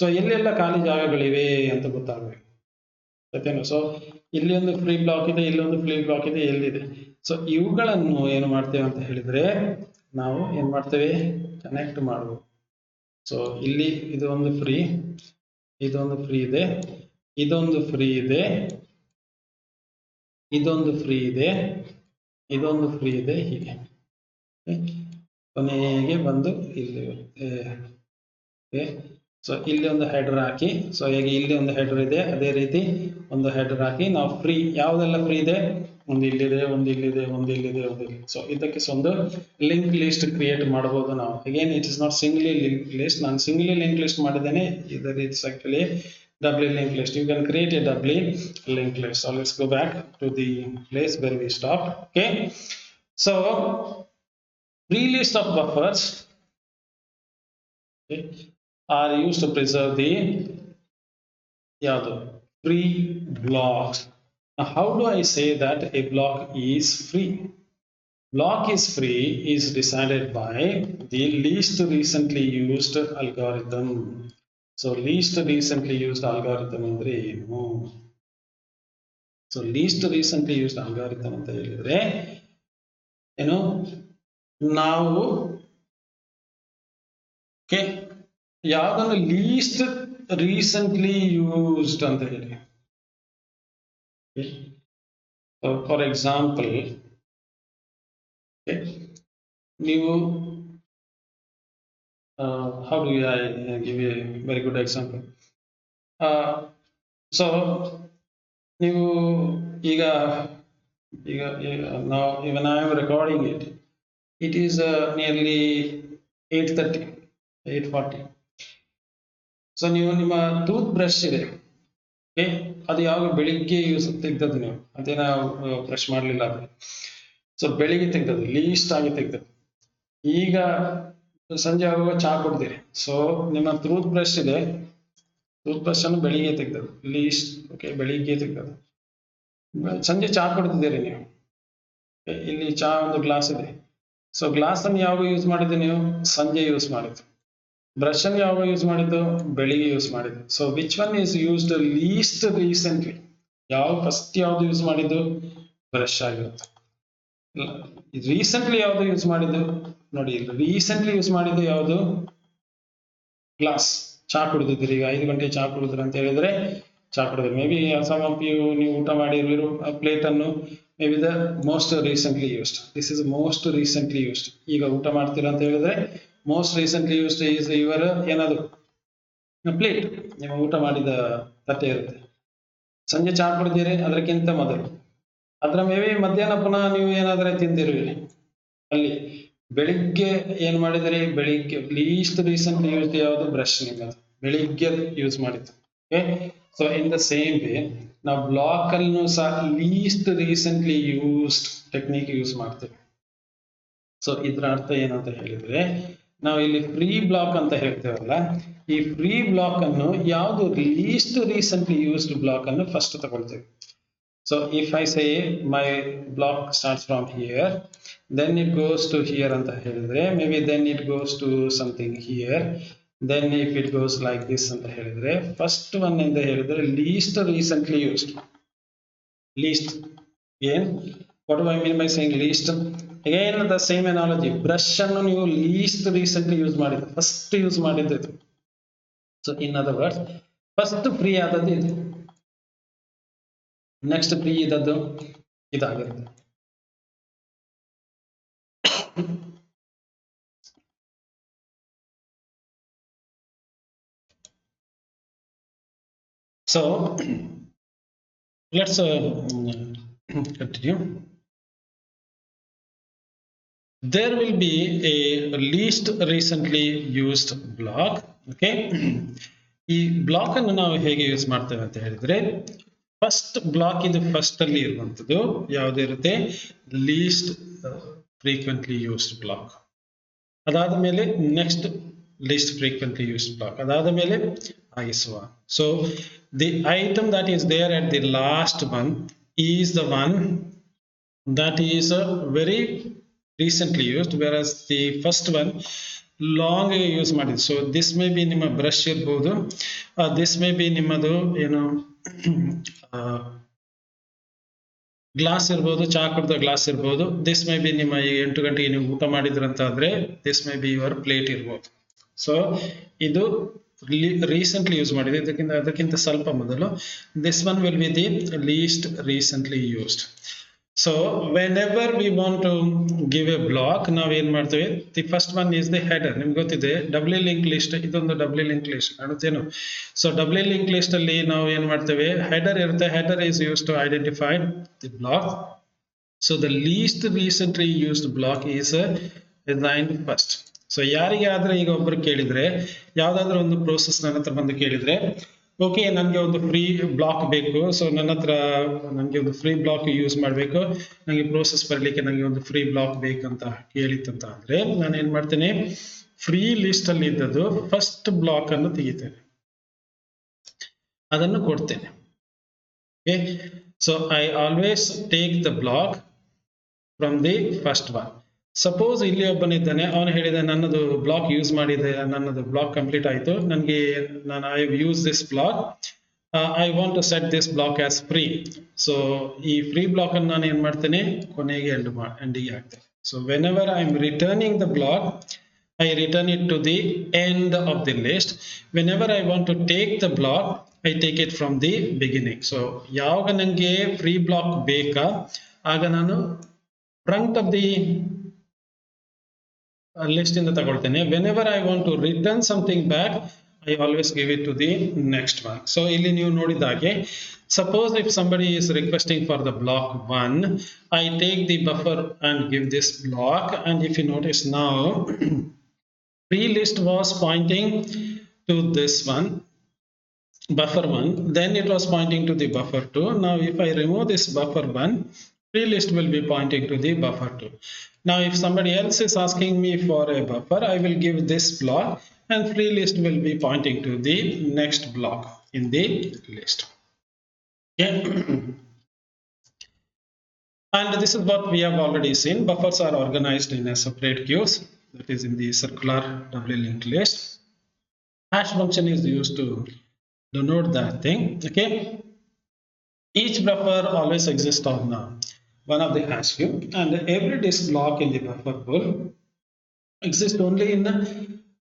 ಸೊ ಎಲ್ಲೆಲ್ಲ ಖಾಲಿ ಜಾಗಗಳಿವೆ ಅಂತ ಗೊತ್ತಾಗ್ಬೇಕು. ಸತ್ಯನಾ? ಸೊ ಇಲ್ಲಿ ಒಂದು ಫ್ರೀ ಬ್ಲಾಕ್ ಇದೆ, ಇಲ್ಲೊಂದು ಫ್ರೀ ಬ್ಲಾಕ್ ಇದೆ, ಎಲ್ಲಿದೆ. ಸೊ ಇವುಗಳನ್ನು ಏನು ಮಾಡ್ತೇವೆ ಅಂತ ಹೇಳಿದ್ರೆ ನಾವು ಏನ್ ಮಾಡ್ತೇವೆ, ಕನೆಕ್ಟ್ ಮಾಡ್ಬೋದು. ಸೊ ಇಲ್ಲಿ ಇದೊಂದು ಫ್ರೀ, ಇದೊಂದು ಫ್ರೀ ಇದೆ, ಇದೊಂದು ಫ್ರೀ ಇದೆ, ಇದೊಂದು ಫ್ರೀ ಇದೆ, ಇದೊಂದು ಫ್ರೀ ಇದೆ, ಹೀಗೆ ಕೊನೆಗೆ ಬಂದು ಇಲ್ಲಿ. ಸೊ ಇಲ್ಲಿ ಒಂದು ಹೆಡರ್ ಹಾಕಿ, ಸೊ ಹೇಗೆ ಇಲ್ಲಿ ಒಂದು ಹೆಡರ್ ಇದೆ ಅದೇ ರೀತಿ ಒಂದು ಹೆಡರ್ ಹಾಕಿ ನಾವು ಫ್ರೀ ಯಾವುದೆಲ್ಲ ಫ್ರೀ ಇದೆ, ಒಂದು ಇಲ್ಲಿದೆ, ಒಂದು ಇಲ್ಲಿದೆ, ಒಂದು ಇಲ್ಲಿದೆ, ಒಂದು ಇಲ್ಲಿ. ಸೊ ಇದಕ್ಕೆ ಒಂದು ಲಿಂಕ್ ಲಿಸ್ಟ್ ಕ್ರಿಯೇಟ್ ಮಾಡಬಹುದು ನಾವು. Again it is not singly link list. ನಾನು ಸಿಂಗ್ಲಿ ಲಿಂಕ್ ಲಿಸ್ಟ್ ಮಾಡಿದ್ದೇನೆ, ಇದರ್ it's actually doubly linked list. You can create a doubly linked list. So let's go back to the place where we stopped. Okay, so free list of buffers, okay, are used to preserve the free blocks. Now how do I say that a block is free? Block is free is decided by the least recently used algorithm. So least recently used algorithm ಅಂದ್ರೆ ಏನು? So list recently used algorithm ಅಂತ ಹೇಳಿದ್ರೆ ಏನು, ನಾವು ಯಾವ್ದನ್ನು list recently used ಅಂತ ಹೇಳಿ. For example ನೀವು how do I give a very good example? So ನೀವು ಈಗ ಈಗ now even I am recording it. It is nearly 8:30, 8:40. So ನೀವು ನಿಮ್ಮ ಟೂತ್ ಬ್ರಷ್ ಇದೆ, ಓಕೆ, ಅದು ಯಾವಾಗ ಬೆಳಿಗ್ಗೆ ಯೂಸ್ ತೆಗ್ದದ್ದು ನೀವು, ಅದೇನ ಬ್ರಷ್ ಮಾಡಲಿಲ್ಲ ಅದು. ಸೊ ಬೆಳಿಗ್ಗೆ ತೆಗ್ದದ್ದು, ಲೀಸ್ಟ್ ಆಗಿ ತೆಗ್ದದ್ದು. ಈಗ ಸಂಜೆ ಆಗುವಾಗ ಚಹಾ ಕುಡ್ದಿರಿ, ಸೊ ನಿಮ್ಮ ಟೂತ್ ಬ್ರಷ್ ಇದೆ, ಟೂತ್ ಬ್ರಷ್ ಅನ್ನು ಬೆಳಿಗ್ಗೆ ತೆಗ್ದದ್ದು, ಲೀಸ್ಟ್, ಓಕೆ, ಬೆಳಿಗ್ಗೆ ತೆಗ್ದದ್ದು. ಸಂಜೆ ಚಹಾ ಕುಡ್ತಿದ್ದೀರಿ ನೀವು, ಇಲ್ಲಿ ಚಹಾ ಒಂದು ಗ್ಲಾಸ್ ಇದೆ, ಸೊ ಗ್ಲಾಸ್ ಅನ್ನು ಯಾವಾಗ ಯೂಸ್ ಮಾಡಿದ್ದು ನೀವು? ಸಂಜೆ ಯೂಸ್ ಮಾಡಿದ್ದು. ಬ್ರಷ್ ಅನ್ನು ಯಾವಾಗ ಯೂಸ್ ಮಾಡಿದ್ದು? ಬೆಳಿಗ್ಗೆ ಯೂಸ್ ಮಾಡಿದ್ದು. So which one is used least recently? First ಯಾವ್ದು ಯೂಸ್ ಮಾಡಿದ್ದು? ಬ್ರಷ್ ಆಗಿರುತ್ತೆ. ರೀಸೆಂಟ್ಲಿ ಯಾವ್ದು ಯೂಸ್ ಮಾಡಿದ್ದು? ನೋಡಿ, ರೀಸೆಂಟ್ಲಿ ಯೂಸ್ ಮಾಡಿದ್ದು ಯಾವುದು? ಗ್ಲಾಸ್. ಚಹಾ ಕುಡಿದಿದ್ದೀರಿ, ಈಗ 5 ಗಂಟೆ ಚಹಾ ಕುಡಿದ್ರಿ ಅಂತ ಹೇಳಿದ್ರೆ ಚಹಾ ಕುಡಿದ್ರಿ. Maybe some of you, ನೀವು ಊಟ ಮಾಡಿರೋ ಪ್ಲೇಟ್ ಅನ್ನು maybe the most recently used. This is most recently used. ಈಗ ಊಟ ಮಾಡ್ತೀರಾ ಅಂತ ಹೇಳಿದ್ರೆ most recently used is your ಏನದು? ಪ್ಲೇಟ್. ನೀವು ಊಟ ಮಾಡಿದ ತಟ್ಟೆ ಇರುತ್ತೆ. ಸಂಜೆ ಚಹಾ ಕುಡಿದಿರಿ, ಅದಕ್ಕಿಂತ ಮೊದಲು, ಅದ್ರ ಮೇ ಬಿ ಮಧ್ಯಾಹ್ನ ಪುನಃ ನೀವು ಏನಾದ್ರೆ ತಿಂದಿರಿ ಅಲ್ಲಿ. ಬೆಳಿಗ್ಗೆ ಏನ್ ಮಾಡಿದ್ರಿ? ಬೆಳಿಗ್ಗೆ ಲೀಸ್ಟ್ ರೀಸೆಂಟ್ಲಿ ಯೂಸ್ಡ್ ಯಾವುದು? ಬ್ರಷ್. ನಿಮ್ಮದು ಬೆಳಿಗ್ಗೆ ಯೂಸ್ ಮಾಡಿದ್ದು. Okay, so in the same way ನಾವು ಬ್ಲಾಕ್ ಅನ್ನು ಸಹ least recently used technique use ಮಾಡ್ತೇವೆ. ಸೊ ಇದ್ರ ಅರ್ಥ ಏನಂತ ಹೇಳಿದ್ರೆ, ನಾವು ಇಲ್ಲಿ ಫ್ರೀ ಬ್ಲಾಕ್ ಅಂತ ಹೇಳ್ತೇವಲ್ಲ, ಈ ಫ್ರೀ ಬ್ಲಾಕ್ ಅನ್ನು ಯಾವುದು ಲೀಸ್ಟ್ ರೀಸೆಂಟ್ಲಿ ಯೂಸ್ಡ್ ಬ್ಲಾಕ್ ಅನ್ನು ಫಸ್ಟ್ ತಗೊಳ್ತೇವೆ. So if I say my block starts from here, then it goes to here ಅಂತ ಹೇಳಿದ್ರೆ, maybe then it goes to something here, then if it goes like this ಅಂತ ಹೇಳಿದ್ರೆ, first one ಅಂತ ಹೇಳಿದ್ರೆ least recently used. Least ಏನ್? What do I mean by saying least? Again the same analogy. Brush ಅನ್ನು ನೀವು least recently use ಮಾಡಿದ್ದು, first use ಮಾಡಿದ್ದು ಇದು. So in other words, first free ಆದದ್ದು ಇದು, ನೆಕ್ಸ್ಟ್ ಫ್ರೀ ಇದ್ದದ್ದು ಇದಾಗಿರುತ್ತೆ. So let's continue. There will be a least recently used block. Okay, ಈ ಬ್ಲಾಕ್ ಅನ್ನು ನಾವು ಹೇಗೆ ಯೂಸ್ ಮಾಡ್ತೇವೆ ಅಂತ ಹೇಳಿದ್ರೆ, ಫಸ್ಟ್ ಬ್ಲಾಕ್ ಇದು ಫಸ್ಟ್ ಅಲ್ಲಿ ಇರುವಂತದ್ದು ಯಾವ್ದಿರುತ್ತೆ? Least frequently used block. ಅದಾದ ಮೇಲೆ next least frequently used block. ಅದಾದ ಮೇಲೆ ISO. So the item that is there at the last one is the one that is very recently used, whereas the first one long use ಮಾಡಿದ್ದು. So this may be ನಿಮ್ಮ brush ಇರ್ಬೋದು, this may be ನಿಮ್ಮದು ಏನು glass ಇರ್ಬೋದು, ಚಹಾ ಕುಡಿದ glass ಇರ್ಬೋದು, this may B ನಿಮ್ಮ 8 ಗಂಟೆಗೆ ನೀವು ಊಟ ಮಾಡಿದ್ರಂತ ಆದ್ರೆ this may be your plate ಇರ್ಬೋದು. ಸೊ ಇದು ರೀಸೆಂಟ್ಲಿ ಯೂಸ್ ಮಾಡಿದೆ, ಅದಕ್ಕಿಂತ ಸ್ವಲ್ಪ ಮೊದಲು. This one will be the least recently used. So whenever we want to give a block, ನಾವು ಏನ್ ಮಾಡ್ತೇವೆ? The first one is the header. ನಿಮ್ಗೆ ಗೊತ್ತಿದೆ ಡಬ್ಲ್ಯೂ ಲಿಂಕ್ ಲಿಸ್ಟ್, ಇದೊಂದು ಡಬ್ಲ್ಯೂ ಲಿಂಕ್ ಲಿಸ್ಟ್ ಕಾಣುತ್ತೇನು? ಸೊ ಡಬ್ಲ್ಯೂ ಲಿಂಕ್ ಲಿಸ್ಟ್ ಅಲ್ಲಿ ನಾವು ಏನ್ ಮಾಡ್ತೇವೆ? ಹೆಡರ್ ಇರುತ್ತೆ. Header is use to identify the block. So the least recently used block is assigned first. So ಯಾರಿಗೆ ಆದ್ರೆ, ಈಗ ಒಬ್ರು ಕೇಳಿದ್ರೆ, ಯಾವ್ದಾದ್ರು ಒಂದು ಪ್ರೋಸೆಸ್ ನನ್ನ ಹತ್ರ ಬಂದು ಕೇಳಿದ್ರೆ, ಓಕೆ ನನಗೆ ಒಂದು ಫ್ರೀ ಬ್ಲಾಕ್ ಬೇಕು, ಸೊ ನನ್ನ ಹತ್ರ ನನಗೆ ಒಂದು ಫ್ರೀ ಬ್ಲಾಕ್ ಯೂಸ್ ಮಾಡಬೇಕು, ನನಗೆ ಪ್ರೋಸೆಸ್ ಬರಲಿಕ್ಕೆ ನನಗೆ ಒಂದು ಫ್ರೀ ಬ್ಲಾಕ್ ಬೇಕಂತ ಕೇಳಿತ್ತಂತ ಅಂದ್ರೆ ನಾನು ಏನ್ ಮಾಡ್ತೇನೆ? ಫ್ರೀ ಲಿಸ್ಟ್ ಅಲ್ಲಿ ಇದ್ದದ್ದು ಫಸ್ಟ್ ಬ್ಲಾಕ್ ಅನ್ನು ತೆಗಿತೇನೆ, ಅದನ್ನು ಕೊಡ್ತೇನೆ. Okay, so I always take the block from the first one. Suppose ಇಲ್ಲಿ ಒಬ್ಬನಿದ್ದಾನೆ, ಅವನು ಹೇಳಿದ ನನ್ನದು ಬ್ಲಾಕ್ ಯೂಸ್ ಮಾಡಿದೆ, ನನ್ನದು ಬ್ಲಾಕ್ ಕಂಪ್ಲೀಟ್ ಆಯಿತು, ನನಗೆ ನಾನು I use this block, I want to set this block as free. So ಈ ಫ್ರೀ ಬ್ಲಾಕ್ ಅನ್ನು ನಾನು ಏನ್ ಮಾಡ್ತೇನೆ? ಕೊನೆಗೆ ಎಂಡಿಗೆ ಹಾಕ್ತೇನೆ. So whenever I am returning the block, I return it to the end of the list. Whenever I want to take the block, I take it from the beginning. So ಯಾವಾಗ ನನಗೆ free block ಬೇಕಾ ಆಗ ನಾನು front of the list ಇಂದ ತಗೊಳ್ತೇನೆ. Whenever I want to return something back, I always give it to the next one. So ಇಲ್ಲಿ ನೀವು ನೋಡಿದ ಹಾಗೆ Suppose if somebody is requesting for the block 1, I take the buffer and give this block, and if you notice now, free list was pointing to this one, buffer 1, then it was pointing to the buffer 2. Now if I remove this buffer 1, free list will be pointing to the buffer 2. Now if somebody else is asking me for a buffer, I will give this block and free list will be pointing to the next block in the list. Okay. And this is what we have already seen. Buffers are organized in a separate queues, that is in the circular doubly linked list. Hash function is used to denote that thing. Okay. Each buffer always exists on one of the hash queue, and every disk block in the buffer pool exists only in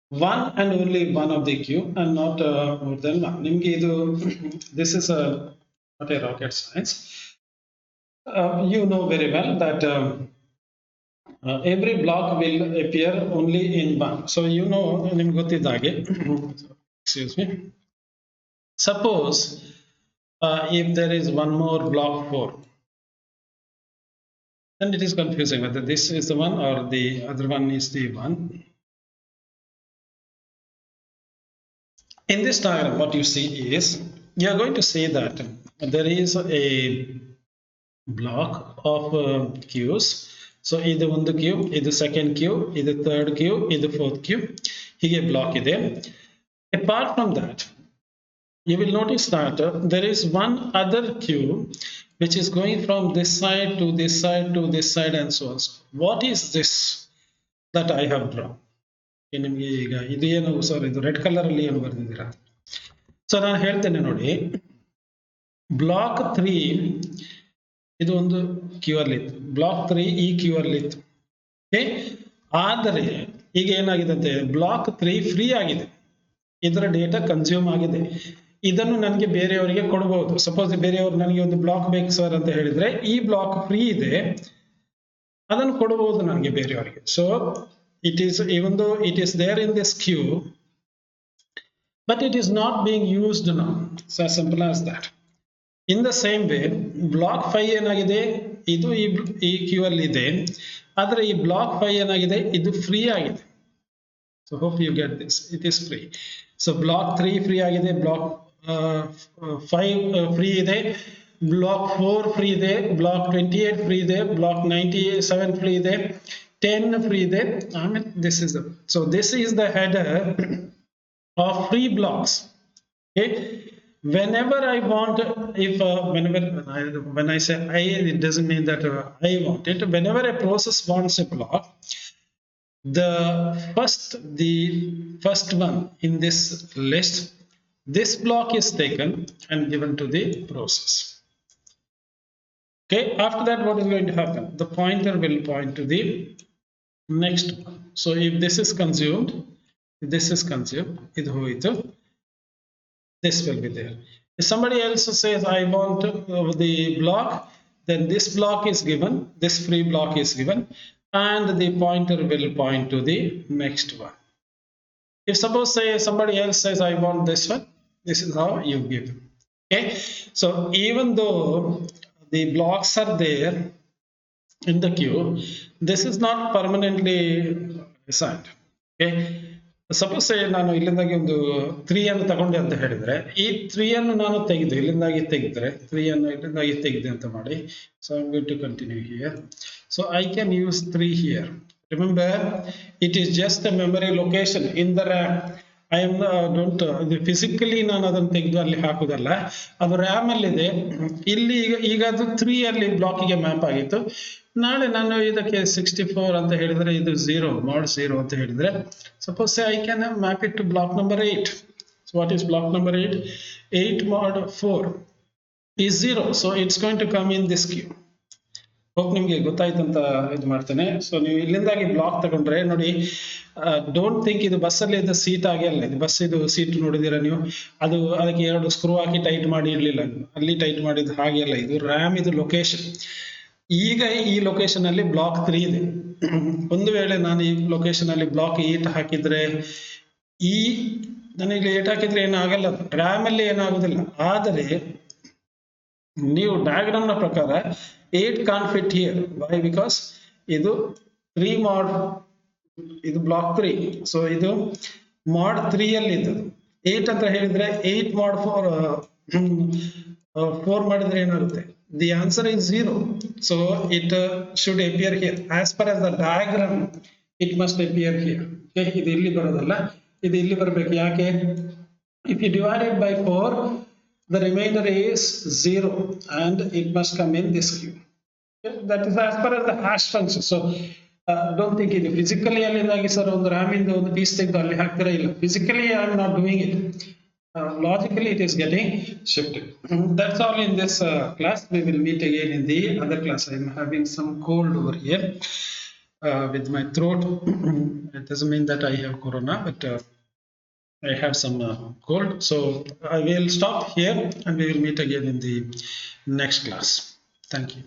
one and only one of the queue and not more than one. This is not a rocket science. You know very well that every block will appear only in one. So you know, excuse me. Suppose if there is one more block 4, then it is confusing whether this is the one or the other one is the one. In this diagram, what you see is, you are going to see that there is a block of queues. So either one the queue, either second queue, either third queue, either fourth queue. Here a block is there. Apart from that, you will notice that there is one other queue which is going from this side to this side to this side and so on. So what is this that I have drawn? Red colour ಅಲ್ಲಿ ಏನು ಬರ್ದಿದ್ದೀರಾ? So ನಾನು ಹೇಳ್ತೇನೆ ನೋಡಿ, block 3 ಇದು ಒಂದು Q ಅಲ್ಲಿ ಇತ್ತು, block 3 ಈ ಕ್ಯೂ ಅಲ್ಲಿ ಇತ್ತು. ಆದರೆ ಈಗ ಏನಾಗಿದೆ ಅಂತೆ, ಬ್ಲಾಕ್ 3 ಫ್ರೀ ಆಗಿದೆ, ಇದರ ಡೇಟಾ ಕನ್ಸ್ಯೂಮ್ ಆಗಿದೆ. ಇದನ್ನು ನನಗೆ ಬೇರೆಯವರಿಗೆ ಕೊಡಬಹುದು. ಸಪೋಸ್ ಬೇರೆಯವರು ನನಗೆ ಒಂದು ಬ್ಲಾಕ್ ಬೇಕು ಸರ್ ಅಂತ ಹೇಳಿದ್ರೆ, ಈ ಬ್ಲಾಕ್ ಫ್ರೀ ಇದೆ, ಅದನ್ನು ಕೊಡಬಹುದು ನನಗೆ ಬೇರೆಯವರಿಗೆ. So it is, even though it is there in this queue, but it is not being used now. So as simple as that. In the same way, block 5 ಏನಾಗಿದೆ, ಇದು ಈ ಕ್ಯೂ ಅಲ್ಲಿ ಇದೆ, ಆದರೆ ಈ ಬ್ಲಾಕ್ 5 ಏನಾಗಿದೆ, ಇದು ಫ್ರೀ ಆಗಿದೆ. So hope you get this, it is free. So block 3 free ಆಗಿದೆ, ಬ್ಲಾಕ್ 5 ಫ್ರೀ ಇದೆ, ಬ್ಲಾಕ್ 4 ಫ್ರೀ ಇದೆ, ಬ್ಲಾಕ್ 28 ಫ್ರೀ ಇದೆ, ಬ್ಲಾಕ್ 97 ಫ್ರೀ ಇದೆ, 10 free there. I mean, this is the, so this is the header of free blocks. Okay, whenever I want, if when I say I, it doesn't mean that I want it. Whenever a process wants a block, the first one in this list, this block is taken and given to the process. Okay, after that what is going to happen? The pointer will point to the next one. So if this is consumed, this will be there. If somebody else says I want the block, then this block is given, this free block is given, and the pointer will point to the next one. If suppose say somebody else says I want this one, this is how you give. Okay, so even though the blocks are there in the queue, this is not permanently assigned. Okay, suppose say ನಾನು ಇಲ್ಲಿಂದಾಗಿ ಒಂದು 3 ಅನ್ನು ತಗೊಂಡೆ ಅಂತ ಹೇಳಿದ್ರೆ, ಈ 3 ಅನ್ನು ನಾನು ತೆಗೆದು ಇಲ್ಲಿಂದಾಗಿ ತೆಗೆದ್ರೆ, 3 ಅನ್ನು ಇಲ್ಲಿಂದಾಗಿ ತೆಗೆದೆ ಅಂತ ಮಾಡಿ. So I'm going to continue here. So I can use 3 here. Remember, it is just a memory location in the RAM. I am don't physically ನಾನು ಅದನ್ನು ತೆಗೆದು ಅಲ್ಲಿ ಹಾಕುದಲ್ಲ, ಅದು RAM ಅಲ್ಲಿದೆ. ಇಲ್ಲಿ ಈಗ ಅದು 3 ಅಲ್ಲಿ ಬ್ಲಾಕಿಗೆ ಮ್ಯಾಪ್ ಆಗಿತ್ತು. ನಾಳೆ ನಾನು ಇದಕ್ಕೆ 64 ಅಂತ ಹೇಳಿದ್ರೆ, ಇದು 0 mod 0 ಅಂತ ಹೇಳಿದ್ರೆ, suppose say I can map it to block number 8. So what is block number 8? 8 mod 4 is 0. So it's going to come in this queue. Hope ನಿಮ್ಗೆ ಗೊತ್ತಾಯ್ತು ಅಂತ ಇದು ಮಾಡ್ತೇನೆ. ಸೊ ನೀವು ಇಲ್ಲಿಂದಾಗಿ ಬ್ಲಾಕ್ ತಗೊಂಡ್ರೆ ನೋಡಿ, ಡೋಂಟ್ ಥಿಂಕ್ ಇದು ಬಸ್ಸಲ್ಲಿ ಇದ್ದ ಸೀಟ್ ಆಗೇ ಅಲ್ಲ. ಇದು ಬಸ್ ಇದು ಸೀಟ್ ನೋಡಿದೀರಾ ನೀವು, ಅದು ಅದಕ್ಕೆ 2 ಸ್ಕ್ರೂ ಹಾಕಿ ಟೈಟ್ ಮಾಡಿ ಇರ್ಲಿಲ್ಲ, ಅಲ್ಲಿ ಟೈಟ್ ಮಾಡಿದ್ದು ಹಾಗೆ ಅಲ್ಲ. ಇದು ರ್ಯಾಮ್, ಇದು ಲೊಕೇಶನ್. ಈಗ ಈ ಲೊಕೇಶನ್ ಅಲ್ಲಿ ಬ್ಲಾಕ್ 3 ಇದೆ. ಒಂದು ವೇಳೆ ನಾನು ಈ ಲೊಕೇಶನ್ ಅಲ್ಲಿ ಬ್ಲಾಕ್ 8 ಹಾಕಿದ್ರೆ, ನನಗೆ 8 ಹಾಕಿದ್ರೆ ಏನಾಗಲ್ಲ, ರ್ಯಾಮ್ ಅಲ್ಲಿ ಏನಾಗುದಿಲ್ಲ. ಆದರೆ ನೀವು ಡಯಾಗ್ರಾಮ್ ನ ಪ್ರಕಾರ 8 can't fit here. Why? Because ಇದು 3 mod, ಇದು ಬ್ಲಾಕ್ 3, ಸೊ ಇದು mod 3 ಅಲ್ಲಿ ಇದು 8 ಅಂತ ಹೇಳಿದ್ರೆ 8 mod 4 ಮಾಡಿದ್ರೆ ಏನಾಗುತ್ತೆ? The answer is 0. So it should appear here. As per as the diagram, it must appear here. Okay, ಇದು ಇಲ್ಲಿ ಬರೋದಲ್ಲ, ಇದು ಇಲ್ಲಿ ಬರಬೇಕು. ಯಾಕೆ? If you divide it by 4, the remainder is 0 and it must come in this queue. Okay? That is as per as the hash function. So don't think it physically ಅಲ್ಲಿಂದಾಗಿ sir ಒಂದು RAM ಇಂದ ಒಂದು piece ತೆಗೆದು ಅಲ್ಲಿ ಹಾಕ್ತಿರಾ, ಇಲ್ಲ. Physically I am not doing it. Logically it is getting shifted. That's all in this class. We will meet again in the other class. I am having some cold over here with my throat. It doesn't mean that I have corona, but I have some cold. So I will stop here and we will meet again in the next class. Thank you.